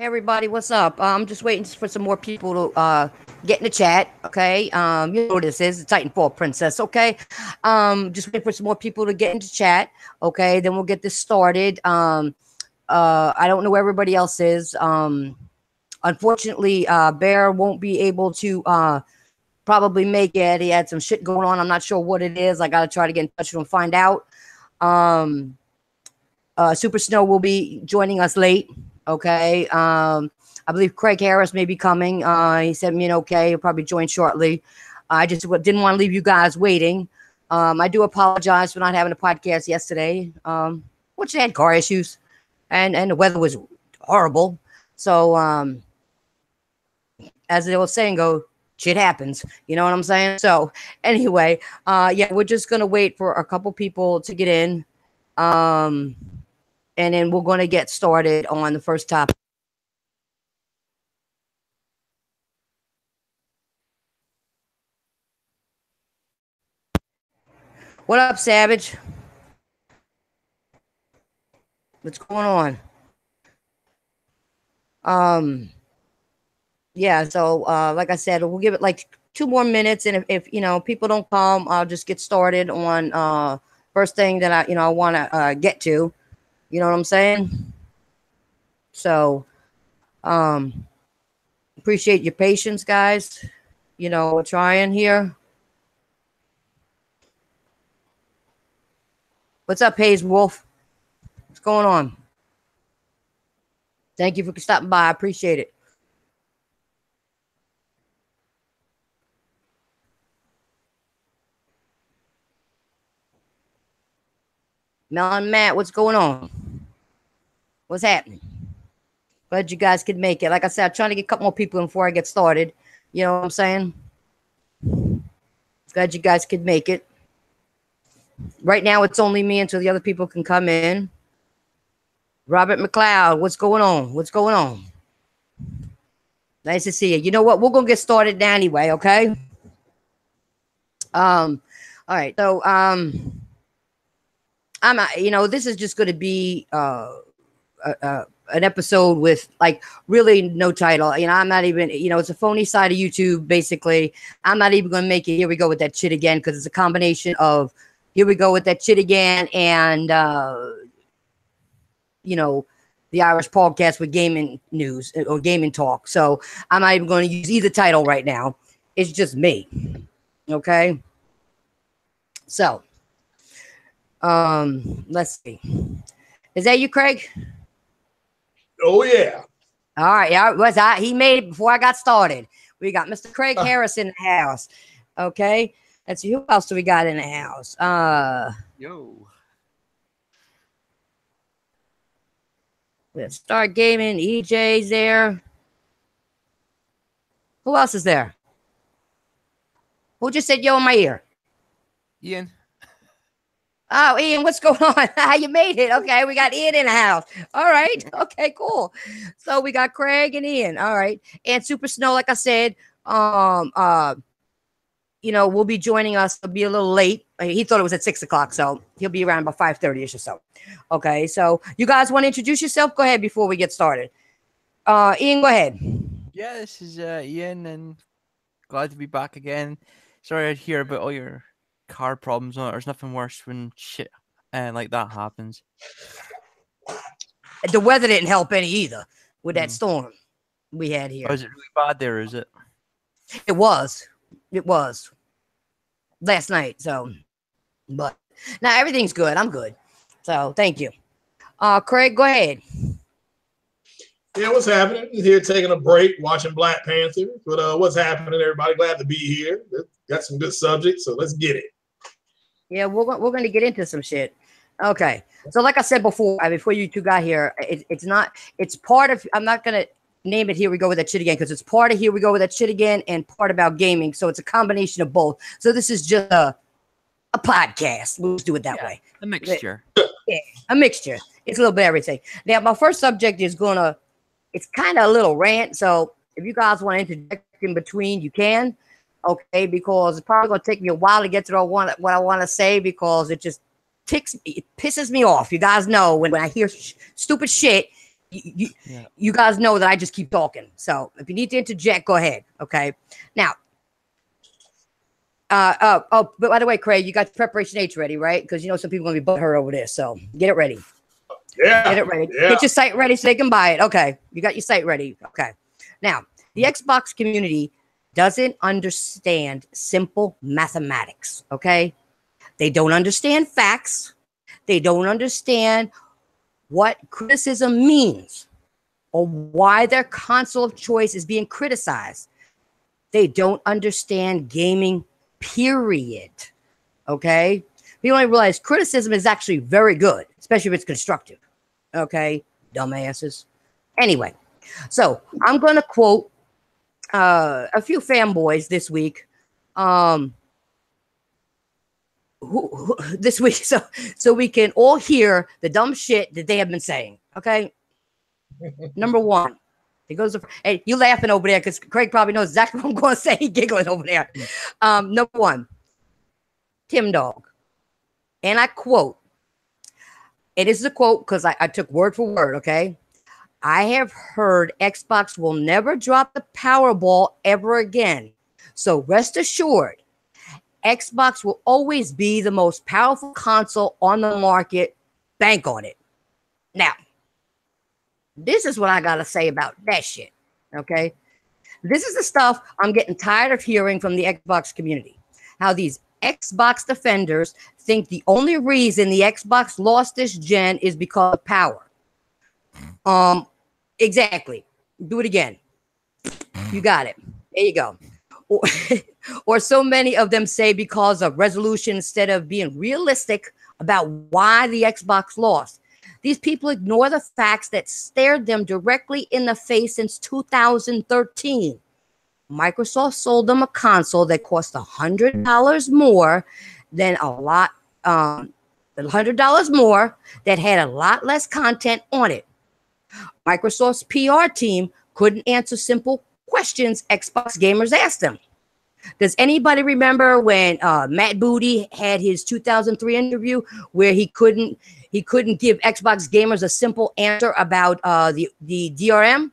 Hey everybody, what's up? I'm just waiting for some more people to get in the chat. Okay, you know what this is, the Titanfall Princess. Okay, just waiting for some more people to get into chat. Okay, then we'll get this started. I don't know where everybody else is. Unfortunately, Bear won't be able to probably make it. He had some shit going on. I'm not sure what it is. I gotta try to get in touch with him and find out. Super Snow will be joining us late. Okay. I believe Craig Harris may be coming. He sent me an okay. He'll probably join shortly. I just didn't want to leave you guys waiting. I do apologize for not having a podcast yesterday, which they had car issues and the weather was horrible. So, as the old saying go, shit happens. You know what I'm saying? So anyway, yeah, we're just going to wait for a couple people to get in. And then we're going to get started on the first topic. What up, Savage? What's going on? Yeah, so like I said, we'll give it like 2 more minutes, and if you know people don't come, I'll just get started on first thing that I want to get to. You know what I'm saying? So appreciate your patience, guys. We're trying here. What's up, Hayes Wolf? What's going on? Thank you for stopping by. I appreciate it. Mel and Matt, what's going on? What's happening? Glad you guys could make it. Like I said, I'm trying to get a couple more people in before I get started. You know what I'm saying? Glad you guys could make it. Right now, it's only me until the other people can come in. Robert McLeod, what's going on? What's going on? Nice to see you. You know what? We're going to get started now anyway, okay? All right. So, this is just going to be an episode with like really no title. I'm not even, it's a phony side of YouTube, basically. I'm not even going to make it Here We Go With That Shit Again, because it's a combination of Here We Go With That Shit Again and, the Irish podcast with gaming news or gaming talk. So I'm not even going to use either title right now. It's just me. Okay. So, let's see. Is that you, Craig? Oh yeah. All right. Yeah, he made it before I got started. We got Mr. Craig Harris in the house. Okay. Let's see, who else do we got in the house? Yo. Let's start gaming. EJ's there. Who else is there? Who just said yo in my ear? Ian. Oh, Ian, what's going on? How you made it? Okay, we got Ian in the house. All right. Okay, cool. So we got Craig and Ian. All right. And Super Snow, like I said, will be joining us. He'll be a little late. He thought it was at 6:00, so he'll be around about 5:30ish or so. Okay, so you guys want to introduce yourself? Go ahead before we get started. Ian, go ahead. Yeah, this is Ian, and glad to be back again. Sorry to hear about all your car problems. There's nothing worse when shit like that happens. The weather didn't help any either with that storm we had here. Oh, is it really bad there, is it? It was last night. So, but now everything's good. I'm good. So thank you. Craig, go ahead. Yeah, what's happening? Here taking a break, watching Black Panther. But what's happening, everybody? Glad to be here. Got some good subjects, so let's get it. Yeah, we're going to get into some shit. Okay. So like I said before you two got here, it's part of, I'm not going to name it Here We Go With That Shit Again, because it's part of Here We Go With That Shit Again and part about gaming. So it's a combination of both. So this is just a podcast. We'll just do it that way. A mixture. Yeah, a mixture. It's a little bit of everything. Now, my first subject is it's kind of a little rant. So if you guys want to interject in between, you can. Okay, because it's probably going to take me a while to get to what I want to say, because it just pisses me off. You guys know when I hear stupid shit, You guys know that I just keep talking. So if you need to interject, go ahead. Okay. Now, but by the way, Craig, you got preparation H ready, right? Because you know some people are gonna be butthurt over this. So get it ready. Yeah. Get it ready. Yeah. Get your site ready so they can buy it. Okay. You got your site ready. Okay. Now, the Xbox community doesn't understand simple mathematics. Okay. They don't understand facts. They don't understand what criticism means or why their console of choice is being criticized. They don't understand gaming, period. Okay? People don't realize criticism is actually very good, especially if it's constructive. Okay? Dumbasses. Anyway, so I'm going to quote a few fanboys this week. This week, so we can all hear the dumb shit that they have been saying. Okay. Number one, he goes. Hey, you laughing over there because Craig probably knows exactly what I'm going to say. He giggling over there. Number one, Tim Dog, and I quote. It is a quote because I took word for word. Okay. I have heard Xbox will never drop the Powerball ever again. So rest assured, Xbox will always be the most powerful console on the market. Bank on it. Now, this is what I got to say about that shit. Okay. This is the stuff I'm getting tired of hearing from the Xbox community. How these Xbox defenders think the only reason the Xbox lost this gen is because of power. Exactly. Do it again. You got it. There you go. Or so many of them say because of resolution instead of being realistic about why the Xbox lost. These people ignore the facts that stared them directly in the face since 2013. Microsoft sold them a console that cost $100 more than $100 more that had a lot less content on it. Microsoft's PR team couldn't answer simple questions Xbox gamers asked them. Does anybody remember when Matt Booty had his 2003 interview where he couldn't give Xbox gamers a simple answer about the DRM?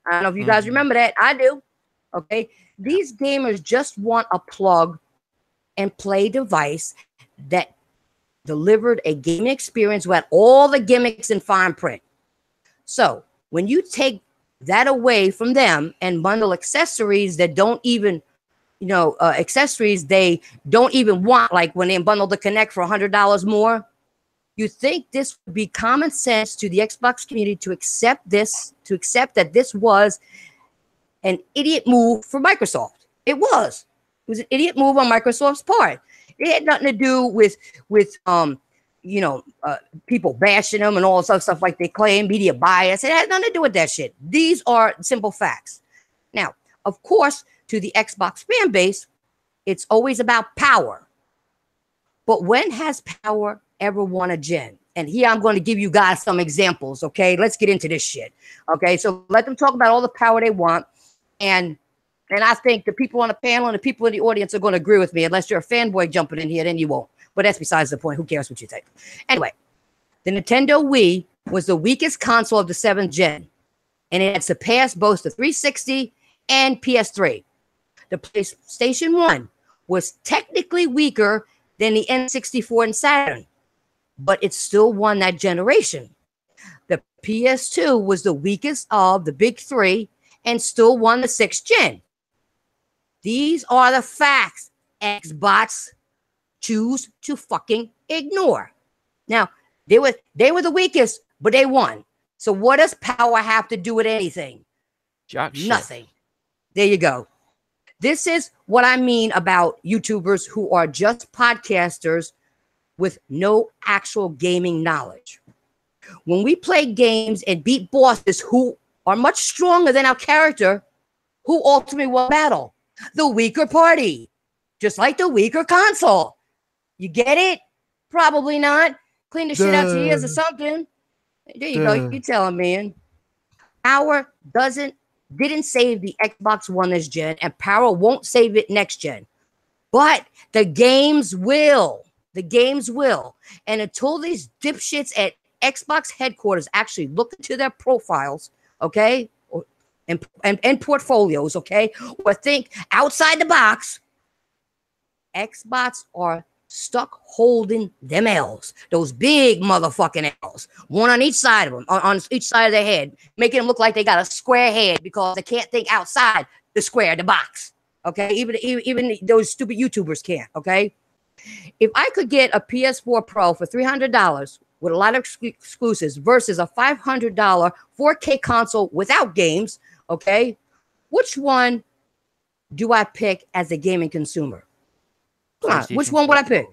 I don't know if you guys remember that. I do. Okay. These gamers just want a plug and play device that delivered a gaming experience with all the gimmicks in fine print. So when you take that away from them and bundle accessories that don't even, accessories they don't even want, like when they bundle the Kinect for $100 more, you think this would be common sense to the Xbox community to accept that this was an idiot move for Microsoft. It was an idiot move on Microsoft's part. It had nothing to do with people bashing them and all this other stuff like they claim, media bias. It had nothing to do with that shit. These are simple facts. Now, of course, to the Xbox fan base, it's always about power. But when has power ever won a gen? And here I'm going to give you guys some examples, okay? Let's get into this shit, okay? So let them talk about all the power they want. And I think the people on the panel and the people in the audience are going to agree with me. Unless you're a fanboy jumping in here, then you won't. But that's besides the point. Who cares what you think? Anyway, the Nintendo Wii was the weakest console of the 7th gen, and it had surpassed both the 360 and PS3. The PlayStation 1 was technically weaker than the N64 and Saturn, but it still won that generation. The PS2 was the weakest of the big three and still won the 6th gen. These are the facts Xbox choose to fucking ignore. Now, they were the weakest, but they won. So what does power have to do with anything? Nothing. There you go. This is what I mean about YouTubers who are just podcasters with no actual gaming knowledge. When we play games and beat bosses who are much stronger than our character, who ultimately won battle? The weaker party. Just like the weaker console. You get it? Probably not. Clean the shit out your ears or something. There you go. You tell him, man. Power didn't save the Xbox One this gen, and power won't save it next gen. But the games will. The games will. And until these dipshits at Xbox headquarters actually looked into their profiles, okay, and portfolios, okay, or think outside the box, Xbots are stuck holding them L's, those big motherfucking L's, one on each side of them, on each side of their head, making them look like they got a square head because they can't think outside the square, the box. Okay, even those stupid YouTubers can't. Okay, if I could get a PS4 Pro for $300 with a lot of exclusives versus a $500 4K console without games, okay, which one do I pick as a gaming consumer? Come on, which one would I pick?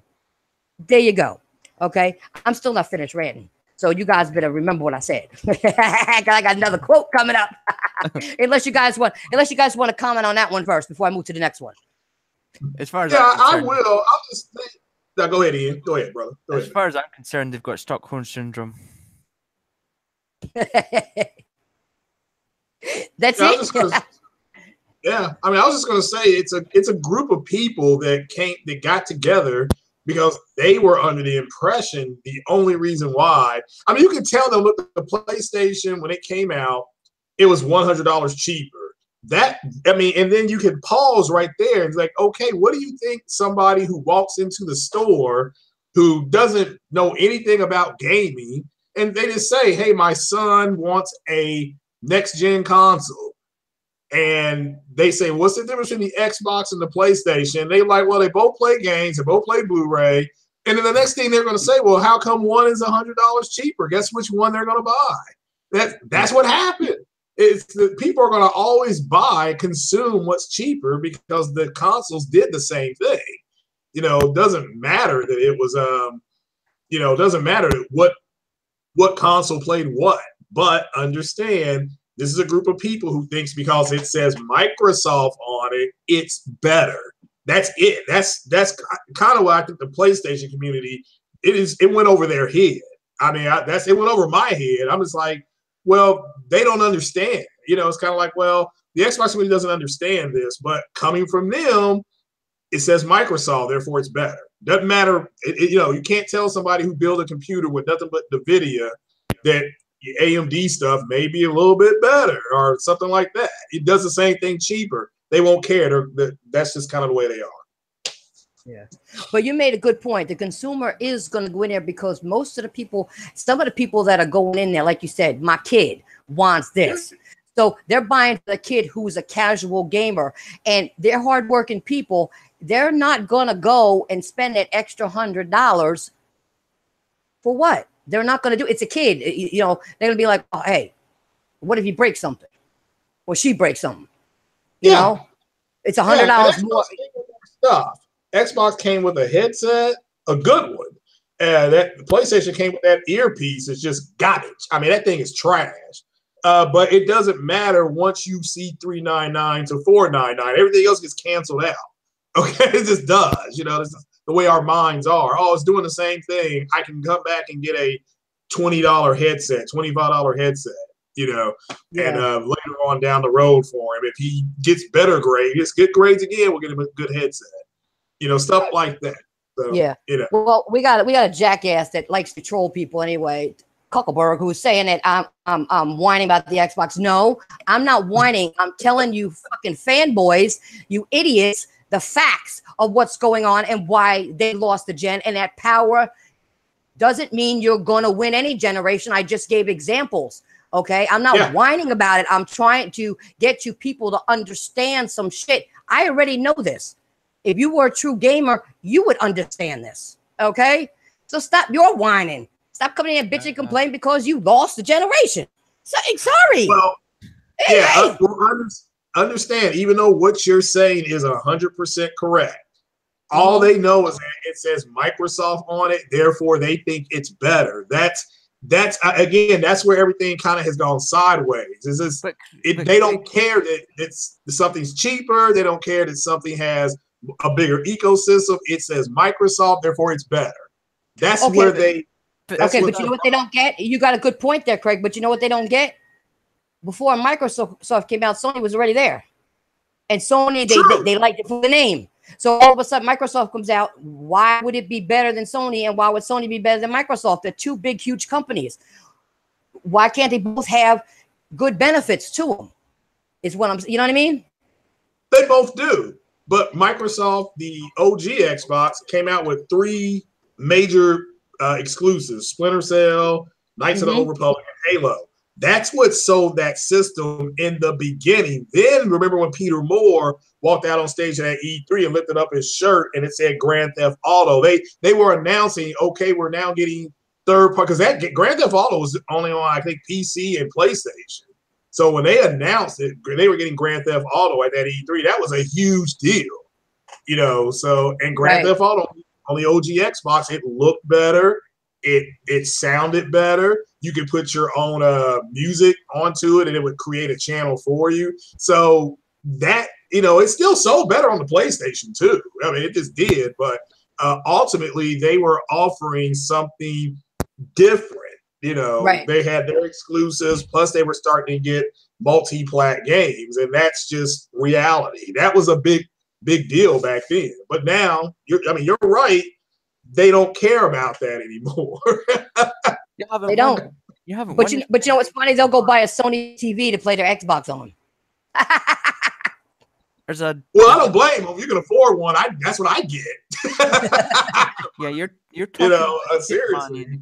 There you go. Okay, I'm still not finished ranting, so you guys better remember what I said. I got another quote coming up. unless you guys want to comment on that one first before I move to the next one. As far as I will. I'll just think. No, go ahead, Ian. Go ahead, brother. Go ahead. As far as I'm concerned, they've got Stockholm syndrome. That's yeah, it. Yeah, I mean, I was just gonna say it's a group of people that got together because they were under the impression the only reason why. I mean, you can tell them with the PlayStation when it came out, it was $100 cheaper. And then you can pause right there and be like, okay, what do you think somebody who walks into the store who doesn't know anything about gaming and they just say, hey, my son wants a next gen console. And they say, what's the difference between the Xbox and the PlayStation? They like, well, they both play games, they both play Blu-ray. And then the next thing they're going to say, well, how come one is $100 cheaper? Guess which one they're going to buy? That's what happened. It's the people are going to always consume what's cheaper because the consoles did the same thing. It doesn't matter that it was, it doesn't matter what console played what. But understand, this is a group of people who thinks because it says Microsoft on it, it's better. That's it. That's kind of what I think the PlayStation community, it went over their head. I mean, it went over my head. I'm just like, well, they don't understand. It's kind of like, well, the Xbox community doesn't understand this, but coming from them, it says Microsoft, therefore it's better. Doesn't matter. You can't tell somebody who built a computer with nothing but NVIDIA that AMD stuff may be a little bit better or something like that. It does the same thing cheaper. They won't care. That's just kind of the way they are. Yeah, but you made a good point. The consumer is going to go in there because some of the people that are going in there, like you said, my kid wants this. So they're buying for the kid who's a casual gamer, and they're hardworking people. They're not going to go and spend that extra $100 for what? They're not going to do. It's a kid. They're going to be like, oh, hey, what if you break something? Or she breaks something? You know? It's $100 more. Stuff. Xbox came with a headset, a good one. That PlayStation came with that earpiece. It's just garbage. I mean, that thing is trash. But it doesn't matter once you see $399 to $499. Everything else gets canceled out. Okay, it just does. This is the way our minds are. Oh, it's doing the same thing. I can come back and get a $20 headset, $25 headset. And later on down the road for him, if he gets better grades, good grades again, we'll get him a good headset. Stuff like that. So, yeah. Well, we got a jackass that likes to troll people anyway, Kuckelberg, who's saying that I'm whining about the Xbox. No, I'm not whining. I'm telling you, fucking fanboys, you idiots, the facts of what's going on and why they lost the gen, and that power doesn't mean you're going to win any generation. I just gave examples. Okay, I'm not whining about it. I'm trying to get you people to understand some shit. I already know this. If you were a true gamer, you would understand this. Okay? So stop your whining. Stop coming in and bitching and complaining because you lost the generation. Sorry. Well, understand, even though what you're saying is 100% correct, all they know is that it says Microsoft on it, therefore they think it's better. That's where everything kind of has gone sideways. They don't care that something's cheaper. They don't care that something has a bigger ecosystem. It says Microsoft, therefore it's better. That's where they. But you know what they don't get? You got a good point there, Craig. But you know what they don't get? Before Microsoft came out, Sony was already there, and Sony they liked it for the name. So all of a sudden, Microsoft comes out. Why would it be better than Sony? And why would Sony be better than Microsoft? They're two big, huge companies. Why can't they both have good benefits to them? Is what you know what I mean? They both do. But Microsoft, the OG Xbox, came out with 3 major exclusives: Splinter Cell, Knights of the Old Republic, and Halo. That's what sold that system in the beginning. Then remember when Peter Moore walked out on stage at E3 and lifted up his shirt and it said Grand Theft Auto. They were announcing, okay, we're now getting third part, because that Grand Theft Auto was only on, I think, PC and PlayStation. So when they announced it, they were getting Grand Theft Auto at that E3. That was a huge deal, you know. So, and Grand Theft Auto on the OG Xbox, it looked better. It sounded better. You could put your own music onto it, and it would create a channel for you. So that, you know, it still sold better on the PlayStation too. I mean, it just did. But ultimately, they were offering something different. You know, they had their exclusives, plus they were starting to get multi-plat games, and that's just reality. That was a big deal back then. But now, you're right. They don't care about that anymore. They don't. You haven't. But you know what's funny? They'll go buy a Sony TV to play their Xbox on. Well, I don't blame them. You can afford one. That's what I get. Yeah, you're talking. You know, seriously.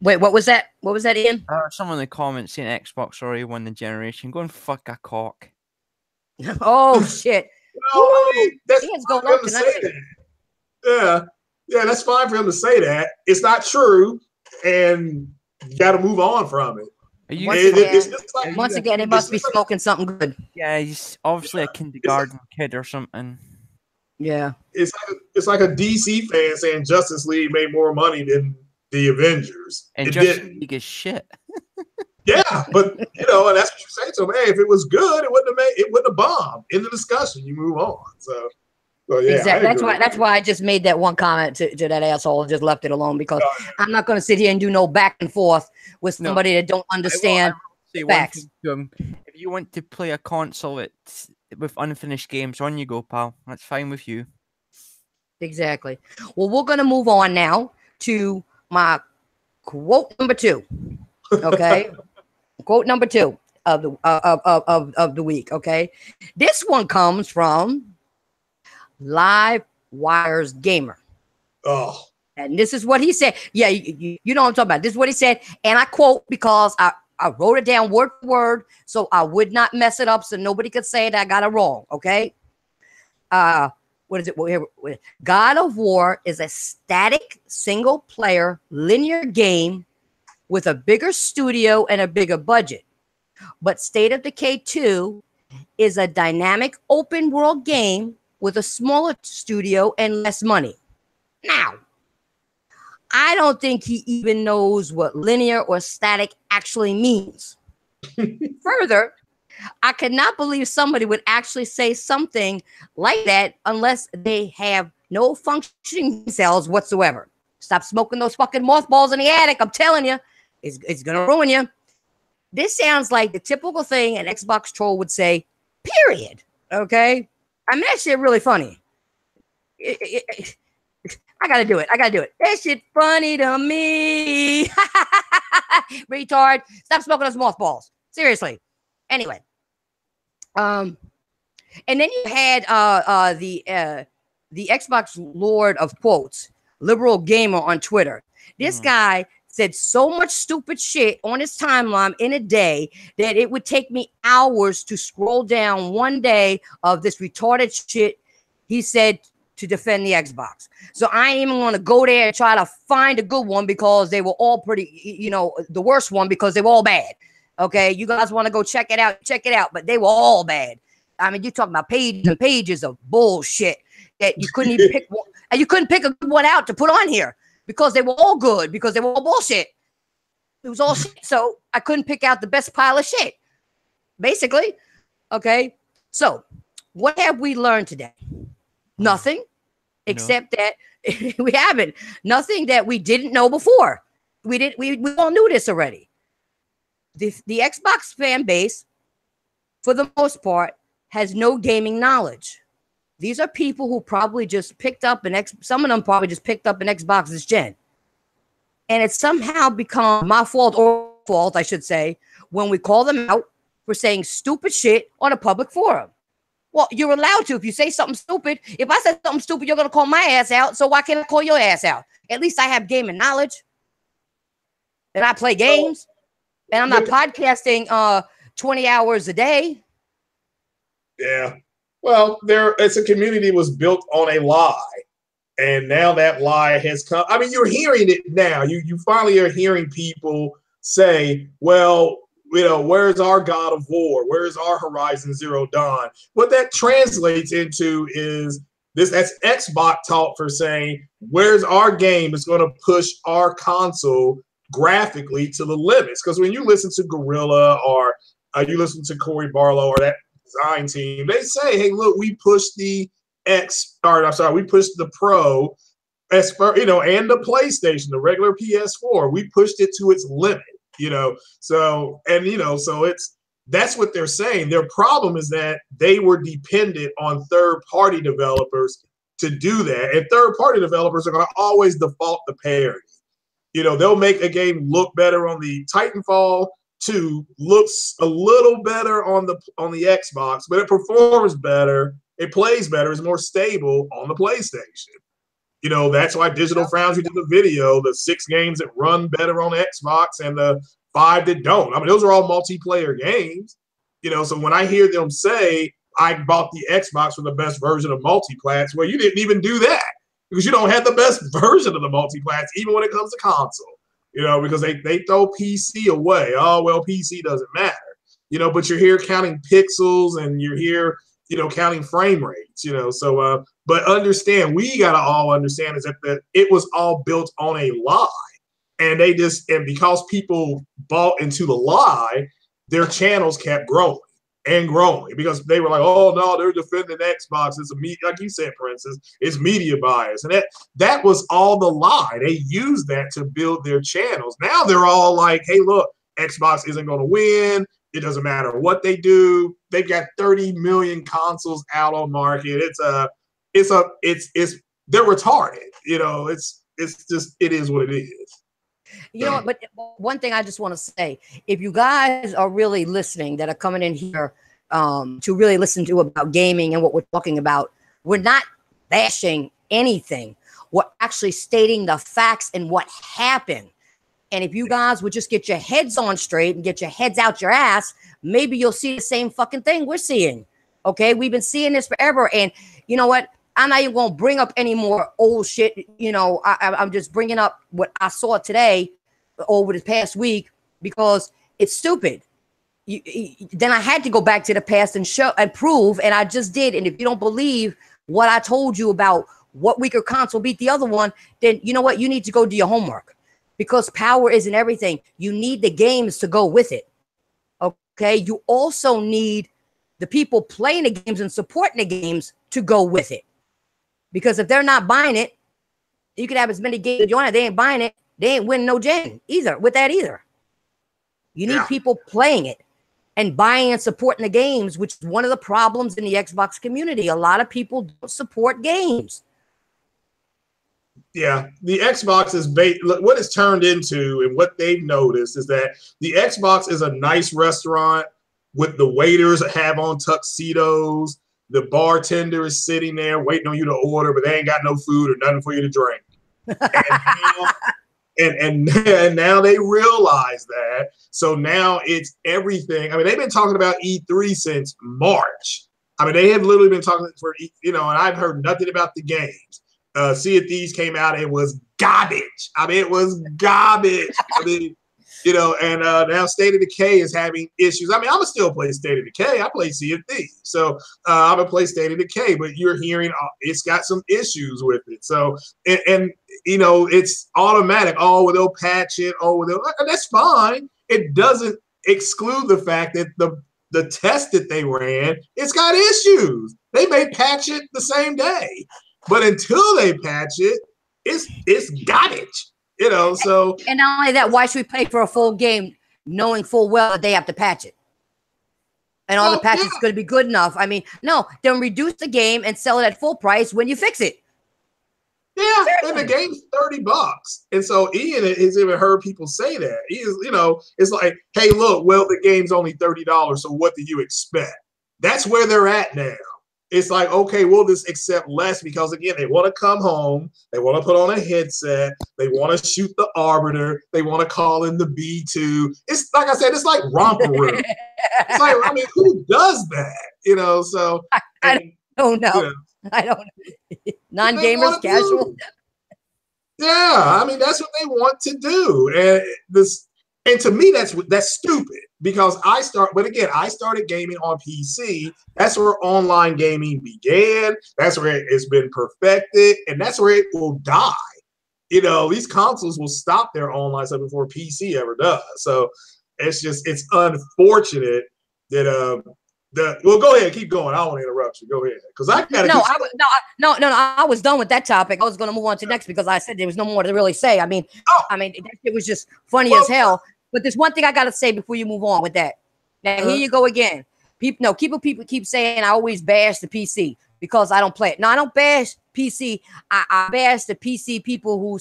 Wait, what was that? What was that, Ian? Someone in the comments saying Xbox already won the generation. Go and fuck a cock. Oh shit! Well, I mean, that's fine for him to say that. Yeah, that's fine for him to say that. It's not true, and you got to move on from it. Once again, it must be smoking something good. Yeah, he's obviously a kindergarten kid or something. Yeah, it's like a DC fan saying Justice League made more money than the Avengers. And Justice League is shit. Yeah, but you know, and that's what you say to him. Hey, if it was good, it wouldn't have bombed. In the discussion, you move on. So yeah, exactly. That's why I just made that one comment to that asshole and just left it alone, because I'm not going to sit here and do no back and forth with somebody that don't understand facts. If you want to play a console with unfinished games, on you go, pal. That's fine with you. Exactly. Well, we're going to move on now to my quote number 2. Okay. Quote number 2 of the week. Okay. This one comes from Live Wires Gamer. Oh. And this is what he said. Yeah, you know what I'm talking about. This is what he said. And I quote because I wrote it down word for word so I would not mess it up so nobody could say that I got it wrong. Okay. What is it? God of War is a static single-player linear game with a bigger studio and a bigger budget. But State of Decay 2 is a dynamic open-world game with a smaller studio and less money. Now, I don't think he even knows what linear or static actually means. Further, I cannot believe somebody would actually say something like that unless they have no functioning cells whatsoever. Stop smoking those fucking mothballs in the attic. I'm telling you, it's going to ruin you. This sounds like the typical thing an Xbox troll would say, period. Okay? I mean, that shit really funny. I got to do it. That shit funny to me. Retard. Stop smoking those mothballs. Seriously. Anyway, and then you had the Xbox Lord of Quotes, Liberal Gamer on Twitter. This guy said so much stupid shit on his timeline in a day that it would take me hours to scroll down one day of this retarded shit he said to defend the Xbox. So I ain't even want to go there and try to find a good one because they were all pretty, you know, the worst one because they were all bad. Okay, you guys want to go check it out, but they were all bad. I mean, you're talking about pages and pages of bullshit that you couldn't even pick one, and you couldn't pick a good one out to put on here because they were all good, because they were all bullshit. It was all shit. So I couldn't pick out the best pile of shit, basically. Okay, so what have we learned today? Nothing, except that we haven't. Nothing that we didn't know before. We all knew this already. The Xbox fan base, for the most part, has no gaming knowledge. These are people who probably just picked up some of them probably just picked up an Xbox this gen. And it's somehow become my fault, or fault, I should say, when we call them out for saying stupid shit on a public forum. Well, you're allowed to. If you say something stupid, if I said something stupid, you're going to call my ass out. So why can't I call your ass out? At least I have gaming knowledge. And I play games. And I'm not podcasting 20 hours a day. Yeah. Well, it's a community was built on a lie. And now that lie has come. I mean, you're hearing it now. You finally are hearing people say, well, where's our God of War? Where's our Horizon Zero Dawn? What that translates into is that's XBOT talk for saying, where's our game that's going to push our console graphically to the limits? Because when you listen to Gorilla or you listen to Corey Barlow or that design team, they say, hey, look, we pushed the we pushed the Pro, and the PlayStation, the regular PS4, we pushed it to its limit. So that's what they're saying. Their problem is that they were dependent on third-party developers to do that. And third-party developers are going to always default to parity. They'll make a game look better on the Titanfall 2, looks a little better on the Xbox, but it performs better, it plays better, it's more stable on the PlayStation. That's why Digital Foundry did the video, the 6 games that run better on Xbox and the 5 that don't. I mean, those are all multiplayer games. So when I hear them say, I bought the Xbox for the best version of multiplats, well, you didn't even do that because you don't have the best version of the multiplats, even when it comes to console. Because they throw PC away. Oh, well, PC doesn't matter. But you're here counting pixels and you're here, counting frame rates, So, but understand, we got to all understand is that it was all built on a lie. And because people bought into the lie, their channels kept growing and growing because they were like, oh, no, they're defending Xbox. It's like you said, Princess, it's media bias. And that was all the lie. They used that to build their channels. Now they're all like, hey, look, Xbox isn't going to win. It doesn't matter what they do. They've got 30 million consoles out on market. They're retarded. It's just, it is what it is. But one thing I just want to say, if you guys are really listening that are coming in here to really listen to about gaming and what we're talking about, we're not bashing anything. We're actually stating the facts and what happened. And if you guys would just get your heads on straight and get your heads out your ass, maybe you'll see the same fucking thing we're seeing. Okay, we've been seeing this forever. And you know what? I'm not even going to bring up any more old shit. I'm just bringing up what I saw today over the past week because it's stupid. Then I had to go back to the past and show and prove, and I just did. And if you don't believe what I told you about what weaker console beat the other one, then you know what? You need to go do your homework because power isn't everything. You need the games to go with it. Okay. You also need the people playing the games and supporting the games to go with it. Because if they're not buying it, you could have as many games as you want. They ain't buying it. They ain't winning no gen either with that either. You need people playing it and buying and supporting the games, which is one of the problems in the Xbox community. A lot of people don't support games. Yeah, the Xbox is what it's turned into, and what they've noticed is that the Xbox is a nice restaurant with the waiters that have on tuxedos. The bartender is sitting there waiting on you to order, but they ain't got no food or nothing for you to drink. And now they realize that. So now it's everything. I mean, they've been talking about E3 since March. I mean, they have literally been talking for, and I've heard nothing about the games. Sea of Thieves came out. It was garbage. I mean, it was garbage. I mean, and now State of Decay is having issues. I mean, I'm going to still play State of Decay. I play Sea of Thieves. So I'm going to play State of Decay, but you're hearing it's got some issues with it. So, and it's automatic. Oh, well, they'll patch it. Oh, well, that's fine. It doesn't exclude the fact that the test that they ran, it's got issues. They may patch it the same day, but until they patch it, it's garbage. So. And not only that, why should we pay for a full game knowing full well that they have to patch it? and all the Well, patches yeah, is going to be good enough. I mean, no, then reduce the game and sell it at full price when you fix it. yeah, and the Seriously. game's $30. And so Ian has even heard people say that. He is, it's like, hey, look, well, the game's only $30, so what do you expect? That's where they're at now. It's like, okay, we'll just accept less because again, they want to come home, they want to put on a headset, they want to shoot the arbiter, they want to call in the B2. It's like I said, it's like romper room. It's like, I mean, who does that? So I and don't know. you know, I don't know. they Non-gamers, want to casual. do. Yeah, I mean that's what they want to do, and to me that's stupid because I started gaming on PC. That's where online gaming began. That's where it's been perfected, and that's where it will die. These consoles will stop their online stuff before PC ever does. So it's unfortunate that well, go ahead, keep going. I don't want to interrupt you. Go ahead, because I got to No, I was done with that topic. I was going to move on to next because I said there was no more to really say. I mean, it was just funny as hell. But there's one thing I got to say before you move on with that. Now, here you go again. People keep saying I always bash the PC because I don't play it. No, I don't bash PC. I bash the PC people who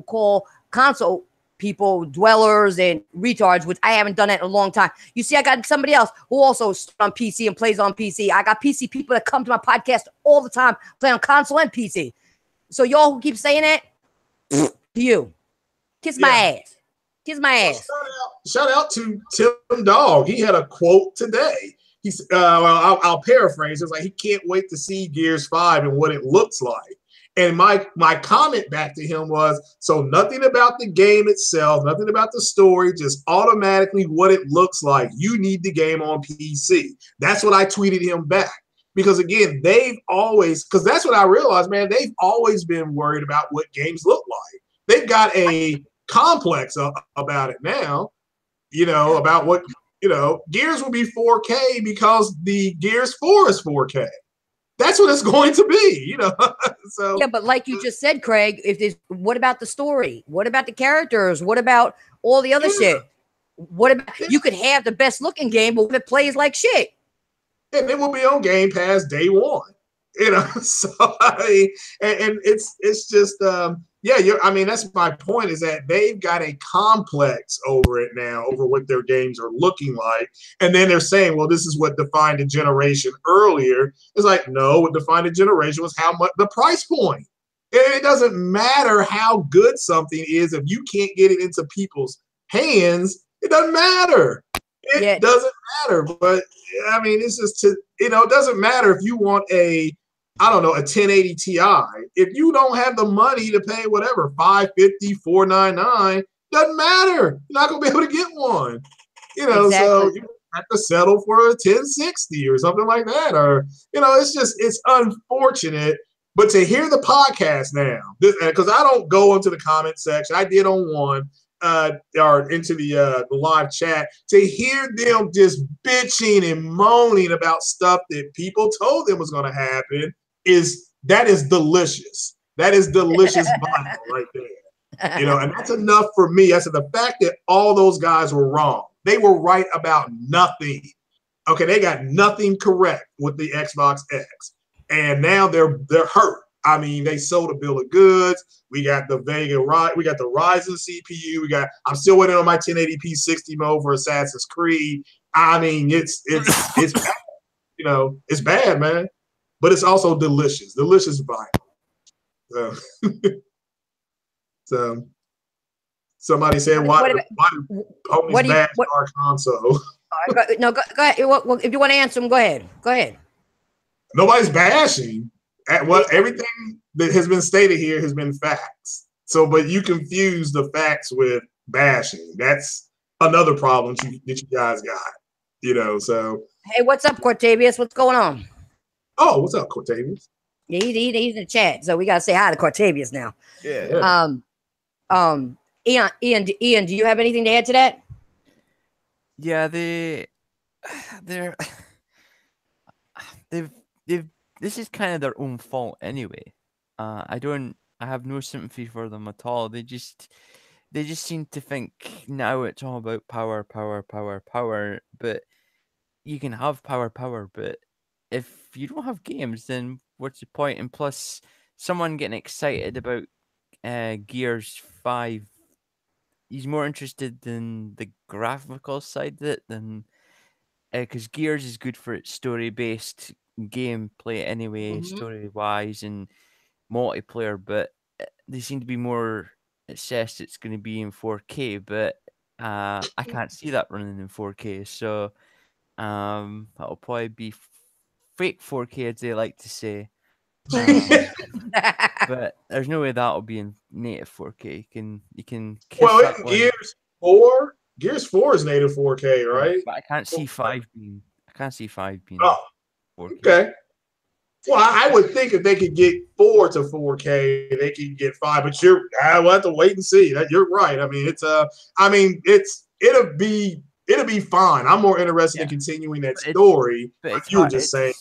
call console people dwellers and retards, which I haven't done that in a long time. You see, I got somebody else who also on PC and plays on PC. I got PC people that come to my podcast all the time, play on console and PC. So y'all who keep saying that, to you, kiss my ass. Kiss my ass. Shout out to Tim Dog. He had a quote today. He's I'll paraphrase. It's like he can't wait to see Gears 5 and what it looks like. And my comment back to him was, so nothing about the game itself, nothing about the story, just automatically what it looks like. You need the game on PC. That's what I tweeted him back. Because again, because that's what I realized, man, they've always been worried about what games look like. They've got a complex about it now, about what, Gears will be 4K because the Gears 4 is 4K. That's what it's going to be, So yeah, but like you just said, Craig, what about the story? What about the characters? What about all the other shit? What about you could have the best looking game, but if it plays like shit? And it will be on Game Pass day one. So I mean, and it's just that's my point is that they've got a complex over it now, over what their games are looking like. And then they're saying, well, this is what defined a generation earlier. It's like, no, what defined a generation was how much the price point. It doesn't matter how good something is if you can't get it into people's hands, it doesn't matter. It doesn't matter. But I mean, it's just it doesn't matter if you want a 1080 Ti. If you don't have the money to pay whatever, $550, $499, doesn't matter. You're not gonna be able to get one. Exactly. So you have to settle for a 1060 or something like that. Or, it's unfortunate. But to hear the podcast now, because I don't go into the comment section, I did on one. Or into the live chat, to hear them just bitching and moaning about stuff that people told them was going to happen is delicious. That is delicious vinyl right there. And that's enough for me. I said the fact that all those guys were wrong. They were right about nothing. Okay, they got nothing correct with the Xbox X, and now they're hurt. I mean, they sold a bill of goods. We got the we got the Ryzen CPU. I'm still waiting on my 1080p 60 mode for Assassin's Creed. I mean, it's bad. It's bad, man. But it's also delicious vinyl. So somebody said, why Pony's bad our console? No, go ahead. Well, if you want to answer them, go ahead. Go ahead. Nobody's bashing. Everything that has been stated here has been facts. So, but you confuse the facts with bashing. That's another problem that you guys got. So. Hey, what's up, Cortavius? What's going on? Oh, what's up, Cortavius? Yeah, he's in the chat, so we gotta say hi to Cortavius now. Yeah. Ian, do you have anything to add to that? Yeah, they've this is kind of their own fault anyway. I have no sympathy for them at all. They just seem to think now it's all about power. But you can have power, but if you don't have games, then what's the point? And plus, someone getting excited about Gears 5, he's more interested in the graphical side of it than because Gears is good for its story-based gameplay anyway, story-wise and multiplayer, but they seem to be more obsessed it's going to be in 4K, but I can't see that running in 4K, so that'll probably be fake 4K, as they like to say. But there's no way that'll be in native 4K. You can kiss Well, that in one. Gears 4 is native 4K, right? But I can't see 5 being. Oh, 4K. okay. Well, I would think if they could get 4 to 4K, they could get 5. But we'll have to wait and see. That you're right. I mean, it'll be fine. I'm more interested in continuing that story. But you were just saying.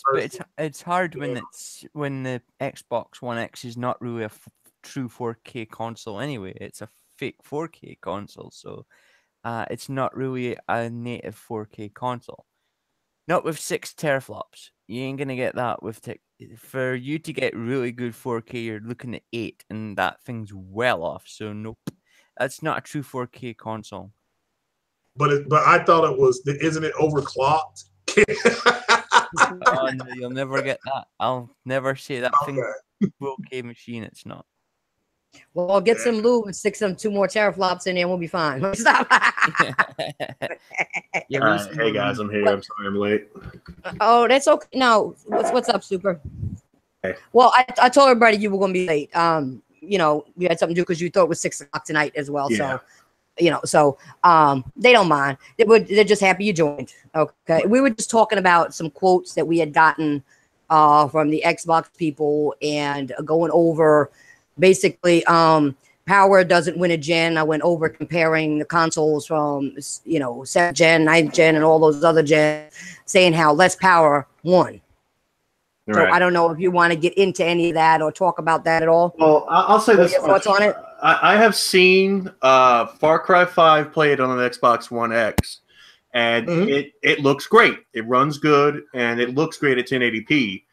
It's hard when the Xbox One X is not really a true 4K console anyway. It's a fake 4K console, so it's not really a native 4K console. Not with 6 teraflops. You ain't gonna get that with for you to get really good 4K. You're looking at 8, and that thing's well off. So nope, that's not a true 4K console. But I thought it was. Isn't it overclocked? Oh, no, you'll never get that. I'll never say that thing's a 4K machine. It's not. Well, I'll get some lube and stick some 2 more teraflops in there, and we'll be fine. Stop. Yeah, all right. Hey guys, I'm here. I'm sorry I'm late. Oh, that's okay. No, what's up, Super? Hey. Well, I told everybody you were going to be late. You had something to do because you thought it was 6 o'clock tonight as well. Yeah. So, they don't mind. They're just happy you joined. Okay. We were just talking about some quotes that we had gotten from the Xbox people and going over basically power doesn't win a gen. I went over comparing the consoles from 7th gen, 9th gen, and all those other gens, saying how less power won. Right. So I don't know if you want to get into any of that or talk about that at all. Well, I'll say this. Your thoughts on it? I have seen Far Cry 5 played on an Xbox One X, and it looks great. It runs good, and it looks great at 1080p.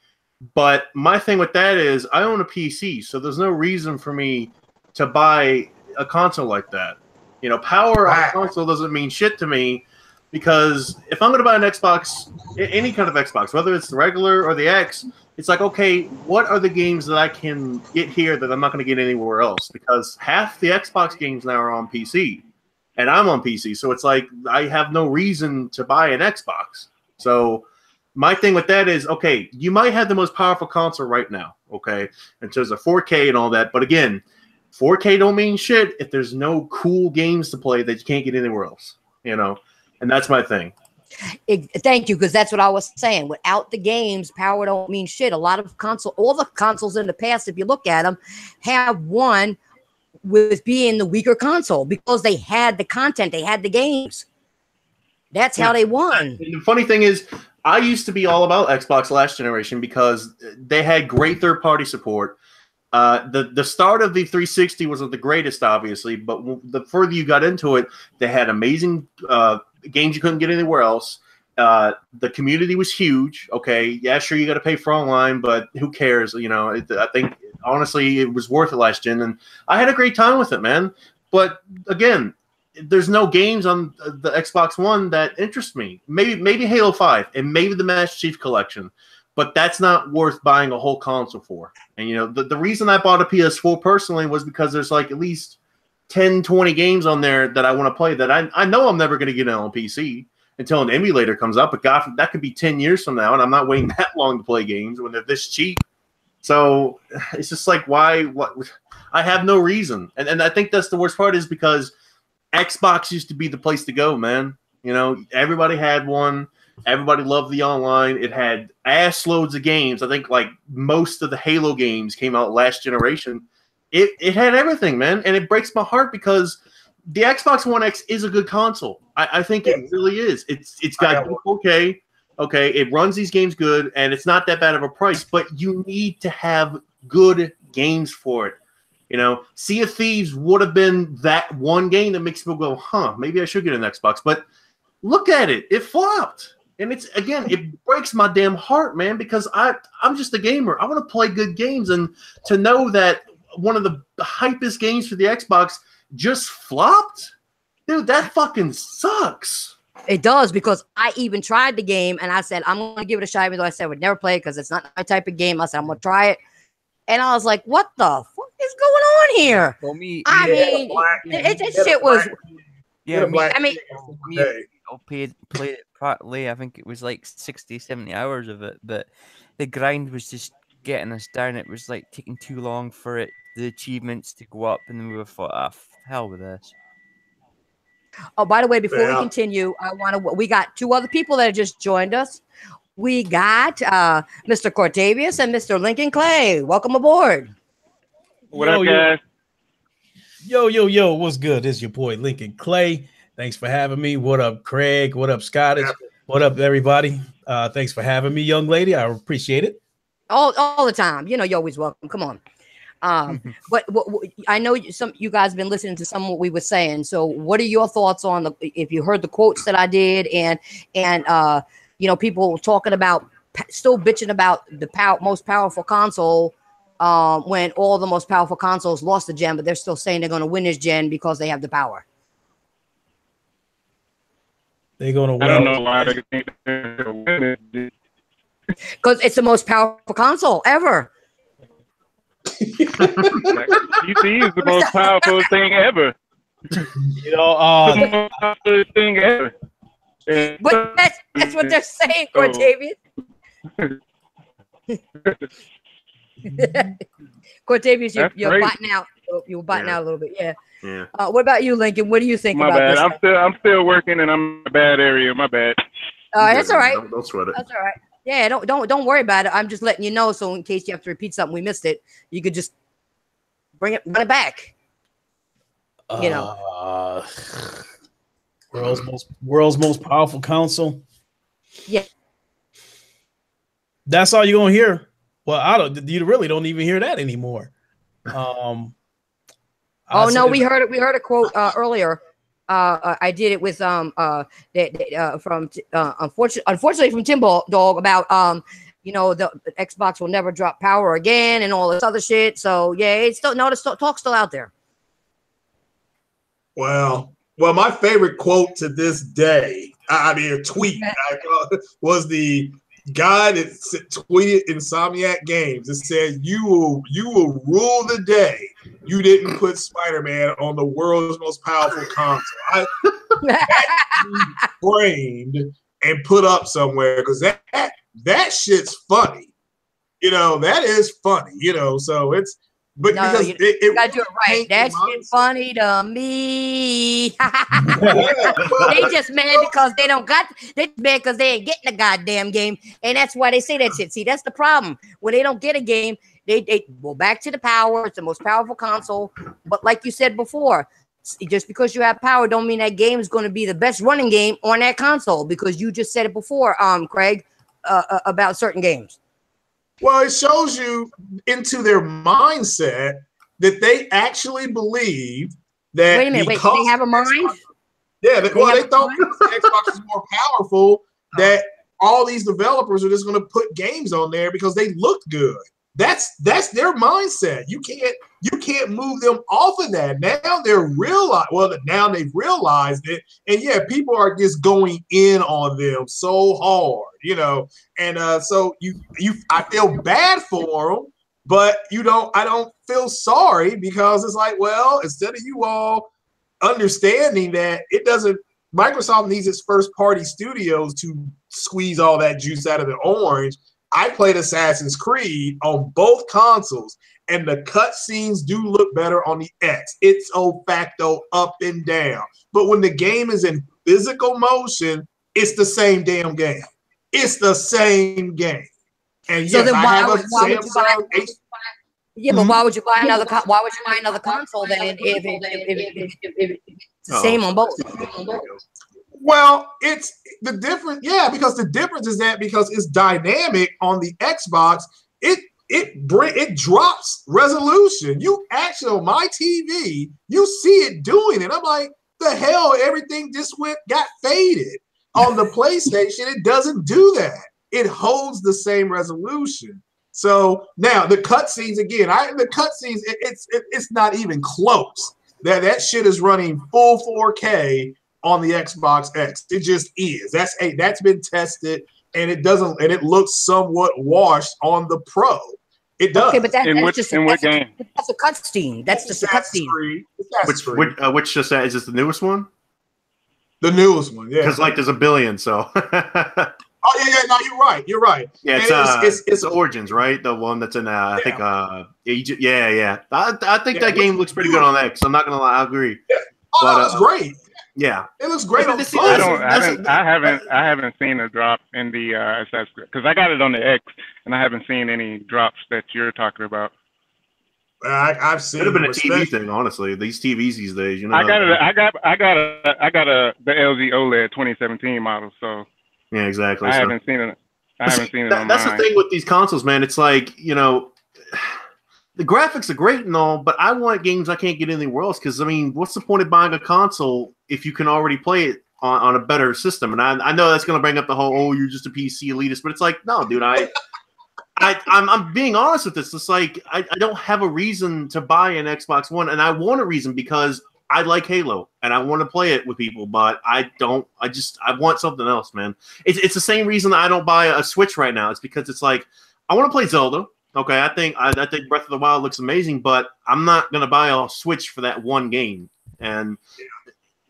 But my thing with that is I own a PC, so there's no reason for me to buy a console like that. Power on a console doesn't mean shit to me, because if I'm going to buy an Xbox, any kind of Xbox, whether it's the regular or the X, it's like, okay, what are the games that I can get here that I'm not going to get anywhere else? Because half the Xbox games now are on PC, and I'm on PC, so it's like I have no reason to buy an Xbox. So my thing with that is, okay, you might have the most powerful console right now, okay, in terms of 4K and all that, but again, 4K don't mean shit if there's no cool games to play that you can't get anywhere else, and that's my thing. Thank you, because that's what I was saying. Without the games, power don't mean shit. A lot of all the consoles in the past, if you look at them, have won with being the weaker console because they had the content, they had the games. That's how they won. And the funny thing is, I used to be all about Xbox last generation because they had great third-party support. The start of the 360 wasn't the greatest, obviously, but the further you got into it, they had amazing games you couldn't get anywhere else. The community was huge. Okay, yeah, sure, you got to pay for online, but who cares? I think honestly it was worth it last gen, and I had a great time with it, man. But again, there's no games on the Xbox One that interest me. Maybe Halo 5 and maybe the Master Chief Collection, but that's not worth buying a whole console for. And the reason I bought a PS4 personally was because there's like at least 10, 20 games on there that I want to play that I know I'm never going to get on PC until an emulator comes up. But God, that could be 10 years from now, and I'm not waiting that long to play games when they're this cheap. So it's just like, why? What? I have no reason. And I think that's the worst part, is because Xbox used to be the place to go, man. Everybody had one. Everybody loved the online. It had ass loads of games. I think like most of the Halo games came out last generation. It had everything, man. And it breaks my heart because the Xbox One X is a good console. I think it really is. It's got good 4K. Okay, it runs these games good, and it's not that bad of a price. But you need to have good games for it. Sea of Thieves would have been that one game that makes people go, huh, maybe I should get an Xbox. But look at it. It flopped. And it's, again, it breaks my damn heart, man, because I'm just a gamer. I want to play good games, and to know that one of the hypest games for the Xbox just flopped, dude, that fucking sucks. It does, because I even tried the game and I said, I'm going to give it a shot, even though I said I would never play it because it's not my type of game. I said, I'm going to try it. And I was like, what the fuck is going on here? Well, me, I mean, it shit was. yeah, I mean, played it partly. I think it was like 60, 70 hours of it, but the grind was just getting us down. It was like taking too long for the achievements to go up, and then we were thought, hell with this. Oh, by the way, before we continue, we got two other people that have just joined us. We got Mr. Cortavius and Mr. Lincoln Clay. Welcome aboard. What up, guys? Yo, what's good? This is your boy Lincoln Clay. Thanks for having me. What up, Craig? What up, Scottish? What up, everybody? Thanks for having me, young lady. I appreciate it. All the time. You know, you're always welcome. Come on. But I know you guys have been listening to some of what we were saying. So what are your thoughts on if you heard the quotes that I did and you know, people talking about still bitching about the most powerful console when all the most powerful consoles lost the gen, but they're still saying they're going to win this gen because they have the power. They're going to win. I don't know why they think they're going to win it. Because it's the most powerful console ever. PC is the most powerful thing ever. You know, the most powerful thing ever. But that's what they're saying, Cortavius. Cortavius, you're botting out. You're botting out a little bit. Yeah. What about you, Lincoln? What do you think about bad. this? I'm still working, and I'm in a bad area. My bad. That's all right. Don't sweat it. That's all right. Yeah, don't worry about it. I'm just letting you know, so in case you have to repeat something we missed it, you could just run it back. You know, world's most powerful console. Yeah, that's all you're gonna hear. Well, you really don't even hear that anymore. Oh no, we heard it. We heard a quote earlier. I did it with from unfortunately from Tim Dog about you know, the Xbox will never drop power again and all this other shit. So yeah, it's still the talk's still out there. Well, my favorite quote to this day, I mean a tweet, was the guy that tweeted Insomniac Games. It said, "You will rule the day you didn't put Spider-Man on the world's most powerful console." That framed and put up somewhere, because that shit's funny. You know, that is funny. You know, so it's. But no, because you gotta do it right. That shit funny to me. They just mad because they mad because they ain't getting a goddamn game, and that's why they say that shit. See, that's the problem. When they don't get a game, they go back to the power. It's the most powerful console. But like you said before, just because you have power don't mean that game is going to be the best running game on that console, because you just said it before, Craig, about certain games. Well, it shows you into their mindset that they actually believe that. Wait a minute, they have a mind? Yeah, they thought because the Xbox is more powerful that all these developers are just going to put games on there because they look good. That's their mindset. You can't move them off of that. Now now they've realized it, and yeah, people are just going in on them so hard, you know. And so I feel bad for them, but I don't feel sorry, because it's like, well, instead of you all understanding that Microsoft needs its first party studios to squeeze all that juice out of the orange. I played Assassin's Creed on both consoles, and the cutscenes do look better on the X. It's de facto up and down. But when the game is in physical motion, it's the same damn game. It's the same game. And so yes, then I have a Samsung. Yeah, but why would you buy another? Why would you buy another console then if it's the same on both? Well, it's the difference. Yeah, because the difference is that because it's dynamic on the Xbox, it drops resolution. You actually, on my TV, you see it doing it. I'm like, the hell, everything just got faded. On the PlayStation, it doesn't do that. It holds the same resolution. So now the cutscenes again. The cutscenes, it's not even close. That shit is running full 4K on the Xbox X. It just is. That's been tested, and it doesn't. And it looks somewhat washed on the Pro. It does. Okay, but that's what game? That's a cutscene. That's just a cutscene. Which just is this the newest one? The newest one, yeah. Because like there's a billion, so. Oh yeah, no, you're right. You're right. Yeah, it's Origins, right? The one that's in I think Egypt. Yeah. I think that game looks pretty good on X. I'm not gonna lie, I agree. Yeah. Oh, that looks great. Yeah, it looks great on I haven't seen a drop in the Assassin's Creed because I got it on the X and I haven't seen any drops that you're talking about. I've seen. It'd have been a TV thing, honestly. These TVs these days, you know. I got the LG OLED 2017 model, so. Yeah, exactly. I haven't seen it. That's the thing with these consoles, man. It's like, you know, the graphics are great and all, but I want games I can't get anywhere else. Because I mean, what's the point of buying a console if you can already play it on a better system? And I know that's going to bring up the whole, you're just a PC elitist, but it's like, no, dude, I'm being honest with this. It's like I don't have a reason to buy an Xbox One, and I want a reason because I like Halo and I want to play it with people, but I want something else, man. It's the same reason I don't buy a Switch right now. It's because it's like, I want to play Zelda. Okay. I think Breath of the Wild looks amazing, but I'm not going to buy a Switch for that one game. And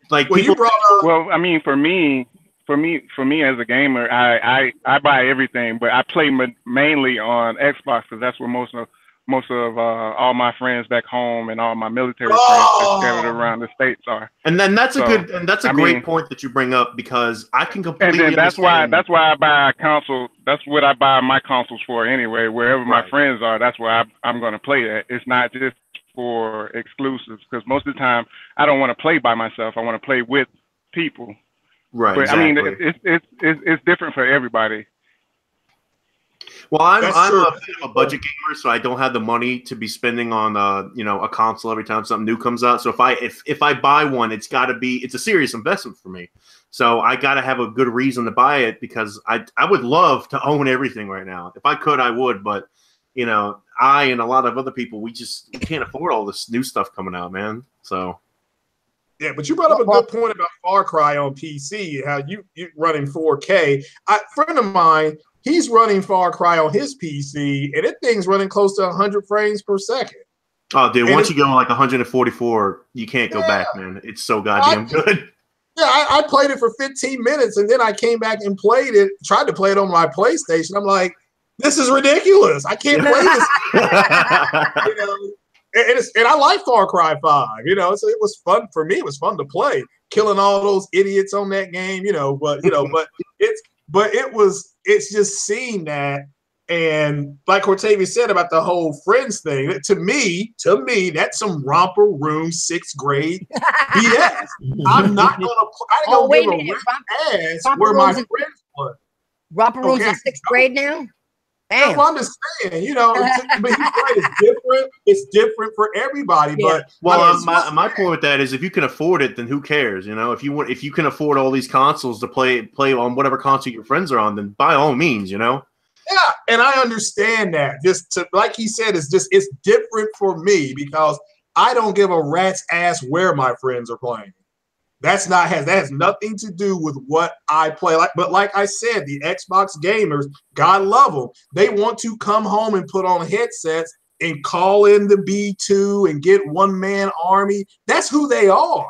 like, well, I mean, for me as a gamer, I buy everything, but I play mainly on Xbox because that's where most of all my friends back home and all my military friends that scattered around the states are. And then that's a great point that you bring up because I can completely. And then that's why I buy a console. That's what I buy my consoles for anyway. Wherever my friends are, that's where I'm going to play at. It's not just for exclusives because most of the time I don't want to play by myself. I want to play with people. Right. But exactly. I mean, it's different for everybody. Well, I'm a budget gamer, so I don't have the money to be spending on a console every time something new comes out. So if I buy one, it's a serious investment for me. So I got to have a good reason to buy it because I would love to own everything right now. If I could, I would, but I and a lot of other people we can't afford all this new stuff coming out, man. So. Yeah, but you brought up a good point about Far Cry on PC, how you running 4K. A friend of mine, he's running Far Cry on his PC, and that thing's running close to 100 frames per second. Oh, dude, once you go like 144, you can't go back, man. It's so goddamn good. Yeah, I played it for 15 minutes, and then I came back and tried to play it on my PlayStation. I'm like, this is ridiculous. I can't play this. And I like Far Cry 5, so it was fun for me. It was fun to play, killing all those idiots on that game, but it's just seeing that. And like Cortavia said about the whole friends thing, to me, that's some romper room 6th grade BS. I'm not going to give a rap ass where my friends were. Romper rooms in 6th grade now? Damn. No, I'm just saying, but he's right. It's different. It's different for everybody. Yeah. But my point with that is, if you can afford it, then who cares? If you can afford all these consoles to play on whatever console your friends are on, then by all means, Yeah, and I understand that. Like he said, it's different for me because I don't give a rat's ass where my friends are playing. That has nothing to do with what I play. But like I said, the Xbox gamers, God love them, they want to come home and put on headsets and call in the B2 and get one-man army. That's who they are.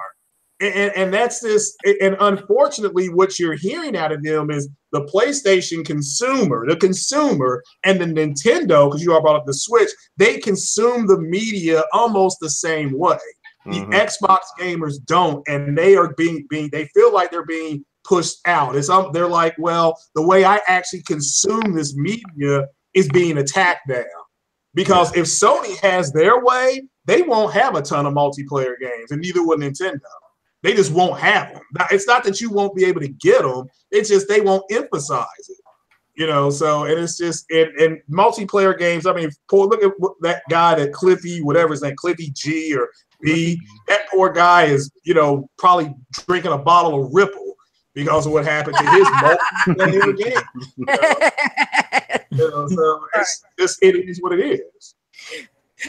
And that's this. And unfortunately, what you're hearing out of them is the PlayStation consumer, and the Nintendo, because you all brought up the Switch, they consume the media almost the same way. The Xbox gamers don't, and they are they feel like they're being pushed out. They're like, well, the way I actually consume this media is being attacked now. Because if Sony has their way, they won't have a ton of multiplayer games, and neither will Nintendo. They just won't have them. Now, it's not that you won't be able to get them. It's just they won't emphasize it. So, and it's just in multiplayer games. I mean, look at that guy, that Cliffy, whatever his name, Cliffy G or B. That poor guy is, probably drinking a bottle of Ripple, because of what happened to his multiplayer game. So it is what it is.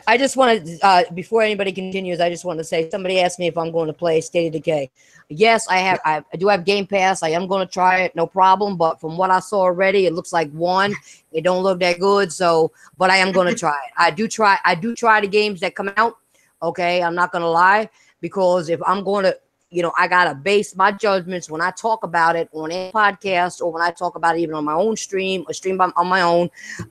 I just want to, before anybody continues, I just want to say, somebody asked me if I'm going to play State of Decay. Yes, I do have Game Pass. I am going to try it, no problem. But from what I saw already, it looks like it don't look that good. So, but I am going to try it. I do try the games that come out. Okay, I'm not going to lie, because if I'm going to, I got to base my judgments when I talk about it on a podcast, or when I talk about it even on my own stream, or stream on my own.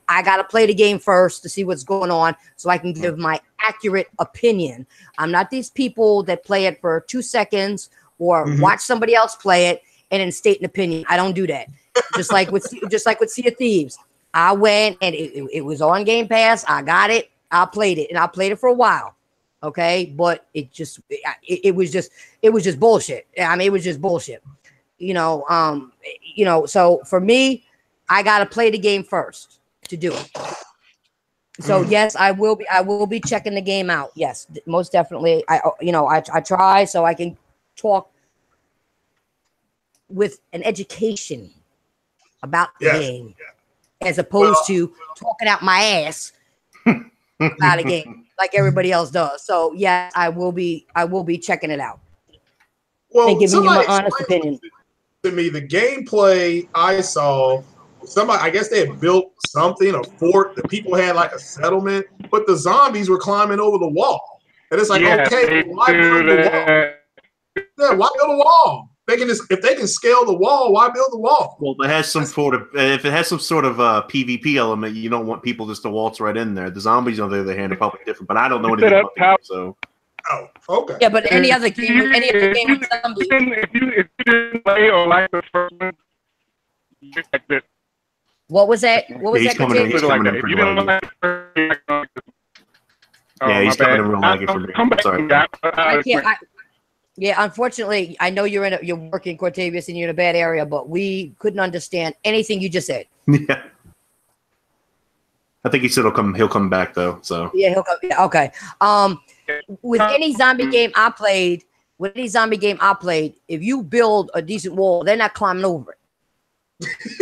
I got to play the game first to see what's going on so I can give my accurate opinion. I'm not these people that play it for 2 seconds or watch somebody else play it and then state an opinion. I don't do that. Just like with Sea of Thieves. I went and it was on Game Pass. I got it. I played it, and I played it for a while. Okay, but it was just bullshit. I mean, it was just bullshit. So for me, I gotta play the game first to do it. So yes, I will be checking the game out. Yes, most definitely. I try so I can talk with an education about the game, as opposed to talking out my ass about a game like everybody else does. So yeah, I will be checking it out. Well, and giving you my honest opinion. To me, the gameplay I saw, I guess they had built something, a fort. The people had like a settlement, but the zombies were climbing over the wall. And it's like, okay, why build the wall? Yeah, why build a wall? If they can scale the wall, why build the wall? Well, if it has some sort of PvP element, you don't want people just to waltz right in there. The zombies, on the other hand, are probably different, but I don't know anything about them, so. Oh, okay. Yeah, but any other game with zombies. If you didn't play or like the first one, you expect it. What was that? What was he's that? Coming in pretty laggy. Yeah, he's coming in real laggy for me. I'm sorry. Yeah, unfortunately, I know you're working, Cortavius, and you're in a bad area, but we couldn't understand anything you just said. Yeah. I think he said he'll come back though. So yeah, he'll come. Yeah, okay. With any zombie game I played, if you build a decent wall, they're not climbing over it.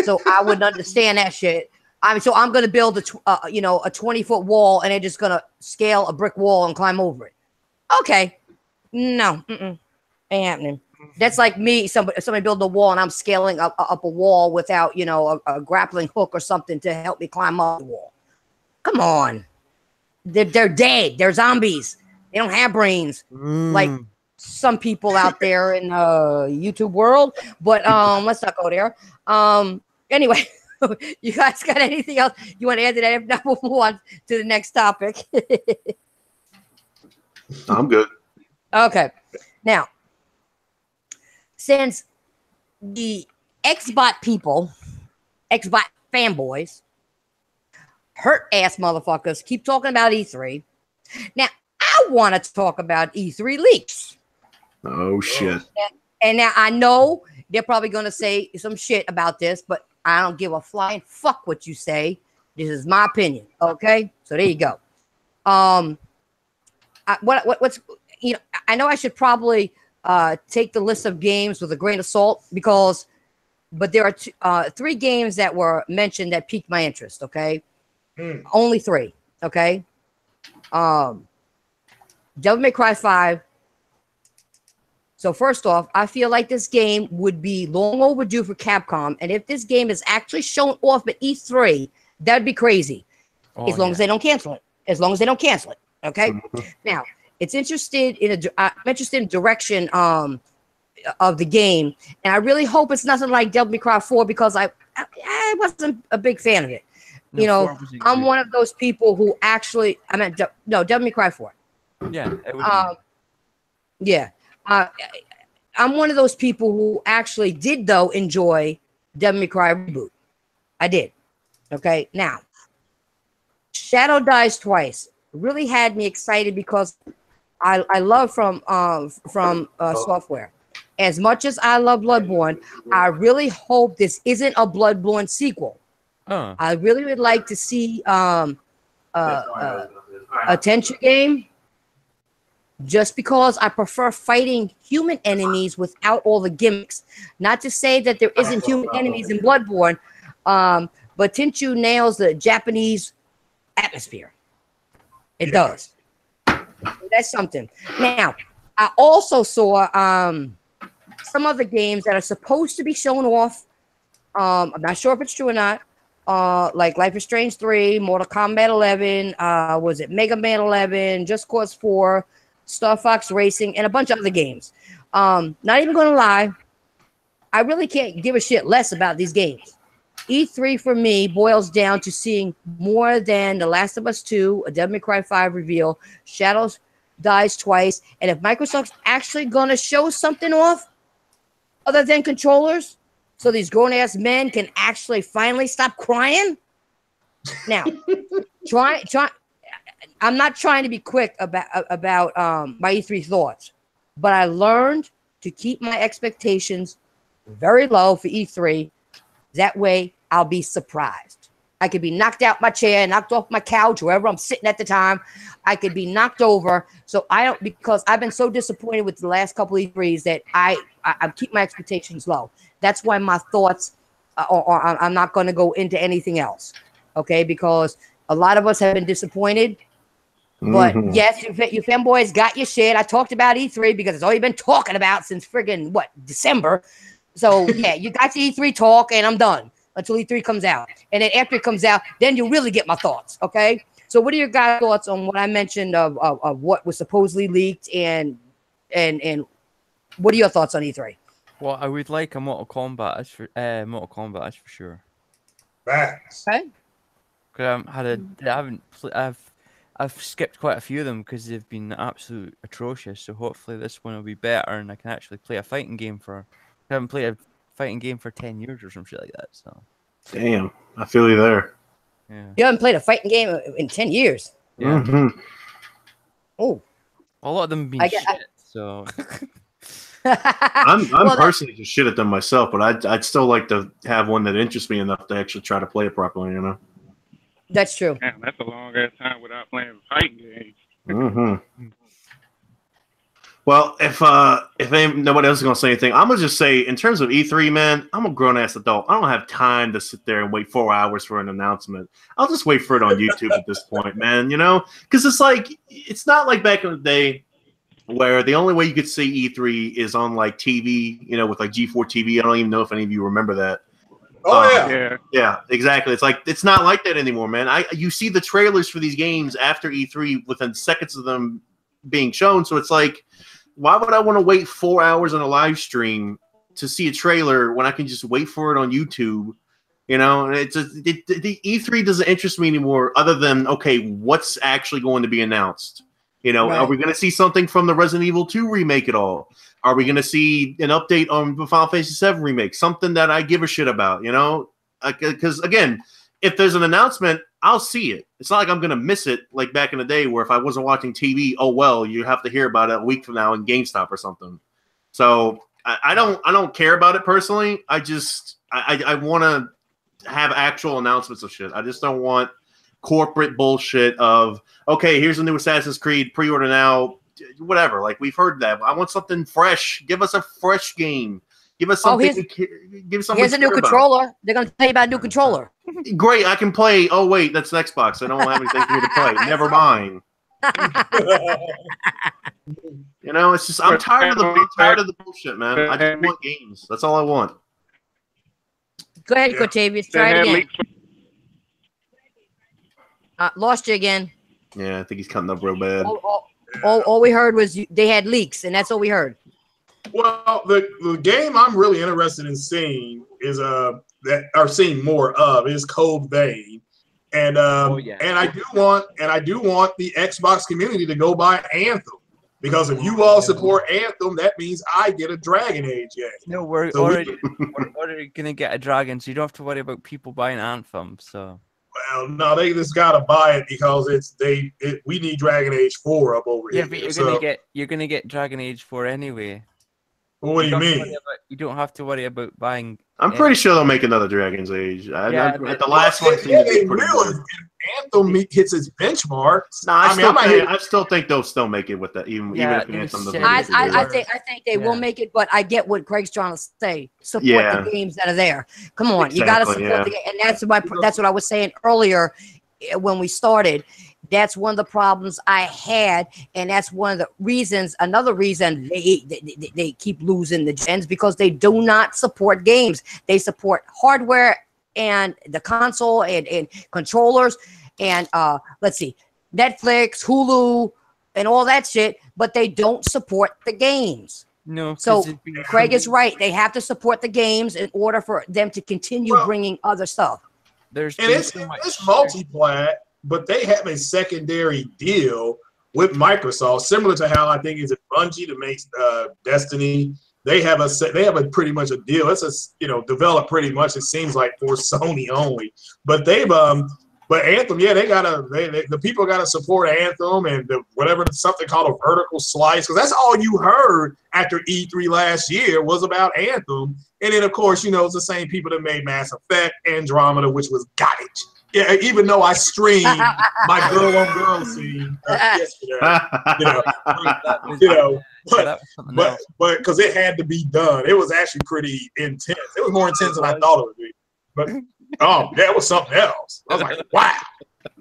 So I wouldn't understand that shit. So I'm gonna build a 20-foot wall, and they're just gonna scale a brick wall and climb over it. Okay. No, ain't happening. That's like me. Somebody build a wall, and I'm scaling up a wall without, a grappling hook or something to help me climb up the wall. Come on, they're dead. They're zombies. They don't have brains like some people out there in the YouTube world. But let's not go there. Anyway, you guys got anything else you want to add to that? If not, we'll move on to the next topic. I'm good. Okay. Now, since the XBOT people, XBOT fanboys, hurt ass motherfuckers keep talking about E3. Now, I want to talk about E3 leaks. Oh, shit. And now I know they're probably going to say some shit about this, but I don't give a flying fuck what you say. This is my opinion. Okay. So there you go. What's I know I should probably take the list of games with a grain of salt but there are 3 games that were mentioned that piqued my interest. Okay. Only 3. Okay. Devil May Cry 5. So first off, I feel like this game would be long overdue for Capcom. And if this game is actually shown off at E3, that'd be crazy. As long as they don't cancel it. Okay. Now, I'm interested in direction of the game, and I really hope it's nothing like Devil May Cry 4 because I wasn't a big fan of it. I'm one of those people who actually Devil May Cry 4. Yeah. It would yeah. I'm one of those people who actually did though enjoy Devil May Cry reboot. I did. Okay. Now, Shadow Dies Twice really had me excited because I love from Software. As much as I love Bloodborne, I really hope this isn't a Bloodborne sequel. I really would like to see a Tenchu game just because I prefer fighting human enemies without all the gimmicks. Not to say that there isn't human enemies in Bloodborne, but Tenchu nails the Japanese atmosphere. It does. That's something. Now, I also saw some other games that are supposed to be shown off. I'm not sure if it's true or not. Like Life is Strange 3, Mortal Kombat 11, was it Mega Man 11, Just Cause 4, Star Fox Racing, and a bunch of other games. Not even going to lie, I really can't give a shit less about these games. E3 for me boils down to seeing more than The Last of Us 2, a Devil May Cry 5 reveal, Shadows Dies Twice, and if Microsoft's actually going to show something off other than controllers, so these grown-ass men can actually finally stop crying. Now, I'm not trying to be quick about my E3 thoughts, but I learned to keep my expectations very low for E3. That way, I'll be surprised. I could be knocked out my chair, knocked off my couch, wherever I'm sitting at the time. I could be knocked over. So I don't, because I've been so disappointed with the last couple of E3s that I keep my expectations low. That's why my thoughts I'm not going to go into anything else. Okay, because a lot of us have been disappointed. But yes, you fanboys got your shit. I talked about E3 because it's all you've been talking about since friggin' December. So yeah, you got your E3 talk, and I'm done until E3 comes out. And then after it comes out, then you really get my thoughts. Okay. So what are your guys' thoughts on what I mentioned of what was supposedly leaked, and what are your thoughts on E3? Well, I would like a Mortal Kombat as for sure. Facts. Okay. Because I've skipped quite a few of them because they've been absolute atrocious. So hopefully this one will be better, and I can actually play a fighting game I haven't played a fighting game for 10 years or some shit like that. So. Damn, I feel you there. Yeah. You haven't played a fighting game in 10 years. Yeah. Oh. A lot of them have been shit. So. I'm personally just shit at them myself, but I'd still like to have one that interests me enough to actually try to play it properly. You know. That's true. Damn, that's a long ass time without playing fighting games. Well, if nobody else is gonna say anything, I'm gonna just say in terms of E3, man, I'm a grown ass adult. I don't have time to sit there and wait 4 hours for an announcement. I'll just wait for it on YouTube at this point, man. You know, because it's not like back in the day where the only way you could see E3 is on like TV, you know, with like G4 TV. I don't even know if any of you remember that. Oh yeah, exactly. It's not like that anymore, man. You see the trailers for these games after E3 within seconds of them being shown. So it's like, why would I want to wait 4 hours on a live stream to see a trailer when I can just wait for it on YouTube? You know, the E3 doesn't interest me anymore. Other than what's actually going to be announced? You know, Are we going to see something from the Resident Evil 2 remake at all? Are we going to see an update on the Final Fantasy 7 remake? Something that I give a shit about, you know? Because, again, if there's an announcement, I'll see it. It's not like I'm going to miss it like back in the day where if I wasn't watching TV, oh, well, you have to hear about it a week from now in GameStop or something. So I don't care about it personally. I want to have actual announcements of shit. I just don't want corporate bullshit of, okay, here's a new Assassin's Creed, pre-order now, whatever. Like, we've heard that. I want something fresh. Give us a fresh game. Give us something. Here's a new controller. They're going to tell you about a new controller. Great, I can play. Oh wait, that's an Xbox. I don't have anything for me to play. Never mind. You know, it's just I'm tired of the bullshit, man. I just want games. That's all I want. Go ahead, Cortavius. Try it again. Lost you again. Yeah, I think he's cutting up real bad. All we heard was they had leaks, and that's all we heard. Well, the game I'm really interested in seeing is seeing more of is Cold Vein, and and I do want the Xbox community to go buy Anthem, because if you all support Anthem, that means I get a Dragon Age game. No, we're already gonna get a Dragon, so you don't have to worry about people buying Anthem. So. Well, no, they just gotta buy it because we need Dragon Age 4 up over here. Yeah, but you're gonna get Dragon Age 4 anyway. Well, what do you mean? You don't have to worry about buying. I'm pretty sure they'll make another Dragon's Age. Yeah, The last one seemed to be pretty good. Anthem hits its benchmarks. No, I still think they'll still make it with that, even if Anthem doesn't. I think they will make it, but I get what Craig's trying to say. Support the games that are there. Come on, you got to support the game, and that's what I was saying earlier when we started. That's one of the problems I had, and that's one of the reasons. Another reason they keep losing the gens because they do not support games. They support hardware and the console and controllers and let's see, Netflix, Hulu, and all that shit, but they don't support the games. No. So Craig is right. They have to support the games in order for them to continue bringing other stuff. It's multi-plat, but they have a secondary deal with Microsoft, similar to how I think is it Bungie that makes Destiny. They have a pretty much a deal. It's developed pretty much. It seems like for Sony only, but but Anthem, the people gotta support Anthem and something called a vertical slice, because that's all you heard after E3 last year was about Anthem. And then of course, it's the same people that made Mass Effect, Andromeda, which was garbage. Yeah, even though I streamed my girl on girl scene yesterday, but because it had to be done, it was actually pretty intense. It was more intense than I thought it would be. But that was something else. I was like, wow,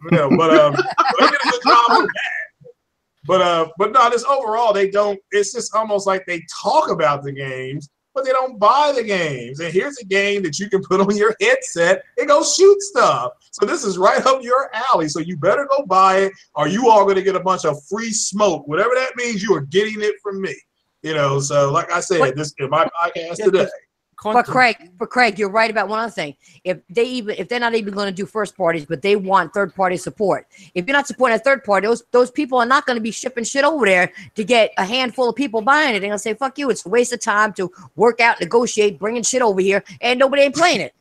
but they did a good job on that. But no, this overall they don't. It's just almost like they talk about the games, but they don't buy the games. And here's a game that you can put on your headset and go shoot stuff. So this is right up your alley. So you better go buy it, or you are going to get a bunch of free smoke. Whatever that means, you are getting it from me. So like I said, this in my podcast today. But Craig, you're right about one other thing. If they're not even going to do first parties, but they want third party support. If you're not supporting a third party, those people are not going to be shipping shit over there to get a handful of people buying it. They're going to say, "Fuck you! It's a waste of time to work out, negotiate, bringing shit over here, and nobody ain't playing it."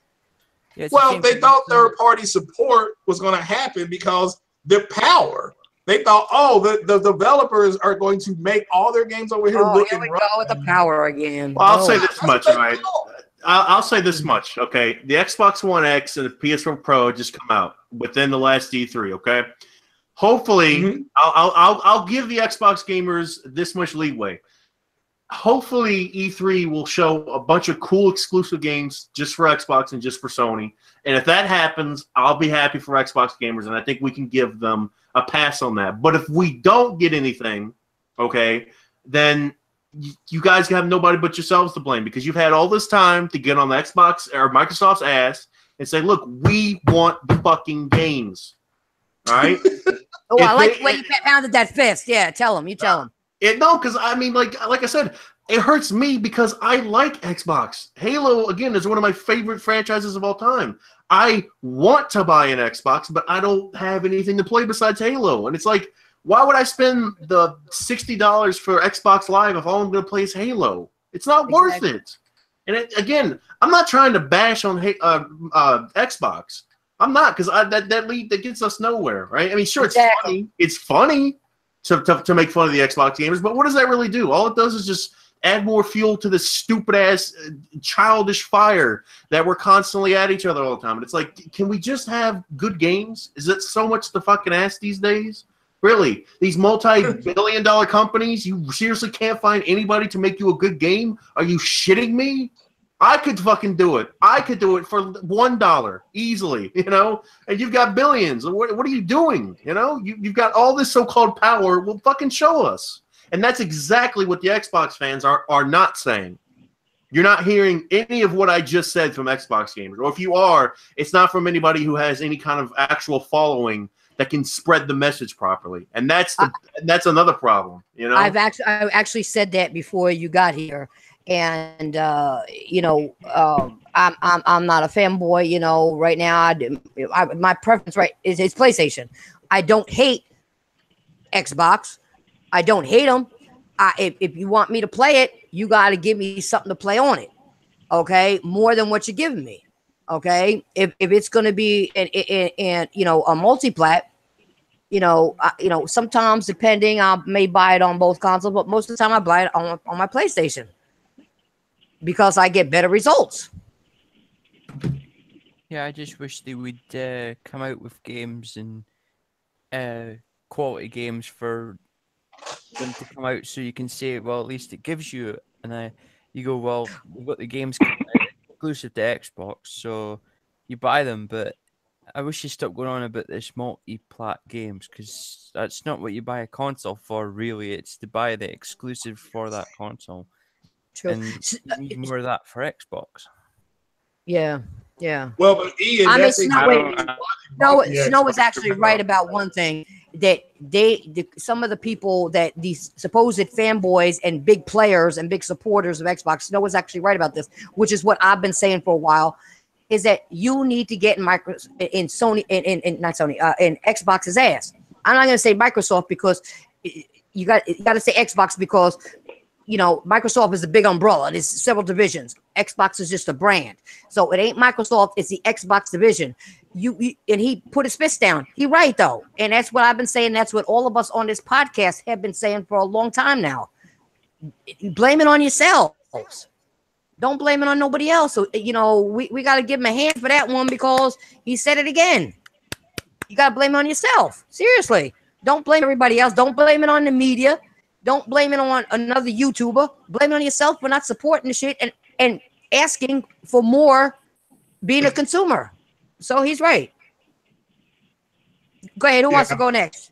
Yeah, well, they thought third party support was going to happen because the power. They thought, the developers are going to make all their games over here look and run. Here we go with the power again. Well, I'll say this much, right? I'll say this much, okay? The Xbox One X and the PS4 Pro just come out within the last E3, okay? Hopefully, I'll give the Xbox gamers this much leeway. Hopefully, E3 will show a bunch of cool exclusive games just for Xbox and just for Sony. And if that happens, I'll be happy for Xbox gamers, and I think we can give them a pass on that. But if we don't get anything, okay, then you guys have nobody but yourselves to blame, because you've had all this time to get on the Xbox or Microsoft's ass and say, look, we want the fucking games. All right? I like the way you pounded that fist. Yeah, tell them. You tell them. No, because I mean, like I said, it hurts me because I like Xbox. Halo, again, is one of my favorite franchises of all time. I want to buy an Xbox, but I don't have anything to play besides Halo. And it's like, why would I spend the $60 for Xbox Live if all I'm going to play is Halo? It's not worth it. And again, I'm not trying to bash on Xbox. I'm not, because that gets us nowhere, right? I mean, sure, it's funny. It's funny to make fun of the Xbox gamers, but what does that really do? All it does is just add more fuel to this stupid-ass, childish fire that we're constantly at each other all the time. And it's like, can we just have good games? Is it so much to fucking ask these days? Really? These multi-billion-dollar companies, you seriously can't find anybody to make you a good game? Are you shitting me? I could fucking do it. I could do it for $1 easily, and you've got billions. What are you doing? You've got all this so-called power. Well, fucking show us. And that's exactly what the Xbox fans are not saying. You're not hearing any of what I just said from Xbox gamers. Or if you are, it's not from anybody who has any kind of actual following that can spread the message properly. And that's another problem, I actually said that before you got here. And I'm not a fanboy, right now. My preference is PlayStation. I don't hate Xbox. I don't hate them. If you want me to play it, you got to give me something to play on it. Okay, more than what you're giving me. Okay, if it's going to be a multi-plat, sometimes depending, I may buy it on both consoles, but most of the time I buy it on my PlayStation. because I get better results. Yeah, I just wish they would come out with games and quality games for them to come out, so you can say, well, at least it gives you, and you go, well, we've got the games coming out exclusive to Xbox, so you buy them. But I wish you stopped going on about this multi-plat games, because that's not what you buy a console for, really. It's to buy the exclusive for that console. True. And you need more of that for Xbox. Yeah, yeah. Well, but Ian, I mean, that's Snow was actually right about one thing, that some of the people that these supposed fanboys and big players and big supporters of Xbox, Snow was actually right about this, which is what I've been saying for a while, is that you need to get in Sony in Xbox's ass. I'm not going to say Microsoft, because you got to say Xbox, because Microsoft is a big umbrella. There's several divisions. Xbox is just a brand. So it ain't Microsoft, it's the Xbox division. And he put his fist down. He right, though. And that's what I've been saying. That's what all of us on this podcast have been saying for a long time now. Blame it on yourselves. Don't blame it on nobody else. So, we got to give him a hand for that one, because he said it again. You got to blame it on yourself. Seriously. Don't blame everybody else. Don't blame it on the media. Don't blame it on another YouTuber. Blame it on yourself for not supporting the shit and asking for more, being a consumer. So he's right. Go ahead. Who wants to go next?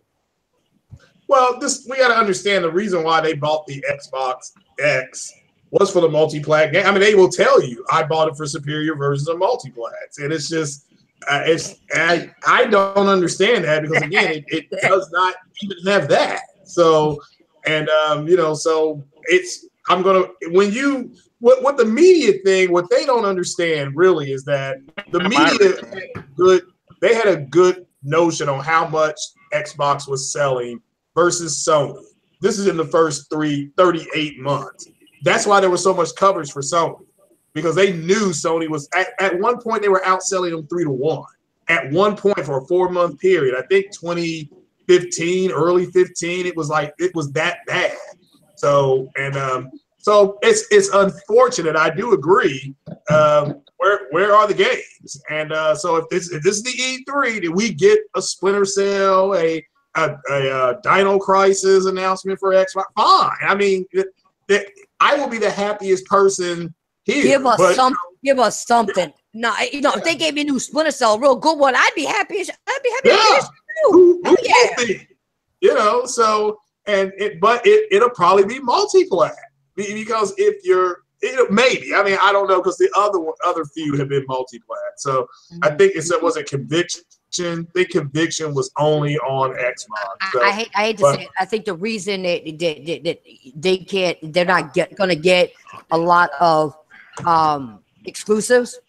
Well, we got to understand the reason why they bought the Xbox X was for the multi-plat game. I mean, they will tell you, I bought it for superior versions of multi-plats. And it's just, I don't understand that, because, again, it does not even have that. So, and, so it's, what the media thing, what they don't understand really is that the media had a good notion on how much Xbox was selling versus Sony. This is in the first 38 months. That's why there was so much coverage for Sony, because they knew Sony was at one point they were outselling them 3-1. At one point for a 4-month period, I think 2015, early 15, it was that bad. So it's unfortunate. I do agree. Where are the games? And so if this is the E3, did we get a Splinter Cell, a Dino Crisis announcement for Xbox? Fine. I mean, I will be the happiest person here. Give us something. No, if they gave me a new Splinter Cell, a real good one, I'd be happy. Yeah. Who yeah. So it'll probably be multi-plat, because if you're maybe, I mean, I don't know, because the other few have been multi-plat. So I think it was a conviction. The conviction was only on Xbox. So, I hate to say it. I think the reason that they're not going to get a lot of exclusives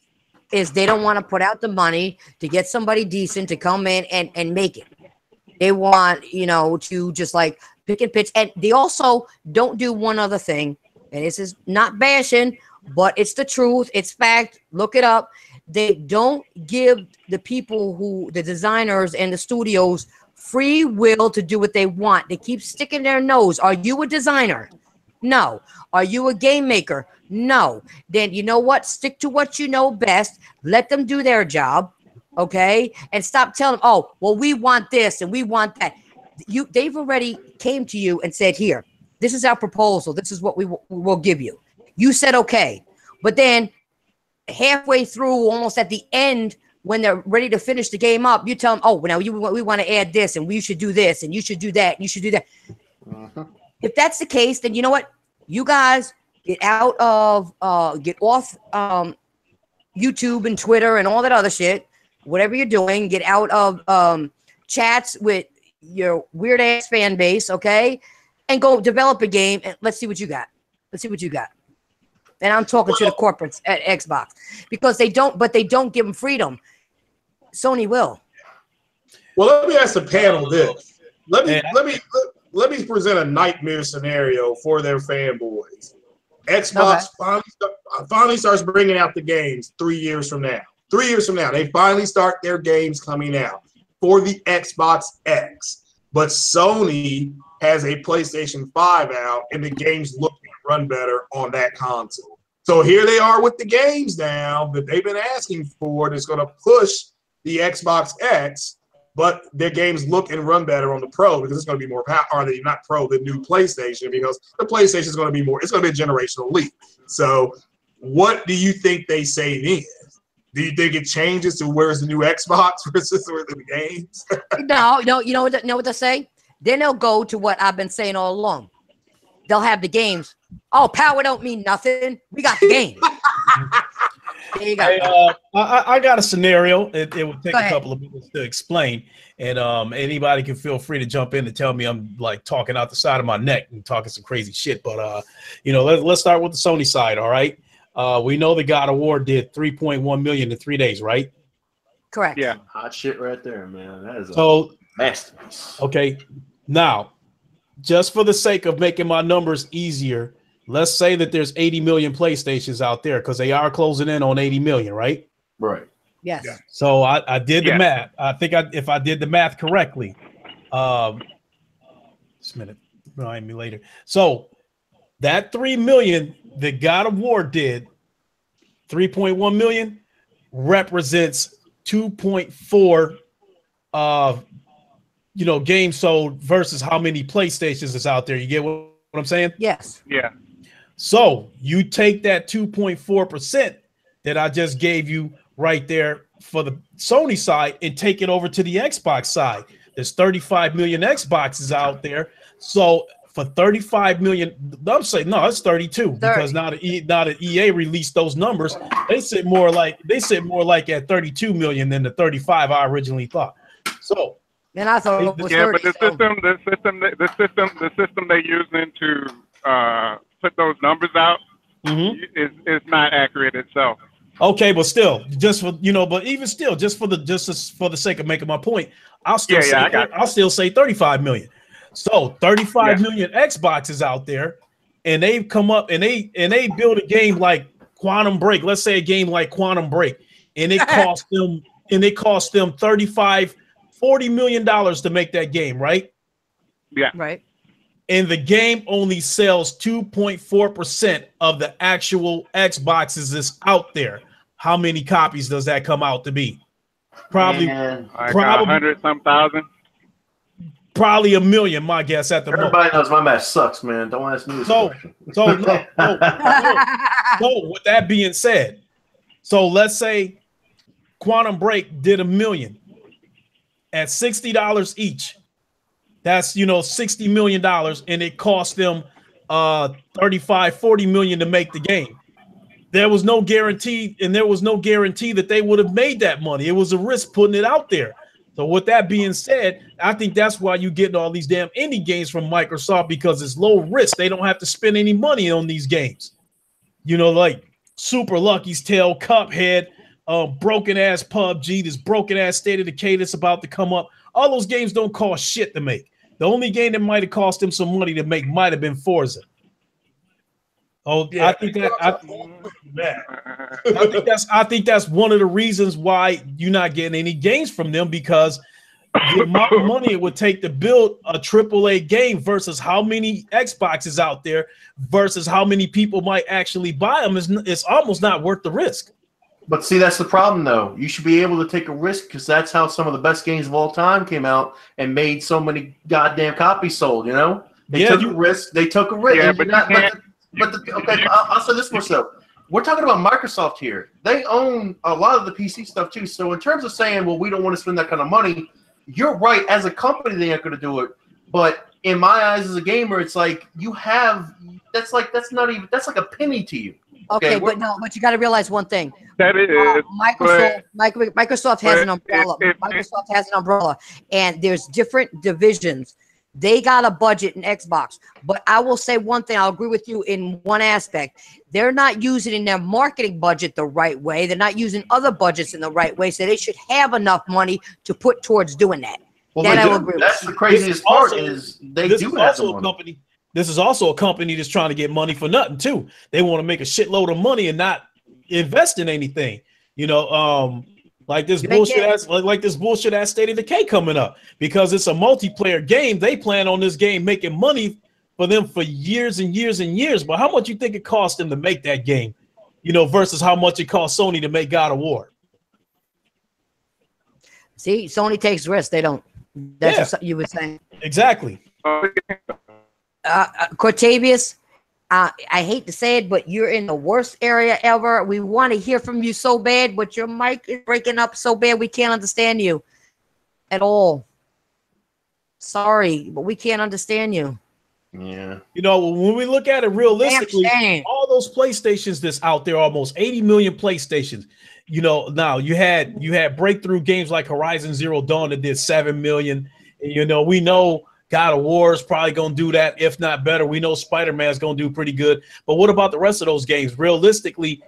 is they don't want to put out the money to get somebody decent to come in and make it. They want, to just like pick and pitch. And they also don't do one other thing. And this is not bashing, but it's the truth. It's fact. Look it up. They don't give the designers and the studios free will to do what they want. They keep sticking their nose. Are you a designer? No. Are you a game maker? No. Then you know what? Stick to what you know best. Let them do their job. Okay? And stop telling them, oh, well, we want this and we want that. They've already came to you and said, here, this is our proposal. This is what we will give you. You said, okay. But then halfway through, almost at the end, when they're ready to finish the game up, you tell them, oh, now we want to add this, and we should do this, and you should do that, and you should do that. If that's the case, then you know what? You guys get off YouTube and Twitter and all that other shit, whatever you're doing, get out of chats with your weird ass fan base, okay? And go develop a game, and let's see what you got. And I'm talking to the corporates at Xbox, because they don't give them freedom. Sony will. Well, let me ask the panel this. Let me present a nightmare scenario for their fanboys. Xbox finally starts bringing out the games 3 years from now. 3 years from now, they finally start their games coming out for the Xbox X. But Sony has a PlayStation 5 out, and the games look and run better on that console. So here they are with the games now that they've been asking for. That's going to push the Xbox X, but their games look and run better on the Pro because it's going to be more power. Are they not Pro, the new PlayStation? Because the PlayStation is going to be more. It's going to be a generational leap. So, what do you think they say then? Do you think it changes to where's the new Xbox versus where the games? No, you know what they say? Then they'll go to what I've been saying all along. They'll have the games. Oh, power don't mean nothing. We got the game. There you go. Hey, I got a scenario. It would take a couple of minutes to explain, and anybody can feel free to jump in and tell me I'm like talking out the side of my neck and talking some crazy shit. But let's start with the Sony side. All right. We know the God of War did 3.1 million in 3 days, right? Correct. Yeah. Hot shit right there, man. That is so masterpiece. Okay. Now, just for the sake of making my numbers easier, let's say that there's 80 million PlayStations out there because they are closing in on 80 million, right? Right. Yes. Yeah. So I did the math. I think if I did the math correctly, this minute, remind me later. So that 3 million that God of War did, 3.1 million, represents 2.4 games sold versus how many PlayStations is out there. You get what I'm saying? Yes. Yeah. So you take that 2.4% that I just gave you right there for the Sony side and take it over to the Xbox side. There's 35 million Xboxes out there. So for 35 million, I'm saying no, it's 32 because now that EA released those numbers, they sit more like at 32 million than the 35 I originally thought. So then I thought it was 30, but the system they're using to put those numbers out is not accurate itself. Okay, but still, just for but even still, just for the sake of making my point, I'll still say 35 million. So 35 million Xboxes out there, and they've come up and they build a game like Quantum Break. Let's say a game like Quantum Break, and it cost them $40 million to make that game, right? Yeah. Right. And the game only sells 2.4% of the actual Xboxes that's out there. How many copies does that come out to be? Probably 100-some thousand. Probably 1 million, my guess at the moment. Everybody knows my math sucks, man. Don't ask me. So with that being said, so let's say Quantum Break did 1 million at $60 each. That's $60 million, and it cost them 35-40 million to make the game. There was no guarantee, that they would have made that money. It was a risk putting it out there. So with that being said, I think that's why you get all these damn indie games from Microsoft, because it's low risk. They don't have to spend any money on these games. Like Super Lucky's Tale, Cuphead, broken ass PUBG, this broken ass State of Decay that's about to come up. All those games don't cost shit to make. The only game that might have cost them some money to make might have been Forza. Oh, yeah, I think that's one of the reasons why you're not getting any games from them, because the amount of money it would take to build a AAA game versus how many Xboxes out there versus how many people might actually buy them is almost not worth the risk. But see, that's the problem, though. You should be able to take a risk, because that's how some of the best games of all time came out and made so many goddamn copies sold. They took a risk. They took a risk. Yeah, I'll say this much though. We're talking about Microsoft here. They own a lot of the PC stuff too. So in terms of saying, well, we don't want to spend that kind of money, you're right. As a company, they aren't going to do it. But in my eyes, as a gamer, it's like that's like a penny to you. Okay, but you got to realize one thing. That is Microsoft has an umbrella. Microsoft has an umbrella, and there's different divisions. They got a budget in Xbox, but I will say one thing. I'll agree with you in one aspect. They're not using in their marketing budget the right way. They're not using other budgets in the right way, so they should have enough money to put towards doing that. Well, that I will agree that's with. The craziest part is they do have the money. This is also a company that's trying to get money for nothing too. They want to make a shitload of money and not invest in anything. Like this bullshit ass State of Decay coming up, because it's a multiplayer game. They plan on this game making money for them for years and years and years. But how much you think it cost them to make that game? versus how much it cost Sony to make God of War. See, Sony takes risks. They don't. That's what you were saying. Exactly. Cortavius, I hate to say it, but you're in the worst area ever. We want to hear from you so bad, but your mic is breaking up so bad we can't understand you at all. Sorry, but we can't understand you. Yeah. When we look at it realistically, all those PlayStations that's out there, almost 80 million PlayStations. Now you had breakthrough games like Horizon Zero Dawn that did 7 million. And, we know God of War is probably going to do that, if not better. We know Spider-Man is going to do pretty good. But what about the rest of those games? Realistically,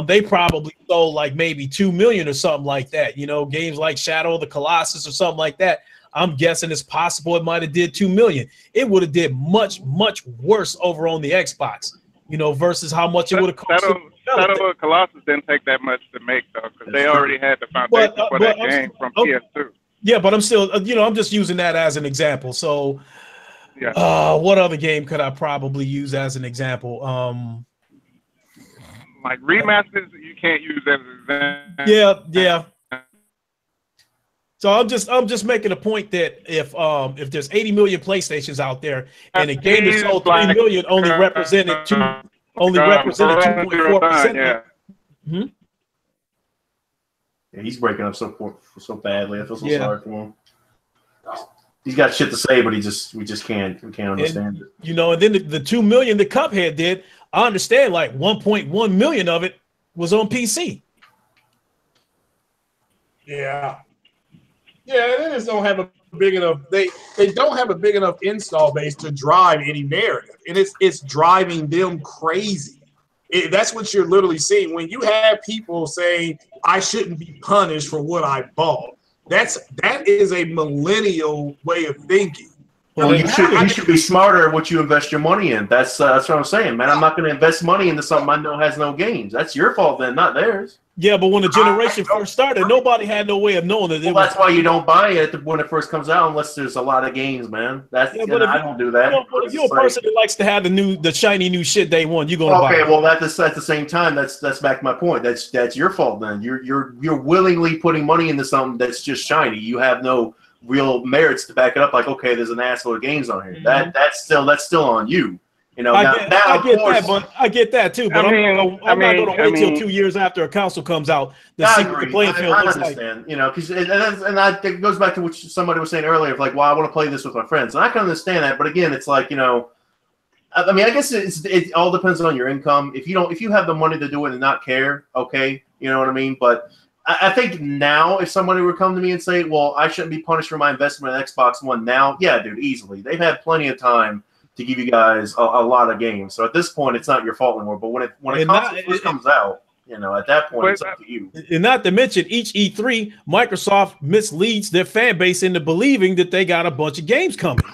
they probably sold like maybe 2 million or something like that. Games like Shadow of the Colossus or something like that. I'm guessing it's possible it might have did 2 million. It would have did much, much worse over on the Xbox, versus how much it would have cost. Shadow of the Colossus didn't take that much to make, though, because they already had the foundation for that game from PS2. Yeah, but I'm still, I'm just using that as an example. So, what other game could I probably use as an example? Like remasters, you can't use as an example. Yeah. So I'm just making a point that if there's 80 million PlayStations out there and a game that sold 3 million only represented 2.4%. Yeah, he's breaking up so badly. I feel so sorry for him. He's got shit to say, but we just can't understand it. And then the 2 million the Cuphead did, I understand like 1.1 million of it was on PC. Yeah. Yeah, they just don't have a big enough. They don't have a big enough install base to drive any narrative, and it's driving them crazy. That's what you're literally seeing when you have people saying, "I shouldn't be punished for what I bought." That is a millennial way of thinking. Well, you should be smarter at what you invest your money in. That's what I'm saying, man. I'm not going to invest money into something I know has no gains. That's your fault then, not theirs. Yeah, but when the generation first started, nobody had no way of knowing that. That's why you don't buy it when it first comes out, unless there's a lot of games, man. I don't do that. If you're a person that likes to have the shiny new shit day one, you're gonna buy it. Okay, well, at the same time, that's back to my point. That's your fault then. You're willingly putting money into something that's just shiny. You have no real merits to back it up. Like, okay, there's an assload of games on here. Mm-hmm. That's still on you. I get that too, but I'm not going to wait till 2 years after a console comes out to see what the playing field looks like. Because it goes back to what somebody was saying earlier, of like, well, I want to play this with my friends, and I can understand that. But again, it's like, I guess it all depends on your income. If you have the money to do it and not care, okay, you know what I mean. But I think now, if somebody would come to me and say, well, I shouldn't be punished for my investment in Xbox One now, yeah, dude, easily. They've had plenty of time to give you guys a lot of games. So at this point, it's not your fault anymore. But when it first comes out, at that point, it's up to you. And not to mention, each E3, Microsoft misleads their fan base into believing that they got a bunch of games coming.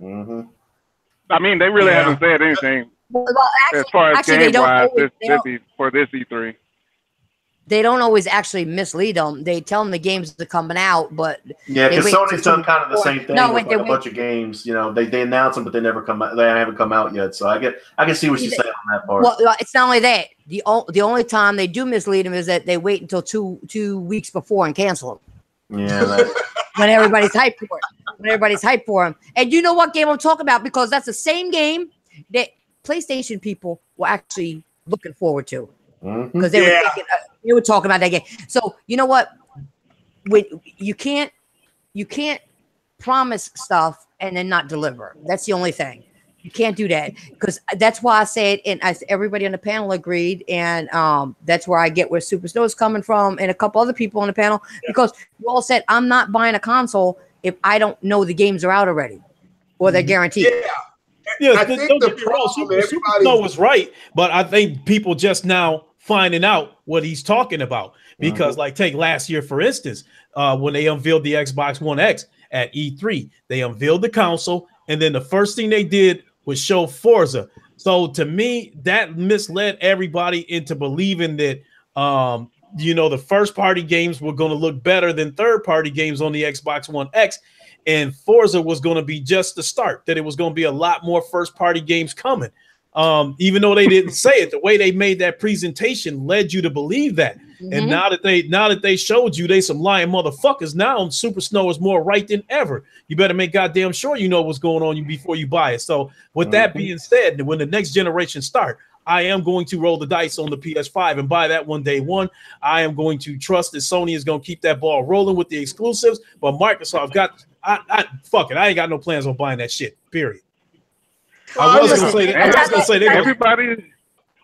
Mm-hmm. I mean, they really haven't said anything as far as game-wise for this E3. They don't always actually mislead them. They tell them the games are coming out, but because Sony's done kind of the same thing with a bunch of games. They announce them, but they never come out. They haven't come out yet. So I can see what you're saying on that part. Well, it's not only that. The only time they do mislead them is that they wait until two weeks before and cancel them. Yeah, when everybody's hyped for them. And you know what game I'm talking about, because that's the same game that PlayStation people were actually looking forward to. Because they were talking about that game. So you know what? You can't promise stuff and then not deliver. That's the only thing. You can't do that, because that's why I said, and everybody on the panel agreed, and that's where I get where Super Snow is coming from, and a couple other people on the panel, because you all said I'm not buying a console if I don't know the games are out already or they're guaranteed. Yeah, I think Super Snow was right, but I think people just now finding out what he's talking about, because like take last year, for instance, when they unveiled the Xbox One X at E3, they unveiled the console, and then the first thing they did was show Forza. So to me, that misled everybody into believing that the first party games were going to look better than third party games on the Xbox One X, and Forza was going to be just the start, that it was going to be a lot more first party games coming. Even though they didn't say it, the way they made that presentation led you to believe that. And now that they showed you they some lying motherfuckers, now Super Snow is more right than ever. You better make goddamn sure you know what's going on before you buy it. So with that being said, when the next generation start, I am going to roll the dice on the PS5 and buy that one day one. I am going to trust that Sony is going to keep that ball rolling with the exclusives, but Microsoft fuck it. I ain't got no plans on buying that shit. Period. I was gonna say that. Everybody.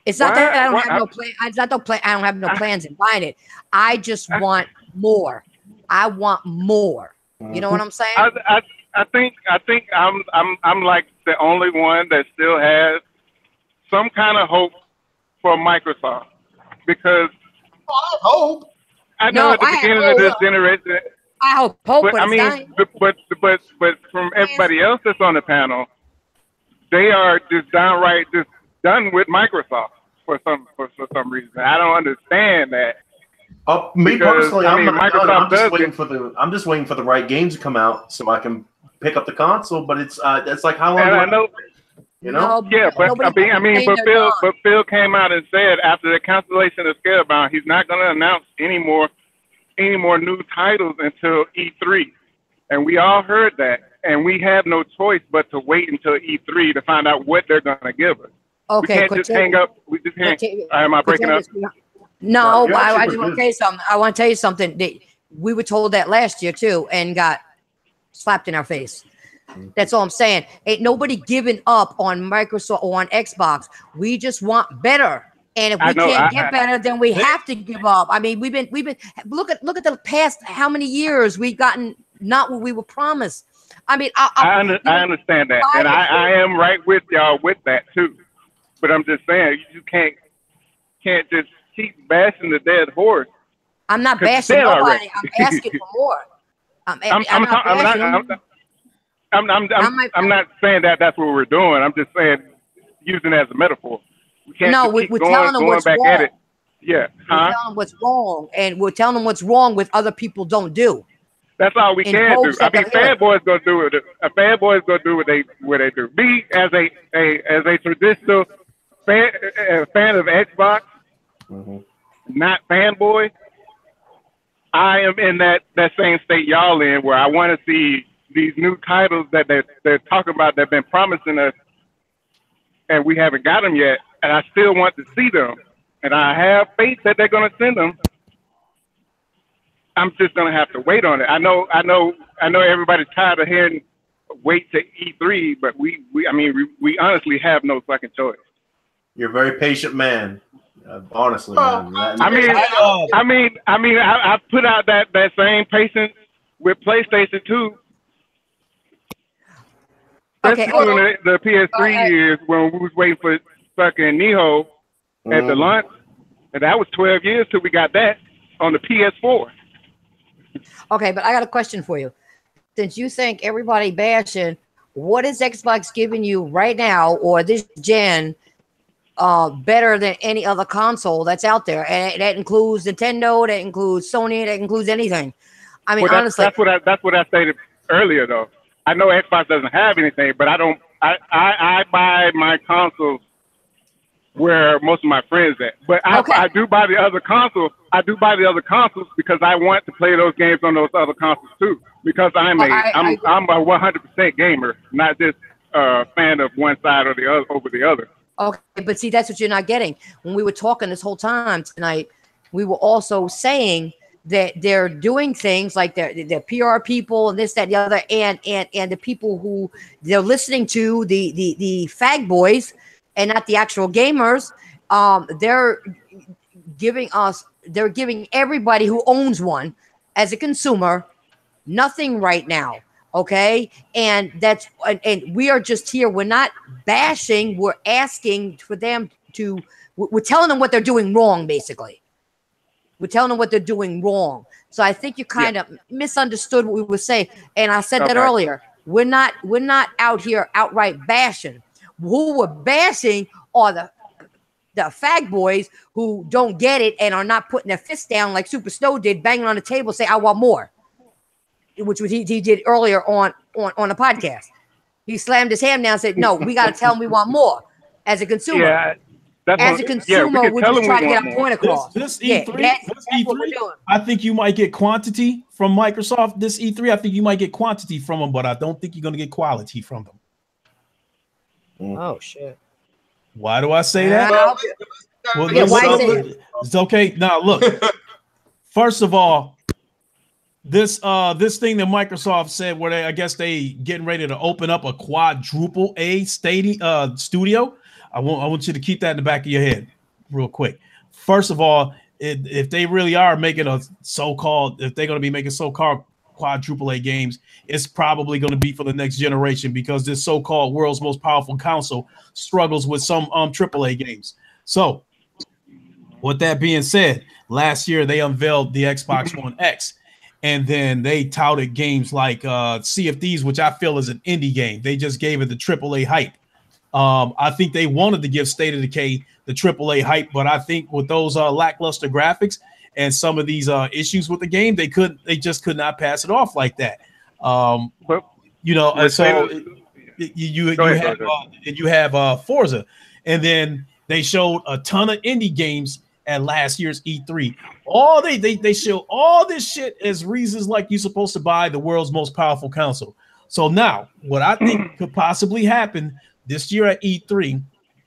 It's not that I don't have no plan. It's not I don't have no plans in buying it. I just want more. I want more. You know what I'm saying? I think I'm like the only one that still has some kind of hope for Microsoft, because I hope. I know at the beginning of this generation. I hope, but I mean, but from everybody else that's on the panel, they are just downright just done with Microsoft for some reason. I don't understand that. Me personally, I mean, I'm just waiting for the right games to come out so I can pick up the console. But it's like how long? I know. You know? Yeah, but but Phil came out and said after the cancellation of Scalebound, he's not going to announce any more new titles until E3, and we all heard that, and we have no choice but to wait until E3 to find out what they're going to give us. Okay, we can't just hang up. We just hang. Am I breaking up? No, I just want to tell you something. I want to tell you something. We were told that last year too, and got slapped in our face. That's all I'm saying. Ain't nobody giving up on Microsoft or on Xbox. We just want better. And if we can't get better, then we have to give up. I mean, we've been look at the past how many years we've gotten not what we were promised. I mean, I understand that, and I am right with y'all with that too. But I'm just saying, you can't just keep bashing the dead horse. I'm not bashing nobody. I'm asking for more. I'm not saying that that's what we're doing. I'm just saying, using it as a metaphor. We can't we're telling them what's wrong. At it. Yeah, we're telling them what's wrong, and we're telling them what's wrong with other people don't do. That's all we can do. I mean, fanboys gonna do it. A fanboys gonna do what they do. Me as a traditional fan of Xbox, not fanboy. I am in that same state y'all in, where I want to see these new titles that they're talking about that've been promising us, and we haven't got them yet. And I still want to see them, and I have faith that they're going to send them. I'm just going to have to wait on it. I know everybody's tired of hearing wait to E3, but we honestly have no fucking choice. You're a very patient man. Honestly, man. I put out that same patience with PlayStation 2. Okay. Especially the PS3 years when we was waiting for fucking Neo at the launch, and that was 12 years till we got that on the PS4. Okay, but I got a question for you. Since you think everybody bashing, what is Xbox giving you right now or this gen better than any other console that's out there? And that includes Nintendo, that includes Sony, that includes anything. I mean, honestly, that's what I stated earlier, though. I know Xbox doesn't have anything, but I buy my consoles where most of my friends at. But I do buy the other consoles. I do buy the other consoles because I want to play those games on those other consoles too. Because I'm a 100% gamer, not just a fan of one side or the other over the other. Okay, but see, that's what you're not getting. When we were talking this whole time tonight, we were also saying that they're doing things like they're PR people and this, that, the other, and the people who they're listening to, the fag boys and not the actual gamers. They're giving everybody who owns one as a consumer nothing right now. Okay, and we are just here. We're not bashing. We're asking for them to. We're telling them what they're doing wrong. Basically, we're telling them what they're doing wrong. So I think you kind of misunderstood what we were saying. And I said that earlier. We're not out here outright bashing. Who we're bashing are the fag boys who don't get it and are not putting their fists down like Super Snow did, banging on the table, say, "I want more." Which he did earlier on the podcast. He slammed his hand down and said, "No, we got to tell him we want more." as a consumer. Yeah, that's As what, a we consumer, can we're tell just them trying to we get want our more. point across. This Yeah, E3, that's what we're doing. I think you might get quantity from Microsoft. This E3, I think you might get quantity from them, but I don't think you're going to get quality from them. Oh shit! Why do I say that? Well, Yeah, why say that? it's okay. Now look. First of all, this thing that Microsoft said, where I guess they getting ready to open up a quadruple A studio. I want you to keep that in the back of your head, real quick. First of all, if they really are making if they're going to be making so-called quadruple A games, it's probably going to be for the next generation, because this so-called world's most powerful console struggles with some AAA games. So, with that being said, last year they unveiled the Xbox One X, and then they touted games like Sea of Thieves, which I feel is an indie game. They just gave it the AAA hype. I think they wanted to give State of Decay the AAA hype, but I think with those lackluster graphics and some of these issues with the game, they just could not pass it off like that. You know, and so you have Forza, and then they showed a ton of indie games at last year's E3. They show all this shit as reasons like you're supposed to buy the world's most powerful console. So now, what I think could possibly happen this year at E3,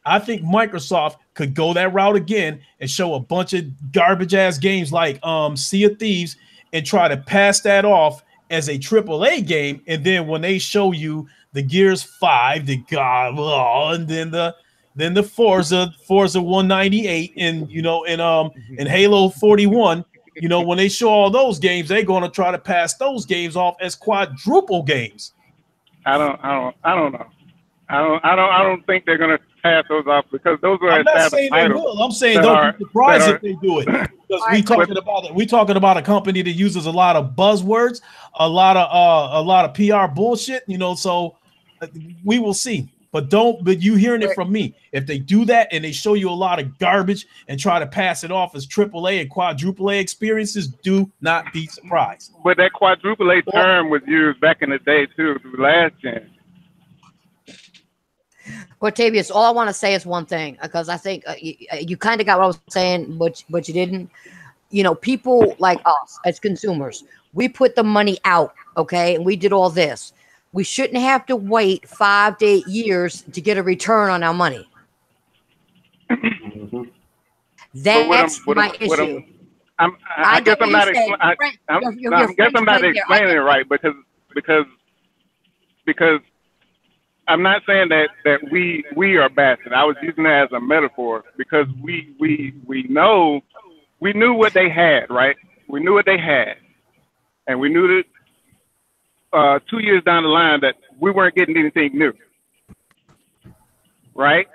I think Microsoft could go that route again and show a bunch of garbage ass games like Sea of Thieves and try to pass that off as a AAA game. And then when they show you the Gears 5, the God, and then the Forza 198, and and Halo 41, when they show all those games, they're going to try to pass those games off as quadruple games. I don't know. I don't think they're going to pass those off, because those are. I'm not saying they will. I'm saying don't be surprised if they do it, because we talking about a company that uses a lot of buzzwords, a lot of PR bullshit. So we will see. But you hearing it from me. If they do that and they show you a lot of garbage and try to pass it off as AAA and quadruple A experiences, do not be surprised. But that quadruple A term was used back in the day too, the last gen. Cortavius, all I want to say is one thing, because I think you kind of got what I was saying, but you didn't. People like us as consumers, we put the money out, okay, and we did all this. We shouldn't have to wait 5 to 8 years to get a return on our money. That's my issue. I guess I'm not explaining it right, because I'm not saying that we are bashing. I was using that as a metaphor, because we knew what they had, right? We knew what they had, and we knew that 2 years down the line that we weren't getting anything new, right?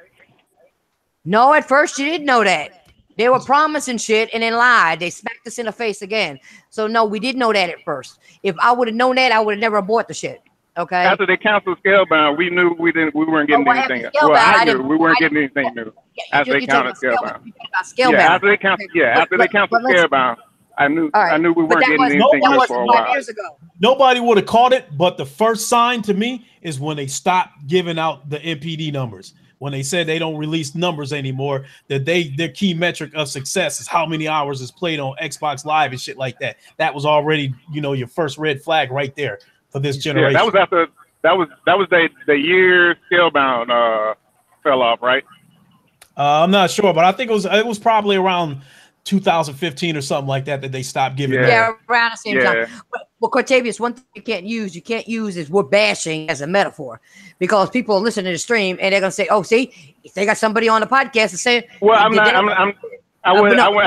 No, at first you didn't know that. They were promising shit and then lied. They smacked us in the face again. So no, we didn't know that at first. If I would have known that, I would have never bought the shit. Okay. After they canceled Scalebound, we knew we weren't getting anything. Well, I knew we weren't getting anything new. After they canceled Scalebound. Yeah, after they canceled Scalebound, I knew we weren't getting anything new for a while. Nobody would have caught it, but the first sign to me is when they stopped giving out the NPD numbers. When they said they don't release numbers anymore, that their key metric of success is how many hours is played on Xbox Live and shit like that. That was already, your first red flag right there for this generation. Yeah, that was the year Scalebound fell off, right? I'm not sure, but I think it was probably around 2015 or something like that they stopped giving. Yeah, around the same time. But Cortavius, one thing you can't use is we're bashing as a metaphor, because people are listening to the stream and they're gonna say, "Oh, see, if they got somebody on the podcast to say." Well, I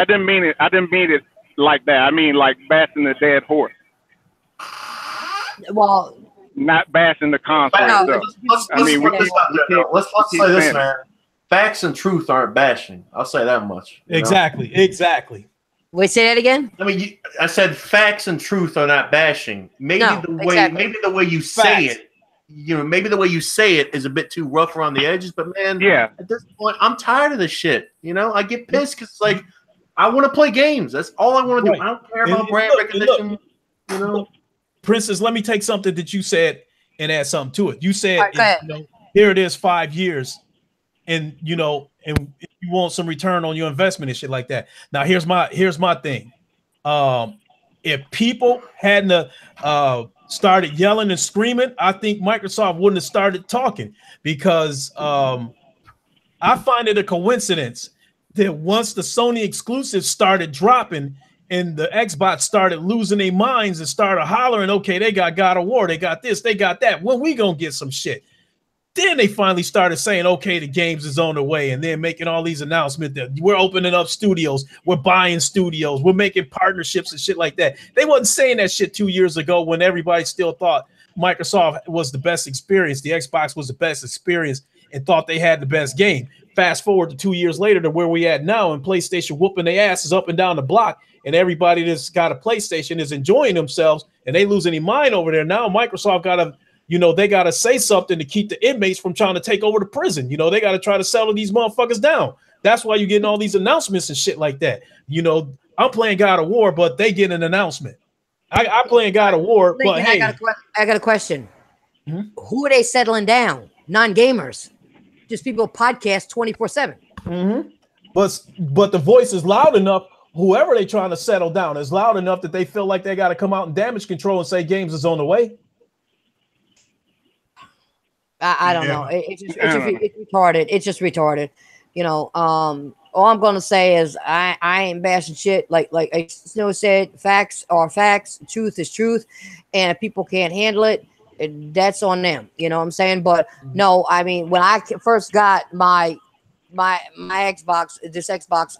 didn't mean it. I didn't mean it like that. I mean like bashing the dead horse. Well, not bashing the console. Let's say this, man. Facts and truth aren't bashing. I'll say that much. Exactly. Wait, say that again. I mean, I said facts and truth are not bashing. Maybe the way you say it, maybe the way you say it is a bit too rough around the edges. But man, at this point, I'm tired of this shit. I get pissed because like I want to play games. That's all I want to do. I don't care about brand recognition. Princess, let me take something that you said and add something to it. You said, here it is 5 years. and and if you want some return on your investment and shit like that. Now here's my thing. If people hadn't started yelling and screaming, I think Microsoft wouldn't have started talking, because I find it a coincidence that once the Sony exclusives started dropping and the Xbox started losing their minds and started hollering, okay, they got God of War, they got this, they got that, when we gonna get some shit? Then they finally started saying, okay, the games is on the way, and then making all these announcements that we're opening up studios, we're buying studios, we're making partnerships and shit like that. They wasn't saying that shit 2 years ago when everybody still thought Microsoft was the best experience, the Xbox was the best experience, and thought they had the best game. Fast forward to 2 years later to where we at now, and PlayStation whooping their asses up and down the block, and everybody that's got a PlayStation is enjoying themselves, and they losing their mind over there. Now Microsoft got to, they got to say something to keep the inmates from trying to take over the prison. They got to try to settle these motherfuckers down. That's why you're getting all these announcements and shit like that. I'm playing God of War, but they get an announcement. I'm playing God of War, but hey. I got a question. Mm-hmm. Who are they settling down? Non-gamers. Just people podcast 24/7. Mm-hmm. But the voice is loud enough. Whoever they trying to settle down is loud enough that they feel like they got to come out in damage control and say games is on the way. I don't know. It's retarded. It's just retarded. All I'm gonna say is I ain't bashing shit. Like Snow said, facts are facts. Truth is truth, and if people can't handle it, that's on them. You know what I'm saying? But no, I mean, when I first got my Xbox, this Xbox,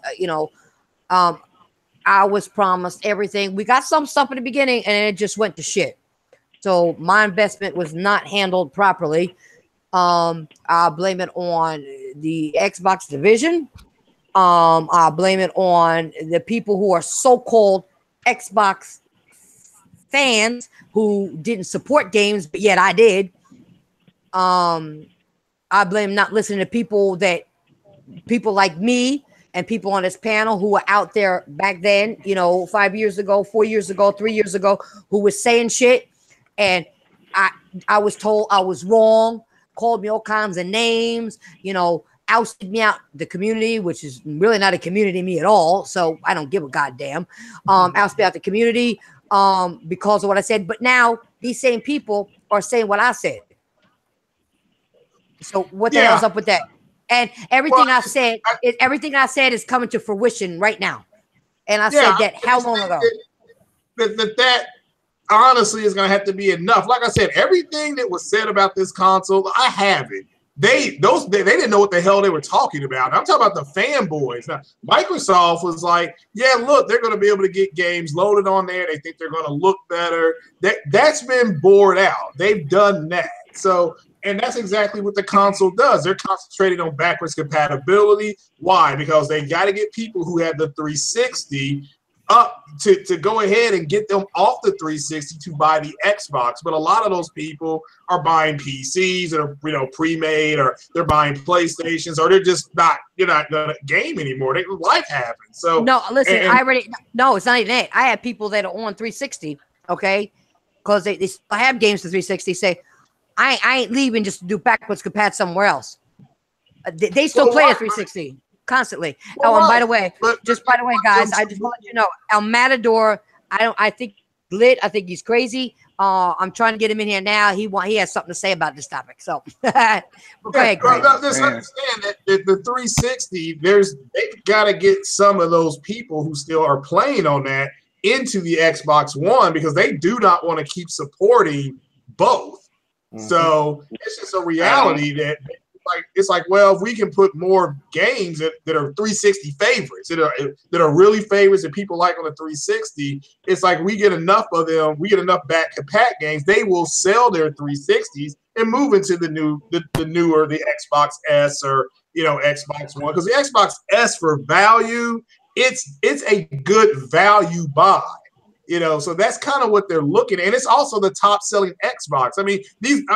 I was promised everything. We got some stuff in the beginning, and it just went to shit. So my investment was not handled properly. I'll blame it on the Xbox division. I'll blame it on the people who are so-called Xbox fans who didn't support games, but yet I did. I blame not listening to people like me and people on this panel who were out there back then, 5 years ago, 4 years ago, 3 years ago, who was saying shit. And I was told I was wrong, called me all kinds of names, ousted me out the community, which is really not a community to me at all. So I don't give a goddamn. Ousted me out the community because of what I said. But now these same people are saying what I said. So what the hell's up with that? And everything I said is coming to fruition right now. And I said that how long ago? That honestly is going to have to be enough. Like I said, everything that was said about this console, I have it. They didn't know what the hell they were talking about. I'm talking about the fanboys. Now, Microsoft was like, yeah, look, they're going to be able to get games loaded on there. They think they're going to look better. That's been bored out. They've done that. So, and that's exactly what the console does. They're concentrated on backwards compatibility. Why? Because they got to get people who have the 360 up to go ahead and get them off the 360 to buy the Xbox. But a lot of those people are buying PCs that are pre-made, or they're buying PlayStations, or they're just not gonna game anymore. Life happens. So no, listen, no, it's not even that. I have people that are on 360, okay, because they have games to 360. Say, I ain't leaving just to do backwards compat somewhere else. They still play at 360. Constantly. And by the way, guys, I just want to let you know, El Matador, I think lit. I think he's crazy. I'm trying to get him in here now. He has something to say about this topic. So go ahead, Greg. Just understand that the 360, they've got to get some of those people who still are playing on that into the Xbox One, because they do not want to keep supporting both. Mm-hmm. So it's just a reality that it's like, well, if we can put more games that are 360 favorites, that are really favorites that people like on the 360, it's like we get enough of them, we get enough back compat games, they will sell their 360s and move into the newer Xbox S or Xbox One, because the Xbox S for value, it's a good value buy. So that's kind of what they're looking at. And it's also the top selling Xbox. They've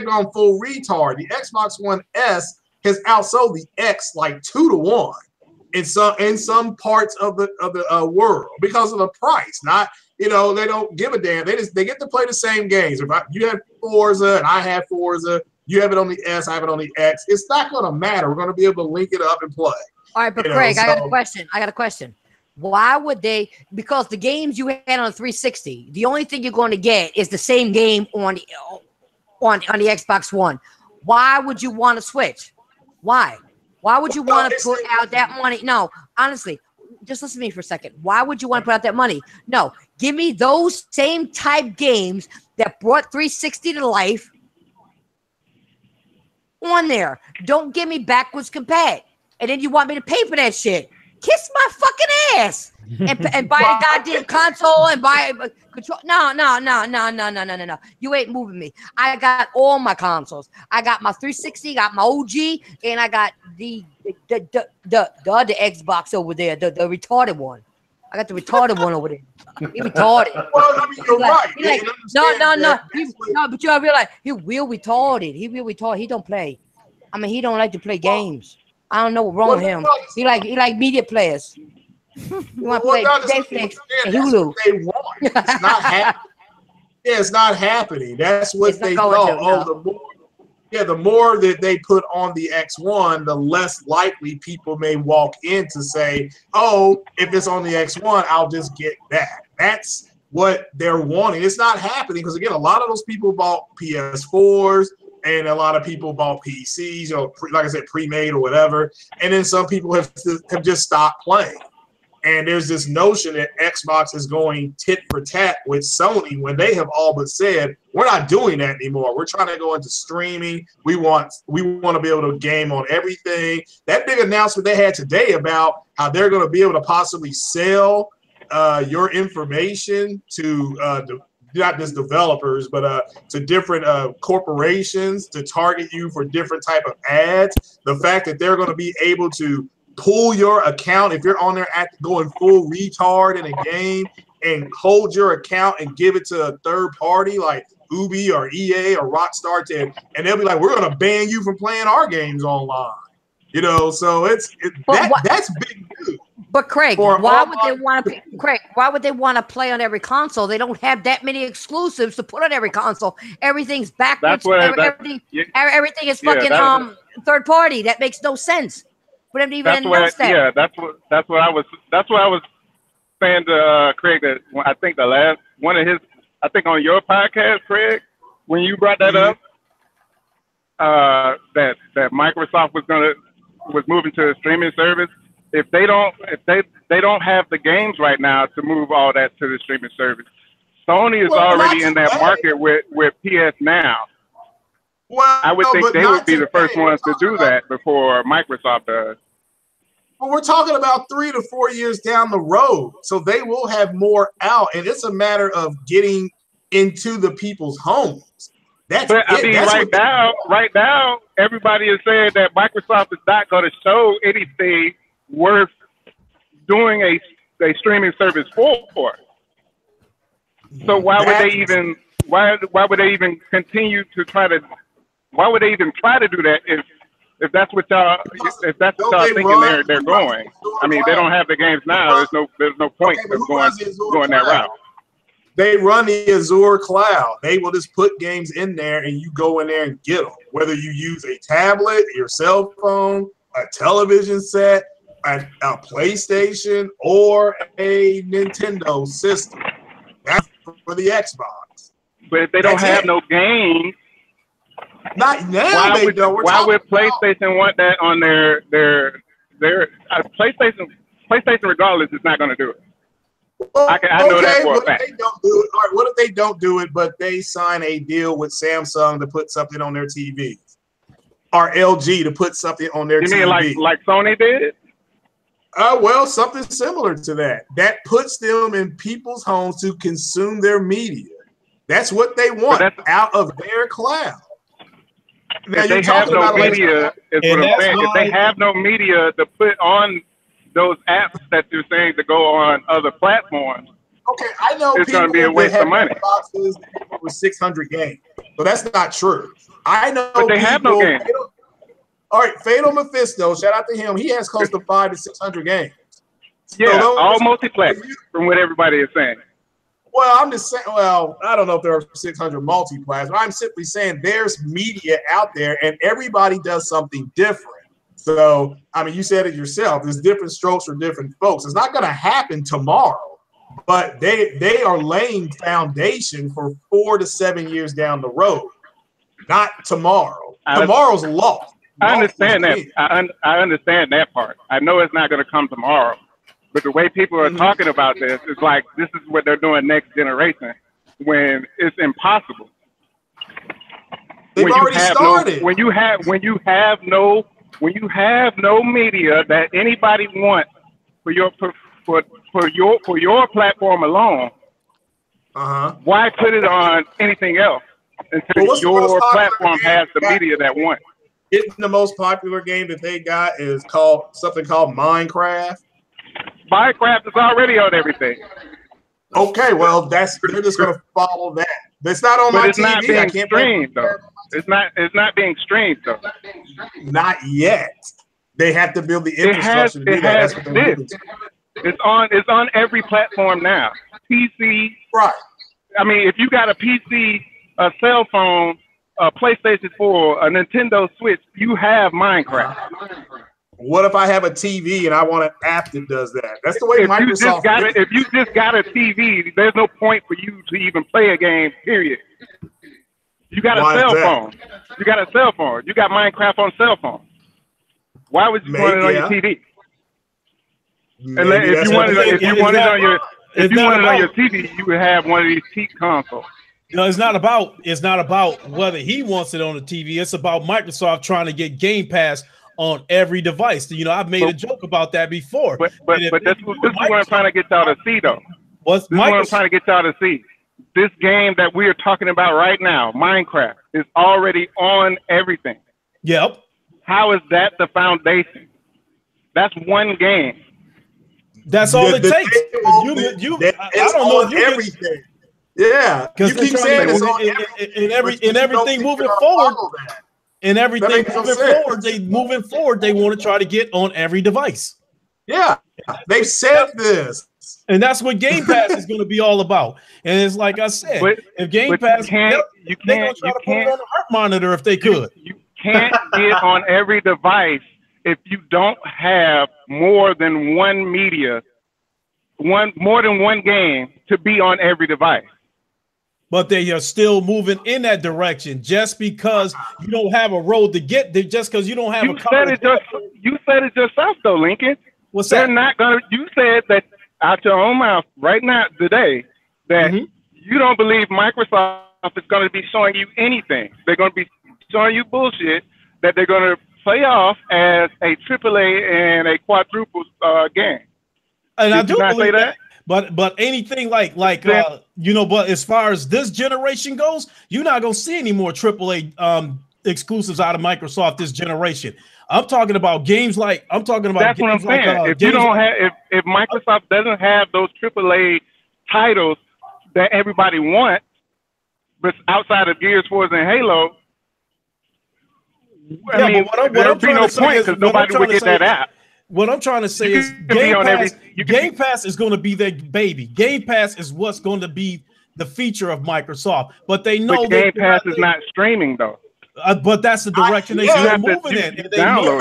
gone full retard. The Xbox One S has outsold the X like 2-1 in some parts of the world because of the price. Not, they don't give a damn. They get to play the same games. If you have Forza and I have Forza, You have it on the S, I have it on the X. It's not going to matter. We're going to be able to link it up and play. All right, but Craig, I got a question. Why would they? Because the games you had on the 360, the only thing you're going to get is the same game on the Xbox One. Why would you want to switch? Why? Why would you want to put out that money? No, honestly, just listen to me for a second. Why would you want to put out that money? No, give me those same type games that brought 360 to life on there. Don't give me backwards compat. And then you want me to pay for that shit. Kiss my fucking ass and buy a goddamn console and buy a control. No. You ain't moving me. I got all my consoles. I got my 360, got my OG, and I got the other Xbox over there, the retarded one. I got the retarded one over there. He retarded. Well, I mean, you're right. Like, no. But you realize he real retarded. He real retarded. He don't play. I mean, he don't like to play games. I don't know what's wrong with him. He like media players. You want to play Netflix and Hulu. They want. It's not happening. Yeah, it's not happening. That's what they thought. The more that they put on the X1, the less likely people may walk in to say, oh, if it's on the X1, I'll just get that. That's what they're wanting. It's not happening because, again, a lot of those people bought PS4s. And a lot of people bought PCs, like I said, pre-made or whatever. And then some people have just stopped playing. And there's this notion that Xbox is going tit for tat with Sony when they have all but said, we're not doing that anymore. We're trying to go into streaming. We want to be able to game on everything. That big announcement they had today about how they're going to be able to possibly sell your information to not just developers, but to different corporations to target you for different type of ads. The fact that they're going to be able to pull your account if you're on there going full retard in a game and hold your account and give it to a third party like Ubi or EA or Rockstar, and they'll be like, we're going to ban you from playing our games online. So that's big news. But Craig, why would they want to? Craig, why would they want to play on every console? They don't have that many exclusives to put on every console. Everything's backwards. Everything is fucking third party. That makes no sense for them to even announce that. Yeah, that's what I was saying to Craig. That I think the last one of his, I think on your podcast, Craig, when you brought that up, that Microsoft was moving to a streaming service. If they don't have the games right now to move all that to the streaming service, Sony is already in that market with PS Now. Well, I would think they would be the first ones to do that before Microsoft does. But we're talking about 3 to 4 years down the road, so they will have more out, and it's a matter of getting into the people's homes. Right now, everybody is saying that Microsoft is not going to show anything worth doing a streaming service for. So why would they even continue to try to? Why would they even try to do that if that's what y'all thinking they're going? I mean, they don't have the games now. There's no point of going that route. They run the Azure cloud. They will just put games in there and you go in there and get them. Whether you use a tablet, your cell phone, a television set, a PlayStation, or a Nintendo system. That's for the Xbox. But if they don't have no games, not now. Why would PlayStation want that on their PlayStation? PlayStation, regardless, is not going to do it. Well, I know that for a fact. If they don't do it, all right, what if they don't do it, but they sign a deal with Samsung to put something on their TV, or LG to put something on their TV? You mean like Sony did? Well, something similar to that. That puts them in people's homes to consume their media. That's what they want out of their cloud. Now, if they have no media, is what I'm saying. If they have no media to put on those apps that you're saying to go on other platforms, okay, I know it's going to be a waste of money. Boxes with 600 games, so that's not true. I know, but they have no games. All right, Fatal Mephisto, shout out to him. He has close to 500 to 600 games. Yeah, all multiplayer, from what everybody is saying. Well, I'm just saying. Well, I don't know if there are 600 multiplats, but I'm simply saying there's media out there, and everybody does something different. So, I mean, you said it yourself. There's different strokes for different folks. It's not going to happen tomorrow, but they are laying foundation for 4 to 7 years down the road. Not tomorrow. Tomorrow's lost. I understand that. I understand that part. I know it's not going to come tomorrow. But the way people are talking about this is like this is what they're doing next generation when it's impossible. They've already started. When you have no media that anybody wants for your platform alone, why put it on anything else until your platform has the media that wants? The most popular game that they got is called Minecraft. Minecraft is already on everything. Okay, well, they're just going to follow that. It's not on my TV. Not being streamed, though. It's not being streamed, though. Not yet. They have to build the infrastructure to do that. That's what they're doing. It's on every platform now. PC. Right. I mean, if you got a PC, a cell phone, a PlayStation 4, a Nintendo Switch, you have Minecraft. What if I have a TV and I want an app that does that? That's the way Microsoft. If you just got a TV, there's no point for you to even play a game. Period. You got a cell phone. You got a cell phone. You got Minecraft on cell phone. Why would you want it on your TV? If you wanted it on your TV, you would have one of these cheap consoles. No, it's not about whether he wants it on the TV. It's about Microsoft trying to get Game Pass on every device. You know, I've made a joke about that before. But this is what I'm trying to get y'all to see, though. This is what I'm trying to get y'all to see. This game that we are talking about right now, Minecraft, is already on everything. Yep. How is that the foundation? That's one game. That's all it takes. I don't know if you everything. Yeah, because you keep saying it's on everything moving forward. And everything moving forward, they want to try to get on every device. Yeah, they've said this. And that's what Game Pass is going to be all about. And it's like I said, if Game Pass, they're going to try to put it on the heart monitor if they could. You can't get on every device if you don't have more than one media, more than one game to be on every device. But they are still moving in that direction. Just because you don't have a road to get there, just because you don't have a car. You said it yourself, though, Lincoln. What's that? They're not gonna. You said that out your own mouth right now today that you don't believe Microsoft is going to be showing you anything. They're going to be showing you bullshit that they're going to play off as a AAA and a quadruple game. And I do believe that. But anything like but as far as this generation goes, you're not gonna see any more AAA exclusives out of Microsoft this generation. I'm talking about games like That's what I'm saying. If Microsoft doesn't have those AAA titles that everybody wants, but outside of Gears, Forza, and Halo, there'd be no point because nobody would get that app. What I'm trying to say is Game Pass is going to be their baby. Game Pass is what's going to be the feature of Microsoft. But they know Game Pass is not streaming, though. But that's the direction they're moving in. They know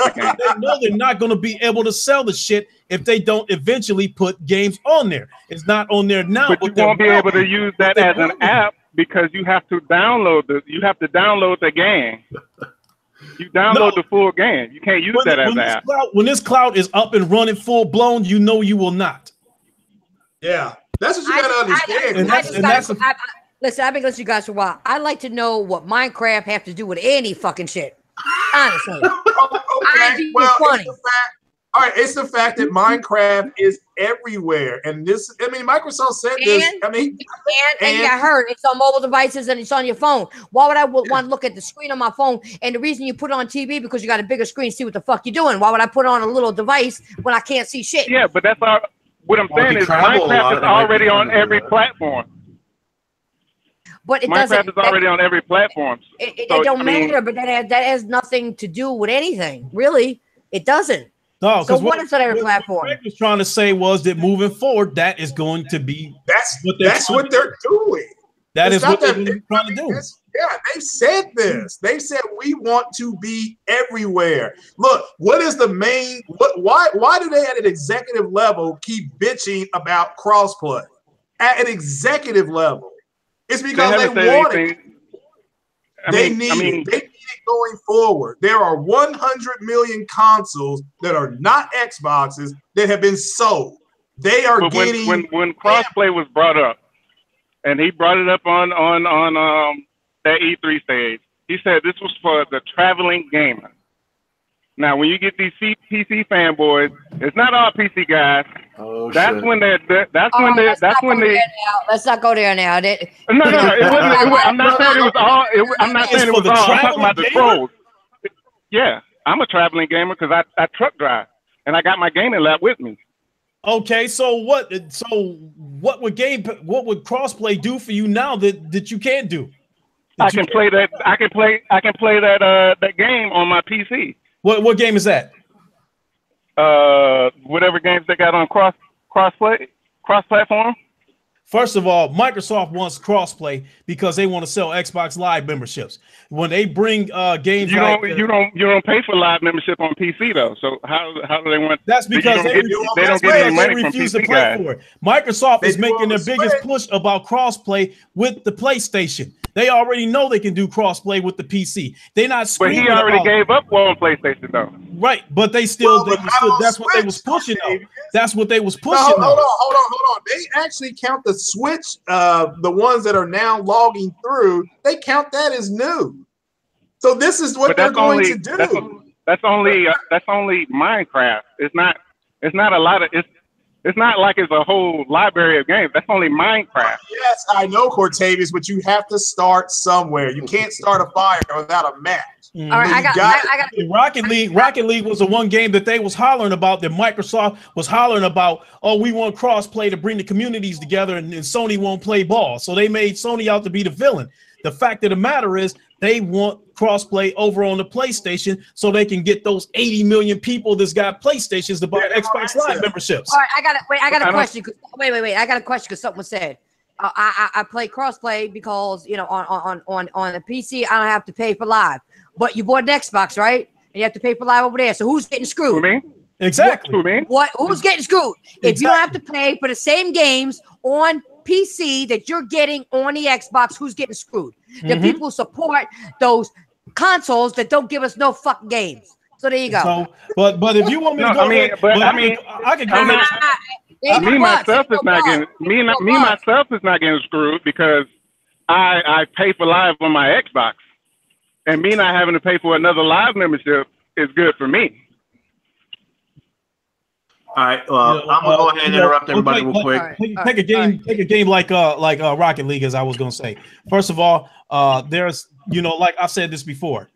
they're not going to be able to sell the shit if they don't eventually put games on there. It's not on there now. But you won't be able to use that as an app because you have to download the game. You download the full game. You can't use that as an app. When this cloud is up and running full blown, you know you will not. Yeah, that's what you got to understand. Listen, I've been listening to you guys for a while. I'd like to know what Minecraft have to do with any fucking shit. Honestly. Okay. Well, funny. It's the fact that Minecraft is everywhere. And Microsoft said this. And you got heard. It's on mobile devices and it's on your phone. Why would I want to look at the screen on my phone? And the reason you put it on TV because you got a bigger screen, see what the fuck you're doing. Why would I put on a little device when I can't see shit? Yeah, but that's all. What I'm saying is Minecraft is already on every platform. But Minecraft is already on every platform. It don't matter, but that has nothing to do with anything. Really, it doesn't. No, So what is on every platform? Craig was trying to say was that moving forward, that is going to be that's what they're doing. That it's is what they're trying to do. Yeah, they've said this. They've said we want to be everywhere. Look, what is the main? Why do they at an executive level keep bitching about crossplay at an executive level? It's because they want it. They need it going forward. There are 100 million consoles that are not Xboxes that have been sold. They are getting when crossplay was brought up, and he brought it up on that E3 stage. He said this was for the traveling gamer. Now, when you get these PC fanboys, it's not all PC guys. Oh, that's shit. when they're. That's when they. Let's not go there now. No, it wasn't. I'm not saying it was all. I'm not saying it was all. I'm talking about the trolls. Yeah, I'm a traveling gamer because I truck drive and I got my gaming lab with me. Okay, so what? So what would crossplay do for you now that you can't do? I can play that. I can play that game on my PC. What game is that? Whatever games they got on cross platform. First of all, Microsoft wants crossplay because they want to sell Xbox Live memberships. When they bring games, you don't pay for Live membership on PC though. So how do they want? That's because they don't get any money from PC guys. For it. Microsoft is making their biggest push about crossplay with the PlayStation. They already know they can do crossplay with the PC. They're not screaming. But he already gave up on PlayStation though. Right, but they still, that's what they was pushing though. That's what they was pushing. Hold on. They actually count the Switch, the ones that are now logging through. They count that as new. So this is what they're going to do. That's only Minecraft. It's not a lot of. It's not like it's a whole library of games. That's only Minecraft. Yes, I know, Cortavius, but you have to start somewhere. You can't start a fire without a match. All right, I got Rocket League. Rocket League was the one game that they was hollering about, that Microsoft was hollering about. Oh, we want crossplay to bring the communities together, and Sony won't play ball. So they made Sony out to be the villain. The fact of the matter is, they want crossplay over on the PlayStation so they can get those 80 million people that's got PlayStations to buy Xbox Live memberships. All right, I got a question. Wait. I got a question because something was said. I play crossplay because on the PC I don't have to pay for Live, but you bought an Xbox, right? And you have to pay for Live over there. So who's getting screwed? Who, me? Exactly. Who, me? Who's getting screwed? Exactly. If you don't have to pay for the same games on PC that you're getting on the Xbox, who's getting screwed? The people support those consoles that don't give us no fucking games. So there you go. So, but if you want me to go, I can go. Me myself is not getting screwed because I pay for Live on my Xbox, and me not having to pay for another Live membership is good for me. All right, well, I'm gonna go ahead and interrupt everybody real quick. Take a game like Rocket League, as I was gonna say. First of all, there's like I said this before,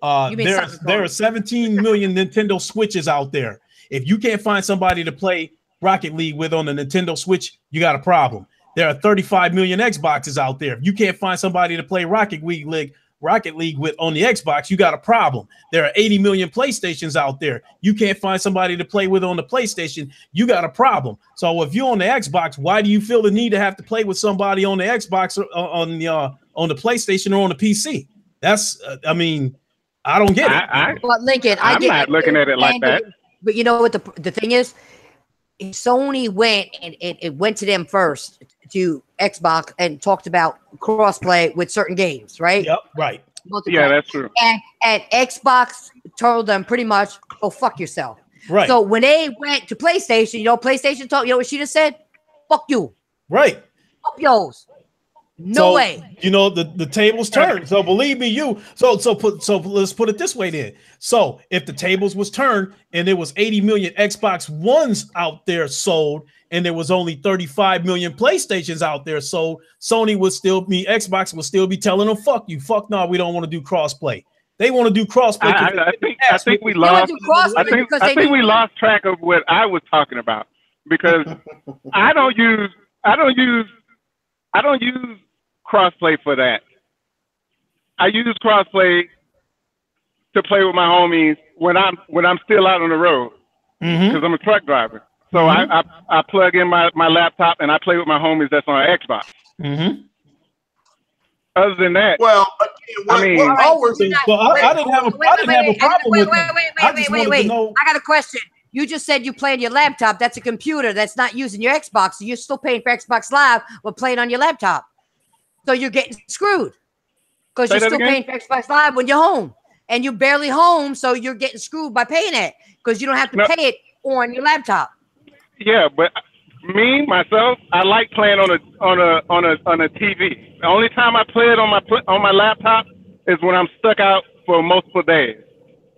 there are 17 million Nintendo Switches out there. If you can't find somebody to play Rocket League with on the Nintendo Switch, you got a problem. There are 35 million Xboxes out there. If you can't find somebody to play Rocket League with on the Xbox, you got a problem. There are 80 million PlayStations out there. You can't find somebody to play with on the PlayStation, you got a problem. So if you're on the Xbox, why do you feel the need to have to play with somebody on the Xbox or on the PlayStation or on the PC? That's I don't get it. But Lincoln, I'm not looking at it like that. But you know what the thing is? Sony went and it went to them first, to Xbox, and talked about crossplay with certain games, right? Yep, right. Yeah, that's true. And Xbox told them pretty much, "Go fuck yourself." Right. So when they went to PlayStation, PlayStation told what she just said? Fuck you. Right. Fuck yours. No way. The tables turned. So believe me, so let's put it this way then. So if the tables was turned and there was 80 million Xbox Ones out there sold, and there was only 35 million PlayStations out there sold, Xbox would still be telling them, fuck you. Fuck no, we don't want to do crossplay. They want to do crossplay. I think we lost. I think we lost track of what I was talking about, because I don't use crossplay for that. I use crossplay to play with my homies when I'm still out on the road. because I'm a truck driver. So I plug in my laptop and I play with my homies that's on Xbox. Other than that, well, I mean, I didn't have a problem with that. Wait. I got a question. You just said you play on your laptop. That's a computer. That's not using your Xbox. So you're still paying for Xbox Live, but playing on your laptop. So you're getting screwed because you're still paying for Xbox Live when you're home, and you're barely home. So you're getting screwed by paying it because you don't have to pay it on your laptop. Yeah, but myself, I like playing on a TV. The only time I play it on my laptop is when I'm stuck out for multiple days.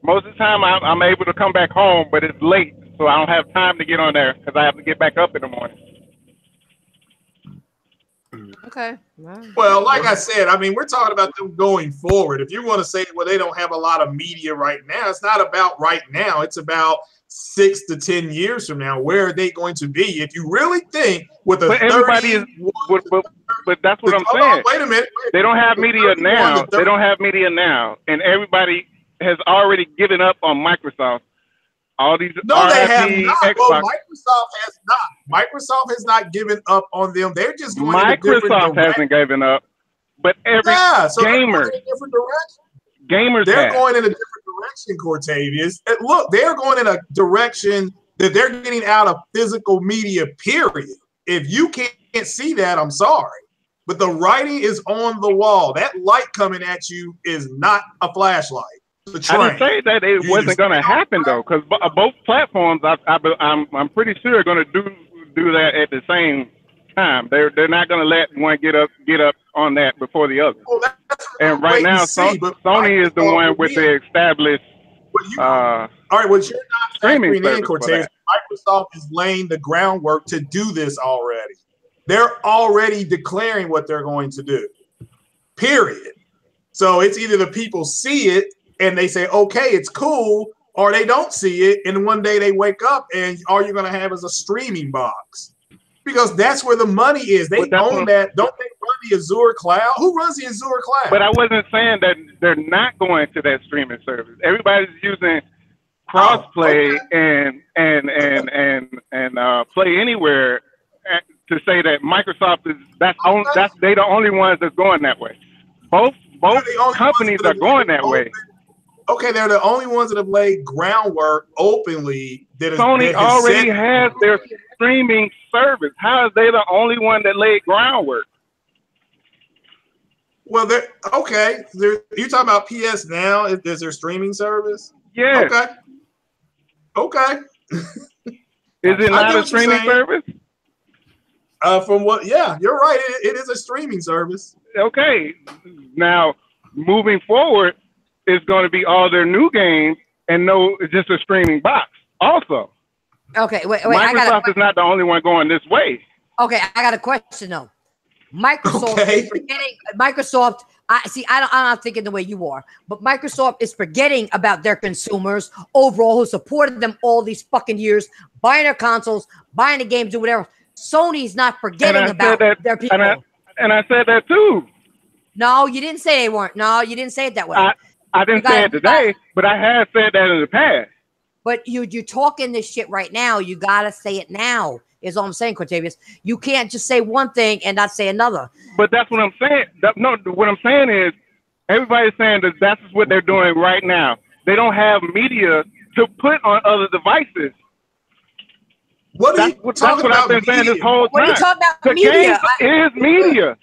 Most of the time, I'm able to come back home, but it's late, so I don't have time to get on there because I have to get back up in the morning. Okay. Well, like I said, I mean, we're talking about them going forward. If you want to say, well, they don't have a lot of media right now, it's not about right now. It's about 6 to 10 years from now. Where are they going to be? If you really think with a but that's what I'm saying. Wait a minute. They don't have media now. They don't have media now, and everybody has already given up on Microsoft. All these no, they have not. Xbox. Well, Microsoft has not. Microsoft has not given up on them. They're just going Microsoft hasn't given up, but every gamer, gamers, they're going in a different direction. Cortavius, look, they're going in a direction that they're getting out of physical media. Period. If you can't see that, I'm sorry, but the writing is on the wall. That light coming at you is not a flashlight. I didn't say that it wasn't going to happen though, because both platforms, I'm pretty sure, are going to do that at the same time. They're not going to let one get up on that before the other. Well, and right now, Sony is the one with the established. All right, what you're not factoring in, Cortez, Microsoft is laying the groundwork to do this already. They're already declaring what they're going to do. Period. So it's either the people see it and they say, okay, it's cool, or they don't see it, and one day they wake up and all you're going to have is a streaming box. Because that's where the money is. They own that. Don't they run the Azure cloud? Who runs the Azure cloud? But I wasn't saying that they're not going to that streaming service. Everybody's using crossplay and play anywhere to say that Microsoft is they the only ones that's going that way. Both companies are going that way. Okay, they're the only ones that have laid groundwork openly. Sony already has their streaming service. How is they the only one that laid groundwork? Well, they're okay. You talking about PS Now? Is their streaming service? Yeah. Okay. Is it not a streaming service? From what? Yeah, you're right. It is a streaming service. Okay. Now, moving forward, it's going to be all their new games and just a streaming box. Also. Okay. Wait. Microsoft is not the only one going this way. Okay, I got a question though. Microsoft is forgetting. I'm not thinking the way you are, but Microsoft is forgetting about their consumers overall who supported them all these fucking years, buying their consoles, buying the games, do whatever. Sony's not forgetting about their people. And I said that too. No, you didn't say they weren't. No, you didn't say it that way. I didn't say it today, but I have said that in the past. But you're talking this shit right now. You gotta say it now. Is all I'm saying, Cortavius. You can't just say one thing and not say another. But that's what I'm saying. What I'm saying is everybody's saying that that's what they're doing right now. They don't have media to put on other devices. That's what I've been saying this whole time. What are you talking about? The media? Game is media.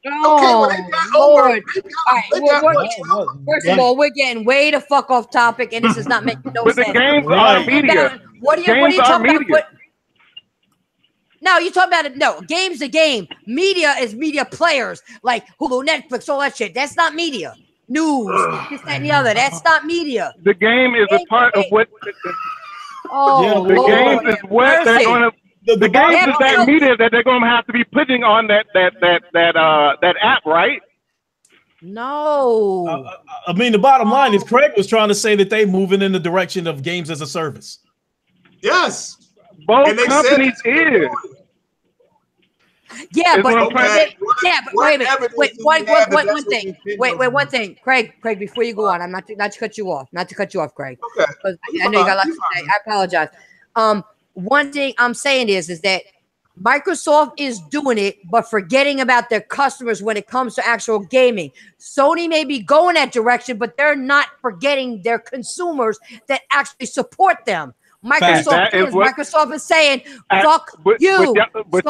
Oh, Lord. All right. First of all, we're getting way the fuck off topic, and this is not making no sense. But the games are media. What are you talking about? No, you're talking about it. No, game's a game. Media is media players like Hulu, Netflix, all that shit. That's not media. News, this, that, and the other. That's not media. The game is a part of what. The game is what they're going to. The game is that media that they're going to have to be putting on that app, right? No. I mean, the bottom line is Craig was trying to say that they're moving in the direction of games as a service. Yes. Both companies is. Yeah, but wait a minute. Wait, one thing. Wait, one thing. Craig, before you go on, I'm not to cut you off. Not to cut you off, Craig. Okay. I know you got a lot to say. I apologize. One thing I'm saying is that Microsoft is doing it, but forgetting about their customers when it comes to actual gaming. Sony may be going that direction, but they're not forgetting their consumers that actually support them. Microsoft is saying, "Fuck you." But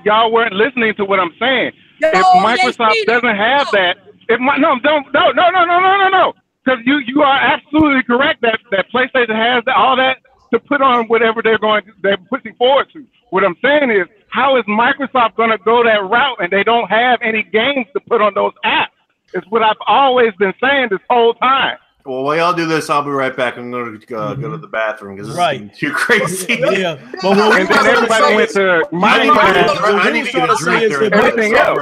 y'all weren't listening to what I'm saying. If Microsoft doesn't have that, no, because you are absolutely correct that PlayStation has all that to put on whatever they're pushing forward to. What I'm saying is, how is Microsoft going to go that route and they don't have any games to put on those apps? It's what I've always been saying this whole time. Well, while y'all do this, I'll be right back. I'm going to go to the bathroom because this is getting too crazy. Yeah, but and then everybody went to everything else.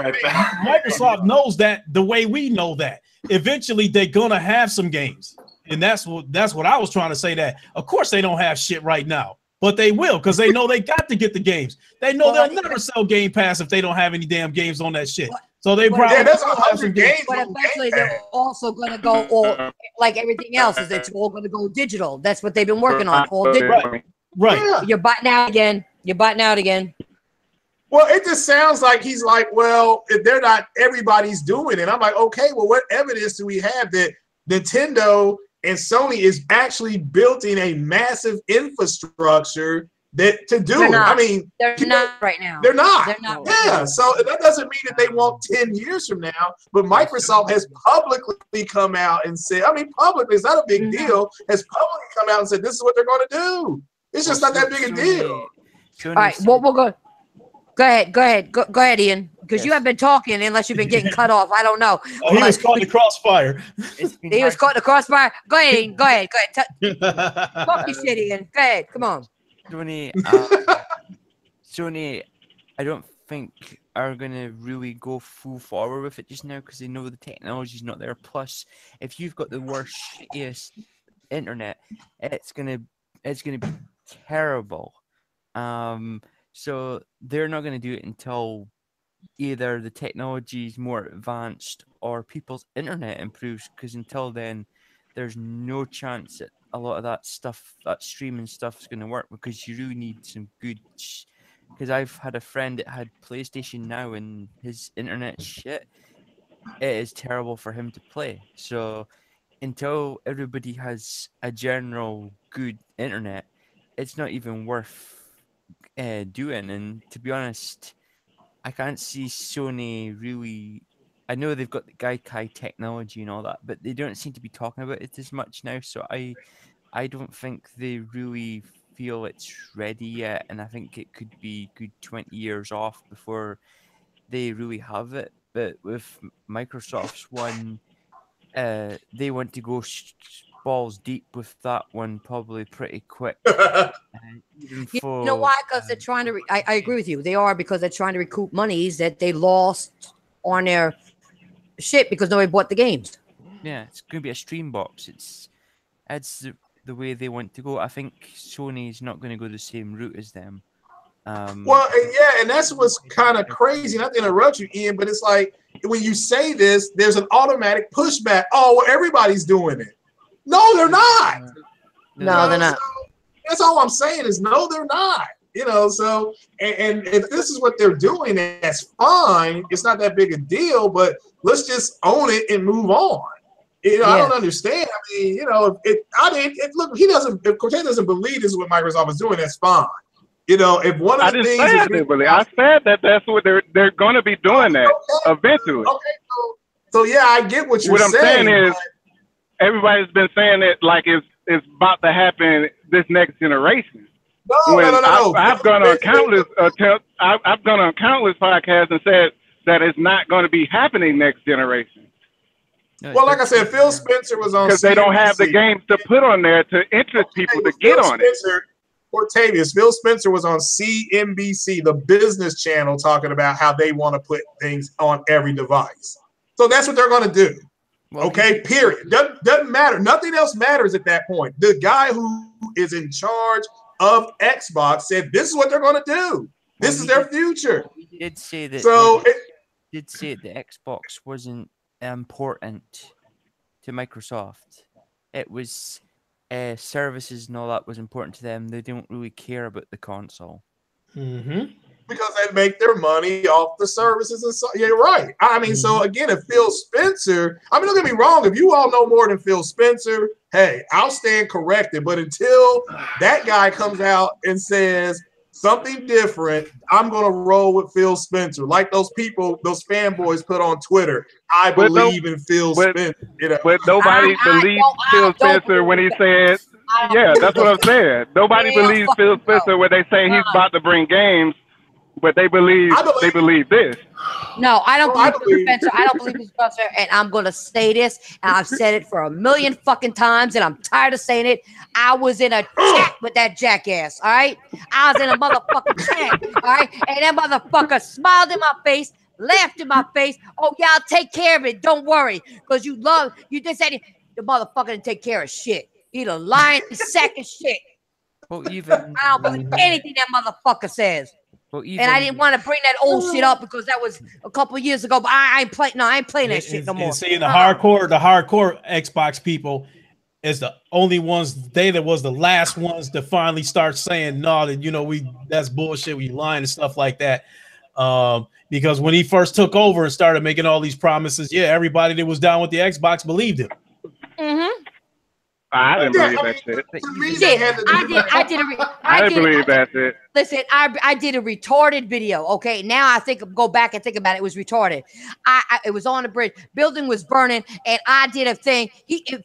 Microsoft knows that the way we know that. Eventually, they're gonna have some games, and that's what I was trying to say. That of course they don't have shit right now, but they will because they know they got to get the games. They know they'll never sell Game Pass if they don't have any damn games on that shit. So they probably that's 100 games. But eventually they're also going to go all like everything else. Is it's all going to go digital. That's what they've been working on. All digital. Right. Yeah. You're butting out again. Well, it just sounds like he's like, well, if they're not, everybody's doing it. I'm like, okay, well, what evidence do we have that Nintendo and Sony is actually building a massive infrastructure to do it? I mean, they're not right now. They're not. Right So that doesn't mean that they won't 10 years from now. But Microsoft has publicly come out and said, I mean, publicly, it's not a big deal, has publicly come out and said, this is what they're going to do. It's just not that big a deal. All right, we'll go. Go ahead, Ian, because you have been talking unless you've been getting cut off. I don't know. Oh, he was caught in the crossfire. He was caught in the crossfire. Go ahead, Ian. Go ahead. Talk your shit, Ian. Go ahead. Come on. Sony, I don't think are going to really go full forward with it just now because they know the technology's not there. Plus, if you've got the worst, shittiest internet, it's gonna be terrible. So they're not going to do it until either the technology is more advanced or people's internet improves. Because until then, there's no chance that a lot of that stuff, that streaming stuff, is going to work. Because you really need some good. Because I've had a friend that had PlayStation Now and his internet shit. It is terrible for him to play. So until everybody has a general good internet, it's not even worth doing. And to be honest, I can't see Sony really. I know they've got the Gaikai technology and all that, but they don't seem to be talking about it as much now. So I don't think they really feel it's ready yet, and I think it could be good 20 years off before they really have it. But with Microsoft's one, they want to go balls deep with that one probably pretty quick. You know why? Because they're trying to. I agree with you. They are, because they're trying to recoup monies that they lost on their shit because nobody bought the games. Yeah, it's going to be a stream box. It's the way they want to go. I think Sony's not going to go the same route as them. Well, and that's what's kind of crazy. Not to interrupt you, Ian, but it's like when you say this, there's an automatic pushback. Oh, well, everybody's doing it. No, they're not. No, they're not. So that's all I'm saying is no, they're not. So and if this is what they're doing, that's fine. It's not that big a deal, but let's just own it and move on. I don't understand. I mean, look, if Cortez doesn't believe this is what Microsoft is doing, that's fine. If one of the things I said that that's what they're going to be doing that eventually. Okay, so yeah, I get what you're saying. What I'm saying is, everybody's been saying it like it's about to happen this next generation. No. I've gone on countless I've gone on countless podcasts and said that it's not going to be happening next generation. Well, like I said, Phil Spencer was on because they don't have the games to put on there to interest people to get on it. Octavius, Phil Spencer was on CNBC, the business channel, talking about how they want to put things on every device. So that's what they're going to do. Okay, period. Doesn't matter. Nothing else matters at that point. The guy who is in charge of Xbox said this is what they're going to do. This is their future. He did say that. So the Xbox wasn't important to Microsoft. It was services and all that was important to them. They don't really care about the console. Mm-hmm. Because they make their money off the services and so. Yeah, you're right. I mean, so again, if Phil Spencer, I mean, don't get me wrong. If you all know more than Phil Spencer, hey, I'll stand corrected. But until that guy comes out and says something different, I'm gonna roll with Phil Spencer. Like those people, those fanboys put on Twitter. I believe in Phil Spencer. You know? But nobody believes Phil Spencer when he said, "Yeah, that's what I'm saying." Nobody believes Phil Spencer when they say he's about to bring games. But they believe this. No, I don't believe Phil Spencer. I don't believe Phil Spencer, and I'm gonna say this, and I've said it for a million fucking times, and I'm tired of saying it. I was in a chat with that jackass, all right? I was in a motherfucking chat, all right? And that motherfucker smiled in my face, laughed in my face. Oh, yeah, I'll take care of it. Don't worry, because you just said the motherfucker didn't take care of shit. He's a lying sack of shit. Well, even I don't believe anything that motherfucker says. Well, and I didn't want to bring that old shit up because that was a couple years ago. But I ain't playing. No, I ain't playing that shit no more. See, the hardcore Xbox people is the only ones. They that was the last ones to finally start saying no. That that's bullshit. We lying and stuff like that. Because when he first took over and started making all these promises, yeah, everybody that was down with the Xbox believed him. Mm-hmm. I didn't believe that shit. I didn't believe that shit. Listen, I did a retarded video. Okay, now I go back and think about it. It was retarded. It was on the bridge. Building was burning, and I did a thing.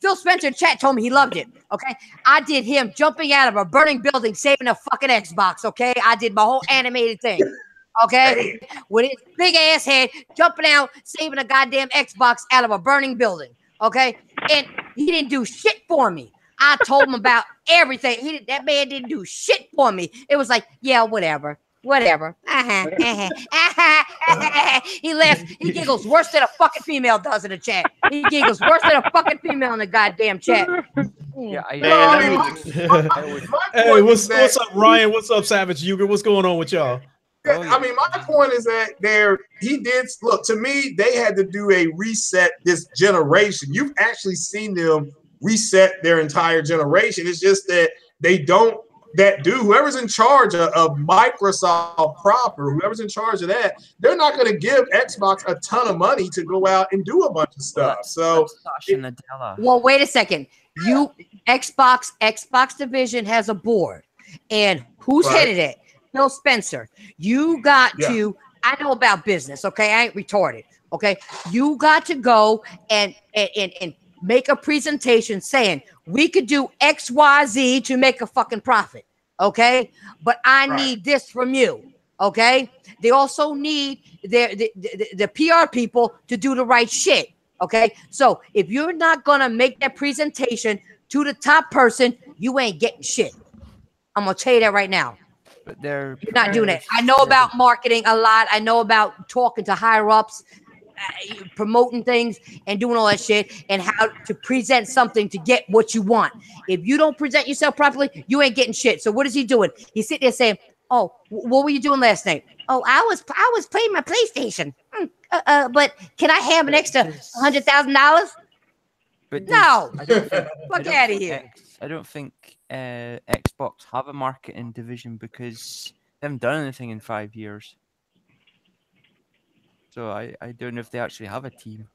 Phil Spencer in chat told me he loved it. Okay, I did him jumping out of a burning building, saving a fucking Xbox. Okay, I did my whole animated thing. Okay, with his big ass head jumping out, saving a goddamn Xbox out of a burning building. Okay, and he didn't do shit for me. I told him about everything. That man didn't do shit for me. It was like, yeah, whatever. He laughs. He giggles worse than a fucking female does in the chat. He giggles worse than a fucking female in the goddamn chat. Yeah, hey, what's up, Ryan? What's up, Savage Uger? What's going on with y'all? I mean, my point is that to me, they had to do a reset this generation. You've actually seen them reset their entire generation. It's just that whoever's in charge of Microsoft proper, whoever's in charge of that, they're not going to give Xbox a ton of money to go out and do a bunch of stuff. Well, wait a second. Xbox division has a board, and who's headed it? Phil Spencer. You got to, I know about business, okay? I ain't retarded, okay? You got to go and make a presentation saying we could do XYZ to make a fucking profit, okay? But I need this from you, okay? They also need the PR people to do the right shit, okay? So if you're not gonna make that presentation to the top person, you ain't getting shit. I'm gonna tell you that right now. But you're not doing it. I know about marketing a lot. I know about talking to higher ups, promoting things and doing all that shit, and how to present something to get what you want. If you don't present yourself properly, you ain't getting shit. So what is he doing? He's sitting there saying, "Oh, what were you doing last night? Oh, I was playing my PlayStation. But can I have an extra $100,000?" But no, fuck out of here. I don't think Xbox have a marketing division because they haven't done anything in 5 years. So I don't know if they actually have a team.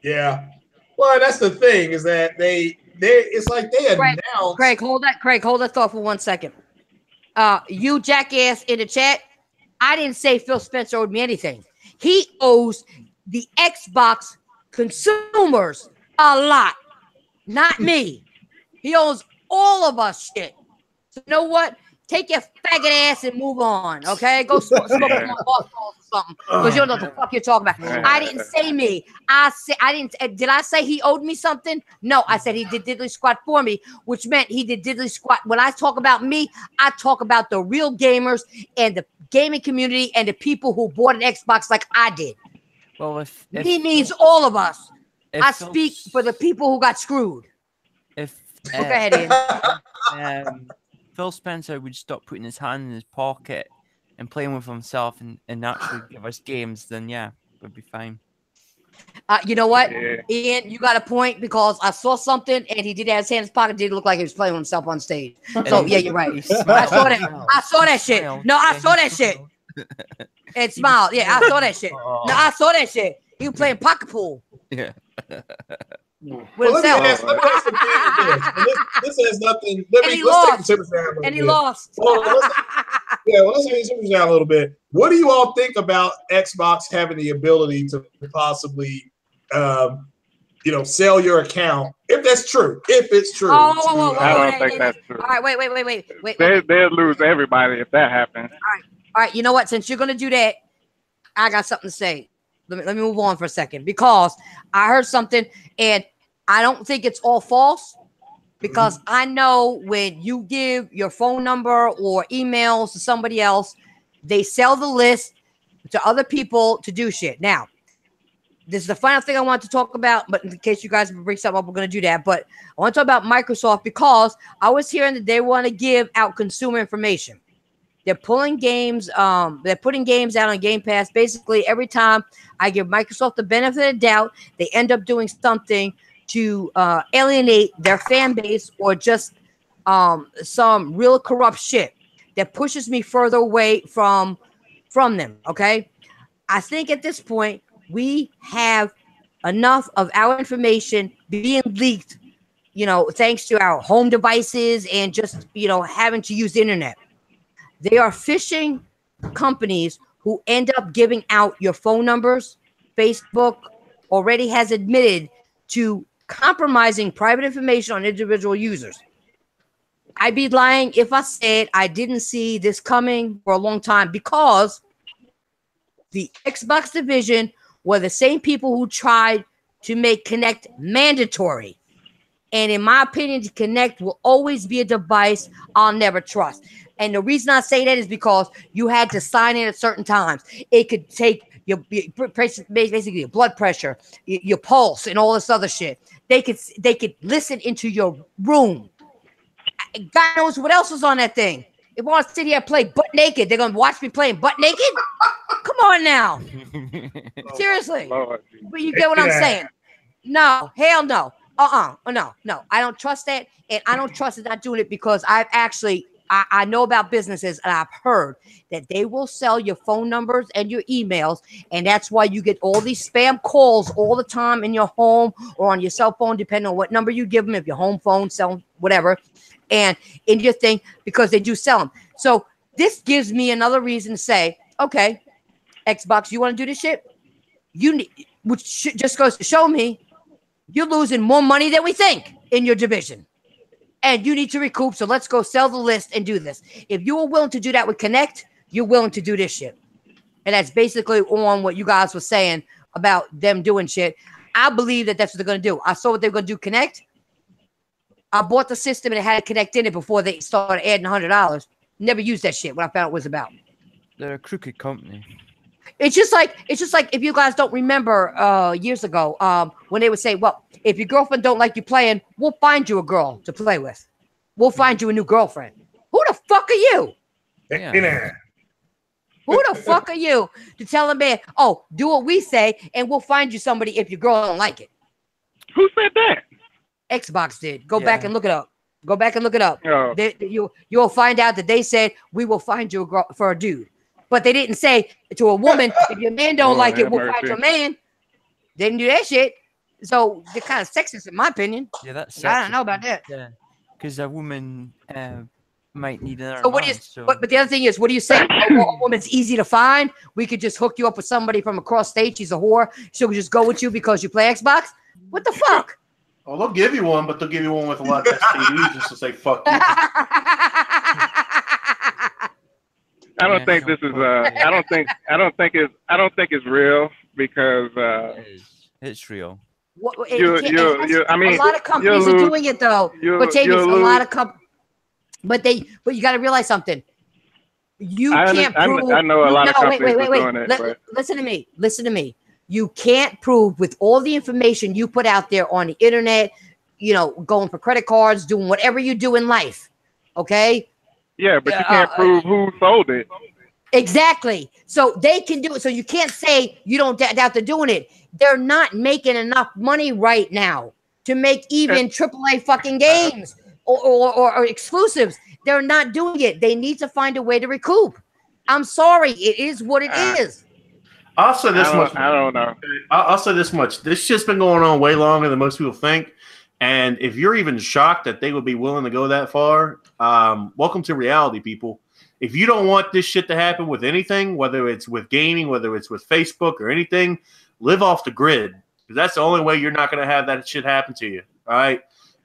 Yeah. Well, that's the thing is that it's like they announced. Craig, hold that thought for 1 second. You jackass in the chat, I didn't say Phil Spencer owed me anything. He owes the Xbox consumers a lot. Not me. He owes all of us shit. So you know what? Take your faggot ass and move on, okay? Go smoke some mothballs or something, because you don't know what the fuck you're talking about. I didn't say me. Did I say he owed me something? No, I said he did diddly squat for me, which meant he did diddly squat. When I talk about me, I talk about the real gamers and the gaming community and the people who bought an Xbox like I did. Well, if he means all of us. I speak for the people who got screwed. If go ahead, Ian. Phil Spencer would stop putting his hand in his pocket and playing with himself and actually give us games, then yeah, we'd be fine. You know what, Yeah. Ian, you got a point because I saw something and he did have his hand in his pocket. Did look like he was playing with himself on stage. So yeah, you're right. I saw that. I saw that shit. No, I saw that shit. And smiled. Yeah, I saw that shit. No, I saw that shit. He was playing pocket pool. Yeah. With Let me himself. ask the kid this. This has nothing. And he lost. And he lost. Let's take Super Chat a little bit. What do you all think about Xbox having the ability to possibly, sell your account if that's true? If it's true. I don't think that's true. All right, wait. They'll lose everybody if that happens. All right. You know what? Since you're gonna do that, I got something to say. Let me move on for a second because I heard something and I don't think it's all false because I know when you give your phone number or emails to somebody else, they sell the list to other people to do shit. Now, this is the final thing I want to talk about, but in case you guys bring something up, we're going to do that. But I want to talk about Microsoft because I was hearing that they want to give out consumer information. They're pulling games. They're putting games out on Game Pass. Basically, every time I give Microsoft the benefit of the doubt, they end up doing something to alienate their fan base or just some real corrupt shit that pushes me further away from them. Okay, I think at this point we have enough of our information being leaked. Thanks to our home devices and just having to use the internet. They are phishing companies who end up giving out your phone numbers. Facebook already has admitted to compromising private information on individual users. I'd be lying if I said I didn't see this coming for a long time because the Xbox division were the same people who tried to make Connect mandatory. And in my opinion, Connect will always be a device I'll never trust. And the reason I say that is because you had to sign in at certain times. It could take your basically your blood pressure, your pulse, and all this other shit. They could listen into your room. God knows what else was on that thing. If I want to sit here and play butt naked, they're gonna watch me playing butt naked. Come on now, seriously. But you get what I'm saying? No, hell no. No. I don't trust that, and I don't trust it not doing it because I know about businesses and I've heard that they will sell your phone numbers and your emails. And that's why you get all these spam calls all the time in your home or on your cell phone, depending on what number you give them, if your home phone, cell, whatever, and in your thing, because they do sell them. So this gives me another reason to say, okay, Xbox, you want to do this shit? Which just goes to show me you're losing more money than we think in your division. And you need to recoup, so let's go sell the list and do this. If you were willing to do that with Connect, you're willing to do this shit. And that's basically on what you guys were saying about them doing shit. I believe that that's what they're going to do. I saw what they're going to do, Connect. I bought the system and it had Connect in it before they started adding $100. Never used that shit when I found out what it was about. They're a crooked company. It's just like if you guys don't remember years ago when they would say, well, if your girlfriend don't like you playing, we'll find you a girl to play with. We'll find you a new girlfriend. Who the fuck are you? Yeah. Who the fuck are you to tell a man, oh, do what we say and we'll find you somebody if your girl don't like it? Who said that? Xbox did. Go back and look it up. Go back and look it up. Oh. You'll find out that they said we will find you a girl for a dude. But they didn't say to a woman, if your man don't like it, we'll find your man. They didn't do that shit. So they're kind of sexist, in my opinion. Yeah, that's. I don't know about that. Yeah, because a woman might need another. So what do you? But the other thing is, what do you say? A woman's easy to find. We could just hook you up with somebody from across state. She's a whore. She'll just go with you because you play Xbox. What the fuck? Oh, they'll give you one, but they'll give you one with a lot of STDs just to say fuck you. I don't think this is. I don't think it's real because. It's real. I mean, a lot of companies are doing it though. But James, a lot of companies. But you got to realize something. You can't prove. I know a lot of companies are doing it. Listen to me. You can't prove with all the information you put out there on the internet, going for credit cards, doing whatever you do in life. Okay. Yeah, but you can't prove who sold it. Exactly. So they can do it. So you can't say you don't doubt they're doing it. They're not making enough money right now to make even AAA fucking games or exclusives. They're not doing it. They need to find a way to recoup. I'm sorry. It is what it is. I'll say this much. I don't know. I'll say this much. This shit's been going on way longer than most people think. And if you're even shocked that they would be willing to go that far, welcome to reality, people. If you don't want this shit to happen with anything, whether it's with gaming, whether it's with Facebook or anything, live off the grid. Because that's the only way you're not going to have that shit happen to you. All right?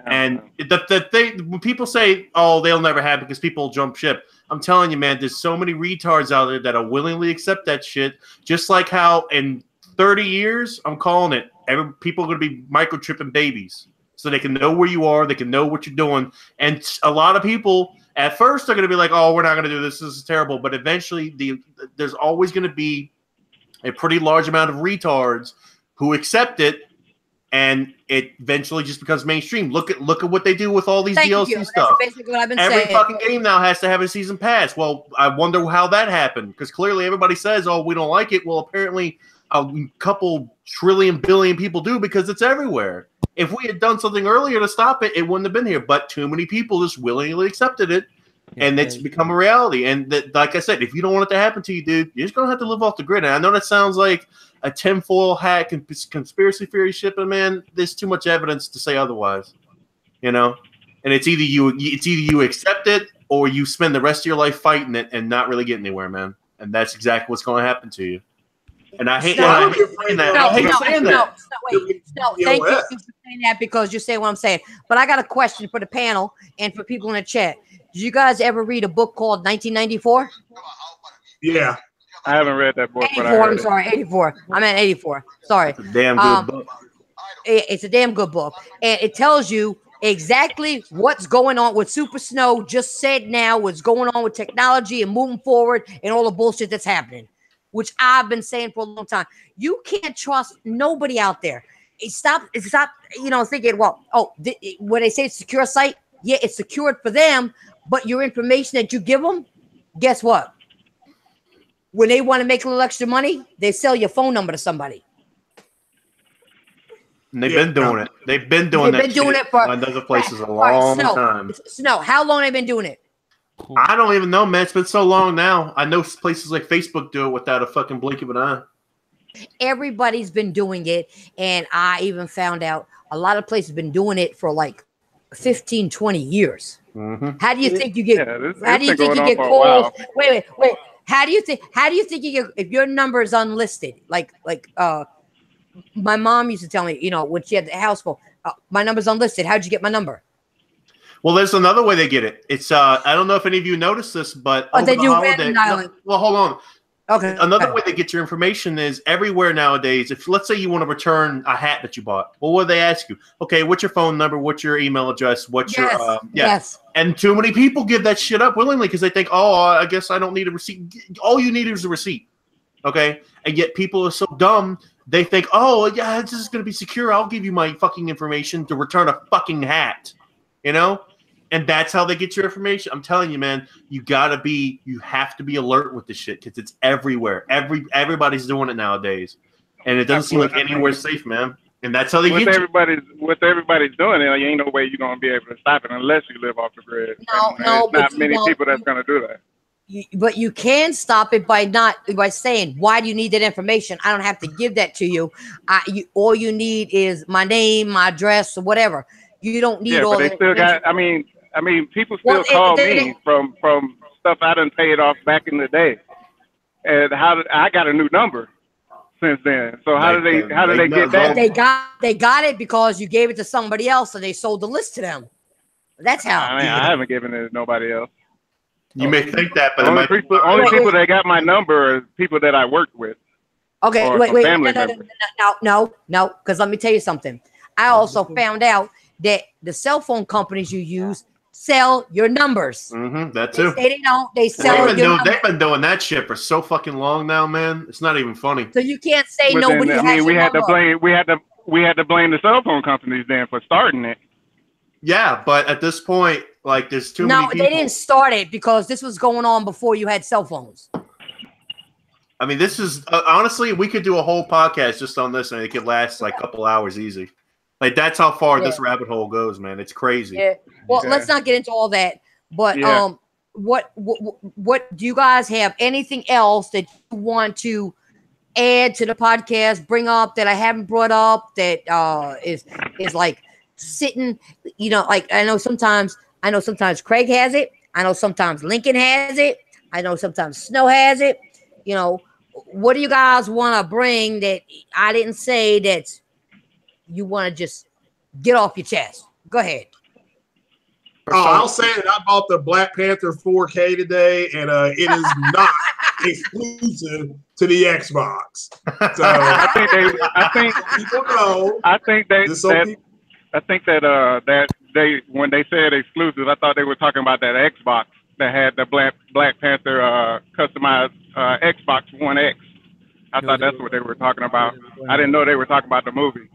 And the thing, when people say, oh, they'll never happen because people jump ship, I'm telling you, man, there's so many retards out there that will willingly accept that shit. Just like how in 30 years, I'm calling it, people are going to be microchipping babies. So they can know where you are. They can know what you're doing. And a lot of people, at first, they're going to be like, oh, we're not going to do this. This is terrible. But eventually, there's always going to be a pretty large amount of retards who accept it. And it eventually just becomes mainstream. Look at what they do with all these DLC stuff. That's basically what I've been Every saying. fucking game now has to have a season pass. Well, I wonder how that happened. Because clearly everybody says, oh, we don't like it. Well, apparently a couple trillion billion people do because it's everywhere. If we had done something earlier to stop it, it wouldn't have been here. But too many people just willingly accepted it. And it's become a reality. And like I said, if you don't want it to happen to you, dude, you're just going to have to live off the grid. And I know that sounds like a tinfoil hat conspiracy theory shit, but man, there's too much evidence to say otherwise. You know? And it's either you accept it or you spend the rest of your life fighting it and not really get anywhere, man. And that's exactly what's going to happen to you. And I hate saying that. No, thank you for saying that because you're saying what I'm saying. But I got a question for the panel and for people in the chat. Did you guys ever read a book called 1994? Yeah. I haven't read that book. 84, I'm sorry, 84. I meant 84. Sorry. It's a damn good book. It's a damn good book. And it tells you exactly what's going on with Super Snow just said now, what's going on with technology and moving forward and all the bullshit that's happening, which I've been saying for a long time. You can't trust nobody out there. Stop, thinking, well, when they say it's a secure site, yeah, it's secured for them, but your information that you give them, guess what? When they want to make a little extra money, they sell your phone number to somebody. And they've been doing it. They've been doing it for other places a long time. Snow, how long have they been doing it? I don't even know, man. It's been so long now. I know places like Facebook do it without a fucking blink of an eye. Everybody's been doing it, and I even found out a lot of places have been doing it for like 15, 20 years. Mm-hmm. How do you think you get? How do you think you get calls? Wait. How do you think you get if your number is unlisted? Like my mom used to tell me, when she had the house phone, my number's unlisted. How'd you get my number? Well, there's another way they get it. It's I don't know if any of you noticed this, but over they the do holiday. Well, hold on. Okay. Another way they get your information is everywhere nowadays. If let's say you want to return a hat that you bought, well, what do they ask you? Okay, what's your phone number? What's your email address? What's your Yes. And too many people give that shit up willingly because they think, oh, I guess I don't need a receipt. All you need is a receipt. Okay, and yet people are so dumb. They think, oh yeah, this is gonna be secure. I'll give you my fucking information to return a fucking hat. And that's how they get your information. I'm telling you, man, you have to be alert with this shit because it's everywhere. Everybody's doing it nowadays, and it doesn't seem like anywhere safe, man. And that's how they get everybody's doing it. You ain't no way you're gonna be able to stop it unless you live off the grid. No, there's not many people that's gonna do that. But you can stop it by saying, why do you need that information? I don't have to give that to you. All you need is my name, my address, or whatever. You don't need all that. They still got. I mean, people still call me from stuff I done paid off back in the day, and I got a new number since then. So how do they get that? They got it because you gave it to somebody else and they sold the list to them. That's how. I haven't given it to nobody else. You may think that, but only people that got my number are people that I worked with. Okay, wait, no, because let me tell you something. I also found out that the cell phone companies you use sell your numbers. Mm-hmm, that too. They don't. They sell your numbers. They've been doing that shit for so fucking long now, man. It's not even funny. So you can't say nobody has your we had number. we had to blame the cell phone companies then for starting it. Yeah, but at this point, like, there's too many people. No, they didn't start it because this was going on before you had cell phones. I mean, this is honestly, we could do a whole podcast just on this, and it could last like a couple hours easy. Like that's how far this rabbit hole goes, man. It's crazy. Yeah. Well, let's not get into all that. But what do you guys have? Anything else that you want to add to the podcast? Bring up that I haven't brought up that is like sitting. You know, like I know sometimes Craig has it. I know sometimes Lincoln has it. I know sometimes Snow has it. You know, what do you guys want to bring that I didn't say that you want to just get off your chest? Go ahead. I'll say that I bought the Black Panther 4K today, and it is not exclusive to the Xbox. So I think that they when they said exclusive, I thought they were talking about that Xbox that had the Black Panther customized Xbox One X. I thought that's what they were talking about. I didn't know they were talking about the movie.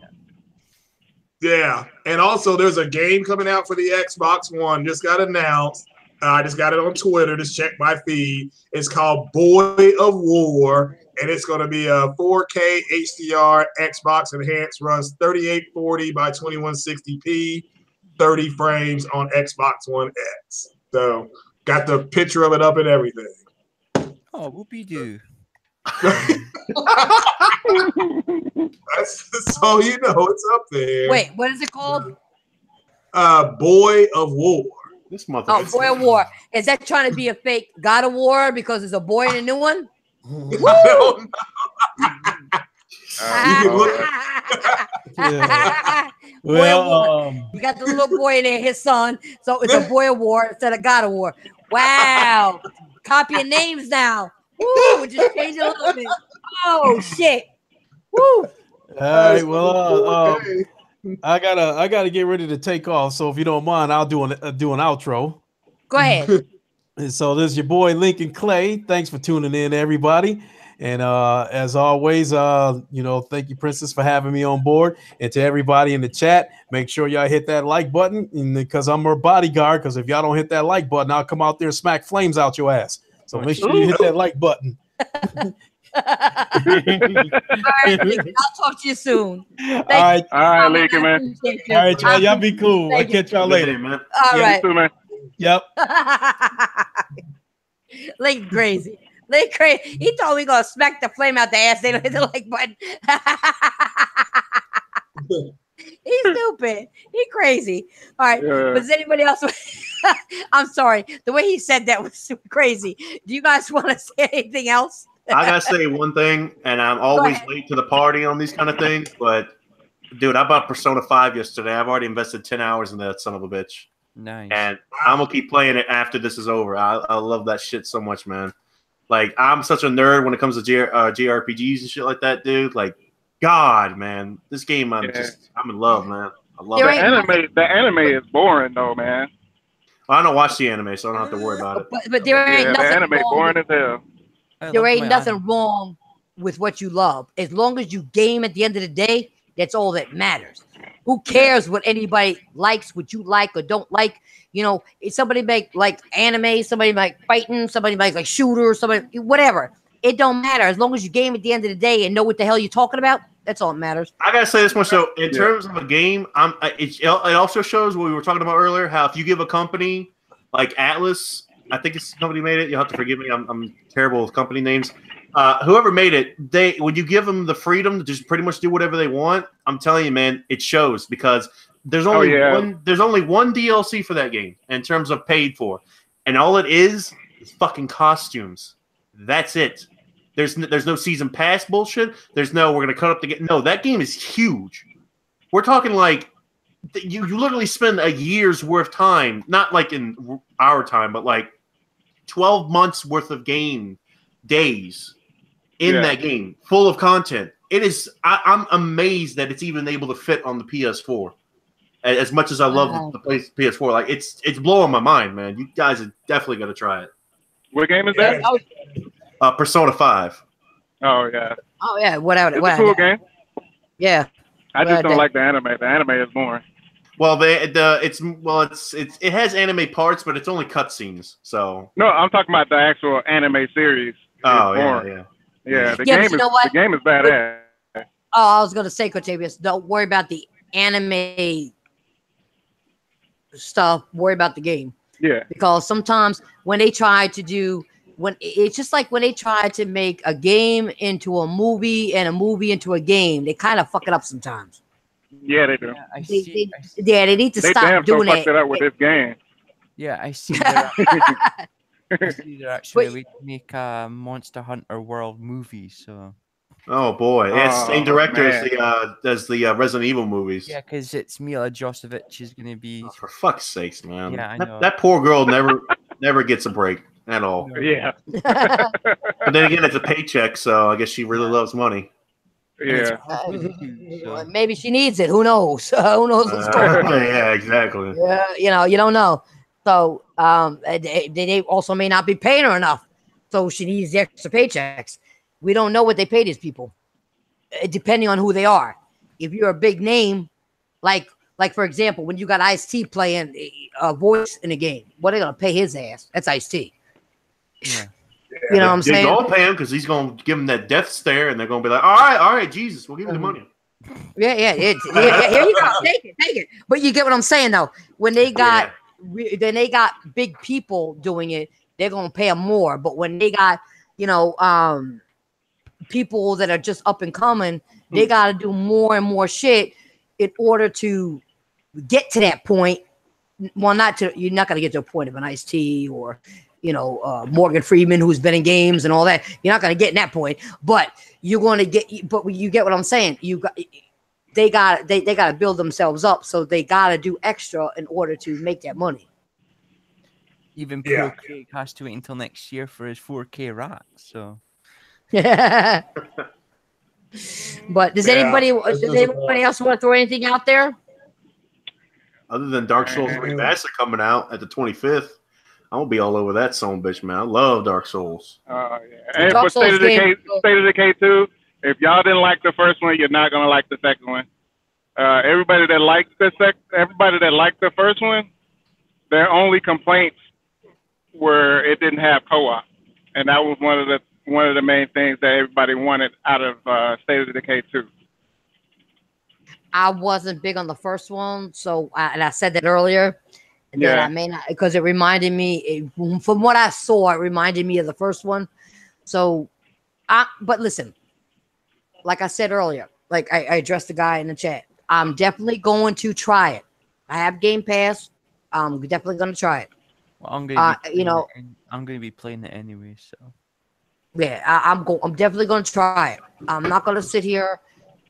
Yeah, and also there's a game coming out for the Xbox One. Just got announced. I just got it on Twitter. Just check my feed. It's called Boy of War, and it's going to be a 4K HDR Xbox enhanced, runs 3840 by 2160p, 30 frames on Xbox One X. So got the picture of it up and everything. Oh, whoopie-doo. So you know it's up there. Wait, what is it called? Boy of War. This motherfucker. Oh, Boy of War. Is that trying to be a fake God of War because it's a boy in a new one? Woo! You can look. Well, you got the little boy in there, his son. So it's a Boy of War instead of God of War. Wow. Copying names now. Woo, just change it a little bit. Oh shit. Woo. all right. Well, I gotta get ready to take off. So if you don't mind, I'll do an outro. Go ahead. And so this is your boy Lincoln Clay. Thanks for tuning in, everybody. And as always, thank you, Princess, for having me on board. And to everybody in the chat, make sure y'all hit that like button, because I'm her bodyguard. Because if y'all don't hit that like button, I'll come out there and smack flames out your ass. So make sure you hit that like button. All right, I'll talk to you soon. All right, Lincoln, man. All right, y'all be cool. I'll catch y'all later, man. All right. You too, man. Yep. Lincoln crazy. Lincoln crazy. He told me gonna smack the flame out the ass. They don't hit the like button. He's stupid. He crazy. All right. Yeah. But does anybody else? I'm sorry. The way he said that was super crazy. Do you guys want to say anything else? I gotta say one thing, and I'm always late to the party on these kind of things, but dude, I bought Persona 5 yesterday. I've already invested 10 hours in that son of a bitch. Nice. And I'm gonna keep playing it after this is over. I love that shit so much, man. Like, I'm such a nerd when it comes to JRPGs and shit like that, dude. Like, God, man, this game, I'm in love, man. I love it. The anime is boring though, man. I don't watch the anime, so I don't have to worry about it. But there ain't nothing the anime wrong boring as hell. there ain't nothing wrong with what you love. As long as you game at the end of the day, that's all that matters. Who cares what anybody likes, what you like or don't like? You know, if somebody make like anime, somebody like fighting, somebody make like shooter, somebody whatever. It don't matter. As long as you game at the end of the day and know what the hell you're talking about, that's all that matters. I gotta say this much though. In terms of a game, it also shows what we were talking about earlier. How if you give a company like Atlas, I think it's somebody made it. You'll have to forgive me. I'm terrible with company names. Whoever made it, when you give them the freedom to just pretty much do whatever they want, I'm telling you, man, it shows because there's only one DLC for that game in terms of paid for, and all it is fucking costumes. That's it. There's no season pass bullshit. There's no we're gonna cut up the game. No, that game is huge. We're talking like you literally spend a year's worth of time, not like in our time, but like 12 months worth of game days in that game, full of content. It is. I'm amazed that it's even able to fit on the PS4. As much as I love the PS4, like it's blowing my mind, man. You guys are definitely gonna try it. What game is that? Persona 5. Oh yeah. Oh yeah. Whatever. It's a cool game. Yeah. I just don't like the anime. The anime is boring. Well, it has anime parts, but it's only cutscenes. So no, I'm talking about the actual anime series. Oh yeah. Yeah, the Yeah, game but you is know what? the game is badass. Oh, I was gonna say, Cortavius, don't worry about the anime stuff. Worry about the game. Yeah, Because sometimes when they try to do when it's just like when they try to make a game into a movie and a movie into a game, they kind of fuck it up sometimes. yeah, they do. Yeah, I They, see. they, yeah, they need to They stop damn so doing fucked that. it up with this game. Yeah, I see. They're, I see they're actually But- we make a Monster Hunter World movie. So Oh boy, yeah, it's the same director man. as the Resident Evil movies. yeah, because it's Mila Jovovich is gonna be. Oh, for fuck's sakes, man! Yeah, I that, know. that poor girl never gets a break at all. No. Yeah, But then again, it's a paycheck, so I guess she really loves money. And it's yeah. her husband too, so. Maybe she needs it. Who knows? Who knows what's going on? Yeah, exactly. Yeah, you don't know. So they also may not be paying her enough. So she needs the extra paychecks. We don't know what they pay these people, depending on who they are. If you're a big name, like for example, when you got Ice-T playing a voice in a game, what are they gonna pay his ass? That's Ice-T. Yeah. You know what I'm They're saying? gonna pay him because he's gonna give him that death stare, and they're gonna be like, all right, Jesus, we'll give you the money. Yeah. Here you go. Take it. But you get what I'm saying, though. When they got then they got big people doing it, they're gonna pay them more. But when they got people that are just up and coming, they got to do more and more shit in order to get to that point. Well, you're not gonna get to a point of an Ice-T or Morgan Freeman, who's been in games and all that. You're not gonna get in that point, but you're gonna get. But you get what I'm saying. They got to build themselves up, so they got to do extra in order to make that money. Even Yeah. poor Craig has to wait until next year for his 4K rack. So But does Yeah, anybody that's else want to throw anything out there? Other than Dark Souls Remastered coming out at the 25th, I'm gonna be all over that son of a bitch, man. I love Dark Souls. Yeah. And Dark for Souls game- State of Decay 2, if y'all didn't like the first one, you're not gonna like the second one. Everybody that liked the first one, their only complaints were it didn't have co-op, and that was one of the main things that everybody wanted out of State of Decay 2. I wasn't big on the first one, so and I said that earlier. That Yeah. I may not, because it reminded me, from what I saw, it reminded me of the first one. So, but listen, like I said earlier, like I addressed the guy in the chat, I'm definitely going to try it. I have Game Pass. I'm definitely going to try it. well, I'm gonna be I'm gonna be playing it anyway. So Yeah, I'm definitely going to try it. I'm not going to sit here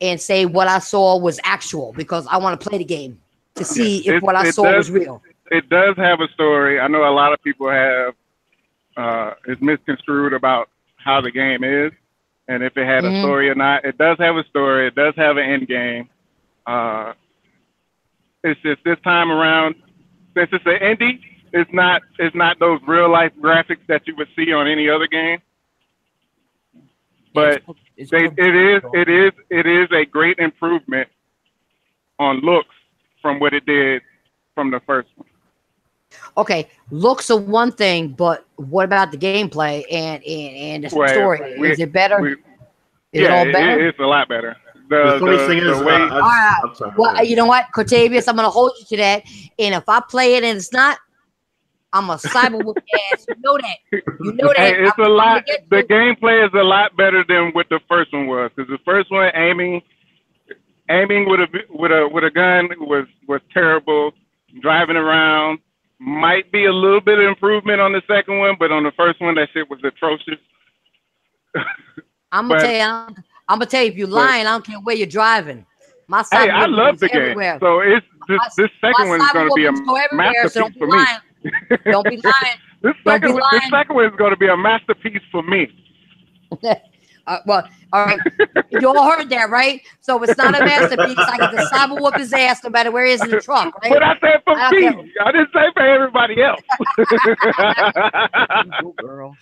and say what I saw was actual, because I want to play the game to see if what I saw was real. It does have a story. I know a lot of people have is misconstrued about how the game is and if it had a story or not. It does have a story. It does have an end game. It's just this time around, since it's an indie, it's not those real life graphics that you would see on any other game. But it is a great improvement on looks from what it did from the first one. Okay, looks are one thing, but what about the gameplay and the story? Is it better? Is it all better? It's a lot better. The funny thing is, I'm sorry. Well, you know what, Cortavius, I'm gonna hold you to that. And if I play it and it's not, I'm a cyber whoop your ass. You know that. You know that. Hey, it's a lot. The gameplay is a lot better than what the first one was, because the first one, aiming with a gun was terrible. Driving around might be a little bit of improvement on the second one, but on the first one, that shit was atrocious. I'm gonna tell you, if you're lying, I don't care where you're driving. My Hey, I love the everywhere. game, so it's this second one is going to be a masterpiece so for me. Don't be lying. This second one is going to be a masterpiece for me. Well, all right. You all heard that, right? So it's not a masterpiece. I get to cyber whoop his ass no matter where he is in the trunk, right? But I said for me. I didn't say for everybody else. girl.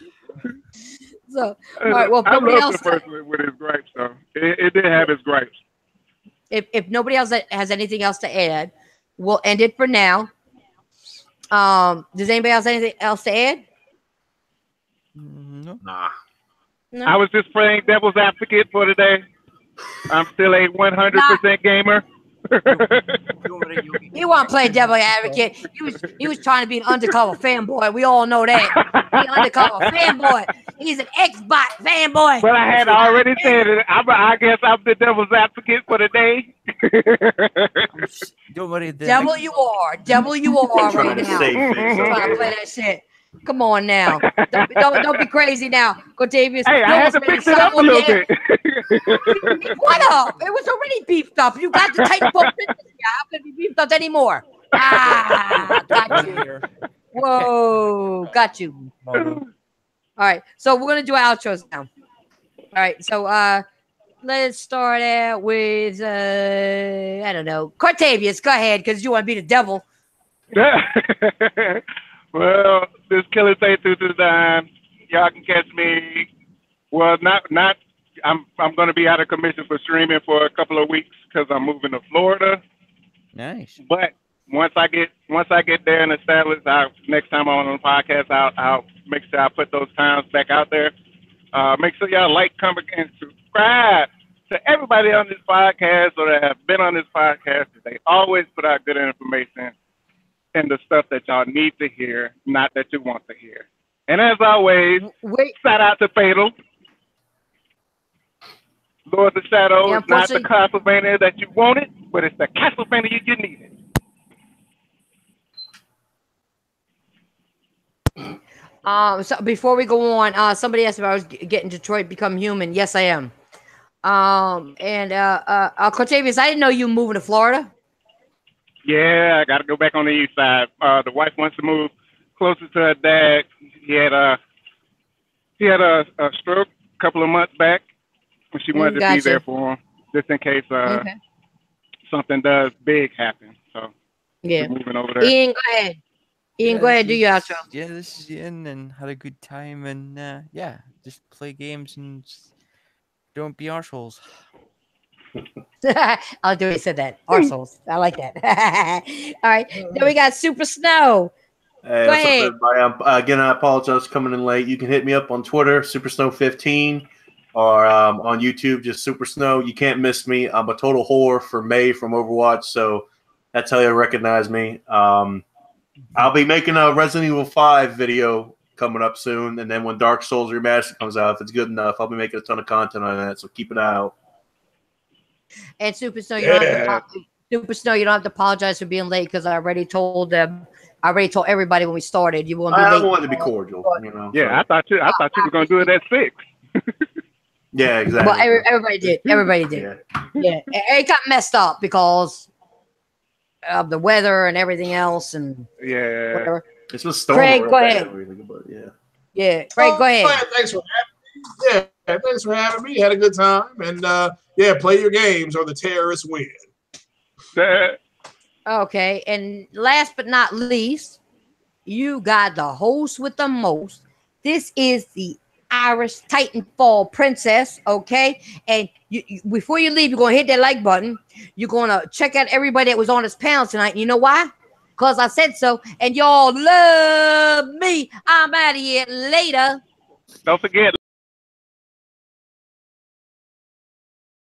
So, all right. Well, I nobody love else. the first one with his gripes, though. It did have his gripes. If nobody else has anything else to add, we'll end it for now. Does anybody else have anything else to add? No. Nah. No. I was just playing devil's advocate for today. I'm still a 100% gamer. He wasn't playing devil advocate. He was trying to be an undercover fanboy. We all know that. He's an undercover fanboy. He's an XBOT fanboy. But I had already said it. I guess I'm the devil's advocate for the day. Don't worry. Devil you are right now. Trying to play that shit. Come on now. Don't be crazy now. Octavius. Hey, I had to fix it up a little bit. What up? It was already beefed up. You got the tight book. How could it be beefed up anymore? Got you. Whoa, got you. All right, so we're gonna do our outros now. All right, so let's start out with I don't know, Cortavius. Go ahead, because you want to be the devil. Well, this Killer Say through the dime. Y'all can catch me. Well, not. I'm going to be out of commission for streaming for a couple of weeks because I'm moving to Florida. Nice. But once I get there and established, next time I'm on the podcast, I'll make sure I put those times back out there. Make sure y'all like, comment, and subscribe to everybody on this podcast or that have been on this podcast. They always put out good information and the stuff that y'all need to hear, not that you want to hear. And as always, shout out to Fatal. Lord of the Shadow is not the Castlevania that you wanted, but it's the Castlevania you needed. So before we go on, somebody asked if I was getting Detroit Become Human. Yes, I am. Cortavius, I didn't know you were moving to Florida. Yeah, I got to go back on the east side. The wife wants to move closer to her dad. He had a stroke a couple of months back, and she wanted to be there for him, just in case something does big happen. So yeah, moving over there. Ian, go ahead. Ian, go ahead, do your outro. Yeah, this is Ian, and had a good time, and yeah, just play games and just don't be arseholes. I'll do it. Said that. Arseholes. I like that. All right. Then we got Super Snow. Hey, go what's ahead. up, everybody? Again, I apologize for coming in late. You can hit me up on Twitter, SuperSnow15, or on YouTube, just Super Snow. You can't miss me. I'm a total whore for May from Overwatch, so that's how you recognize me. I'll be making a Resident Evil 5 video coming up soon, and then when Dark Souls Remastered comes out, if it's good enough, I'll be making a ton of content on that, so keep an eye out. And Super Snow, you don't have to apologize for being late because I already told everybody when we started you won't be late. I wanted to be cordial, you know. Yeah, so. I thought you were gonna do it at 6. Yeah, exactly. Well, everybody did. Everybody did. Yeah, it got messed up because of the weather and everything else, and whatever. This was stormy. Craig, go ahead. Yeah, Craig, go ahead. Thanks for having me. Yeah, thanks for having me. Had a good time, and play your games or the terrorists win. Okay, and last but not least, you got the host with the most. This is the Irish Titanfall Princess, okay? And before you leave, you're going to hit that like button. You're going to check out everybody that was on this panel tonight. And you know why? Because I said so. And y'all love me. I'm out of here later. Don't forget,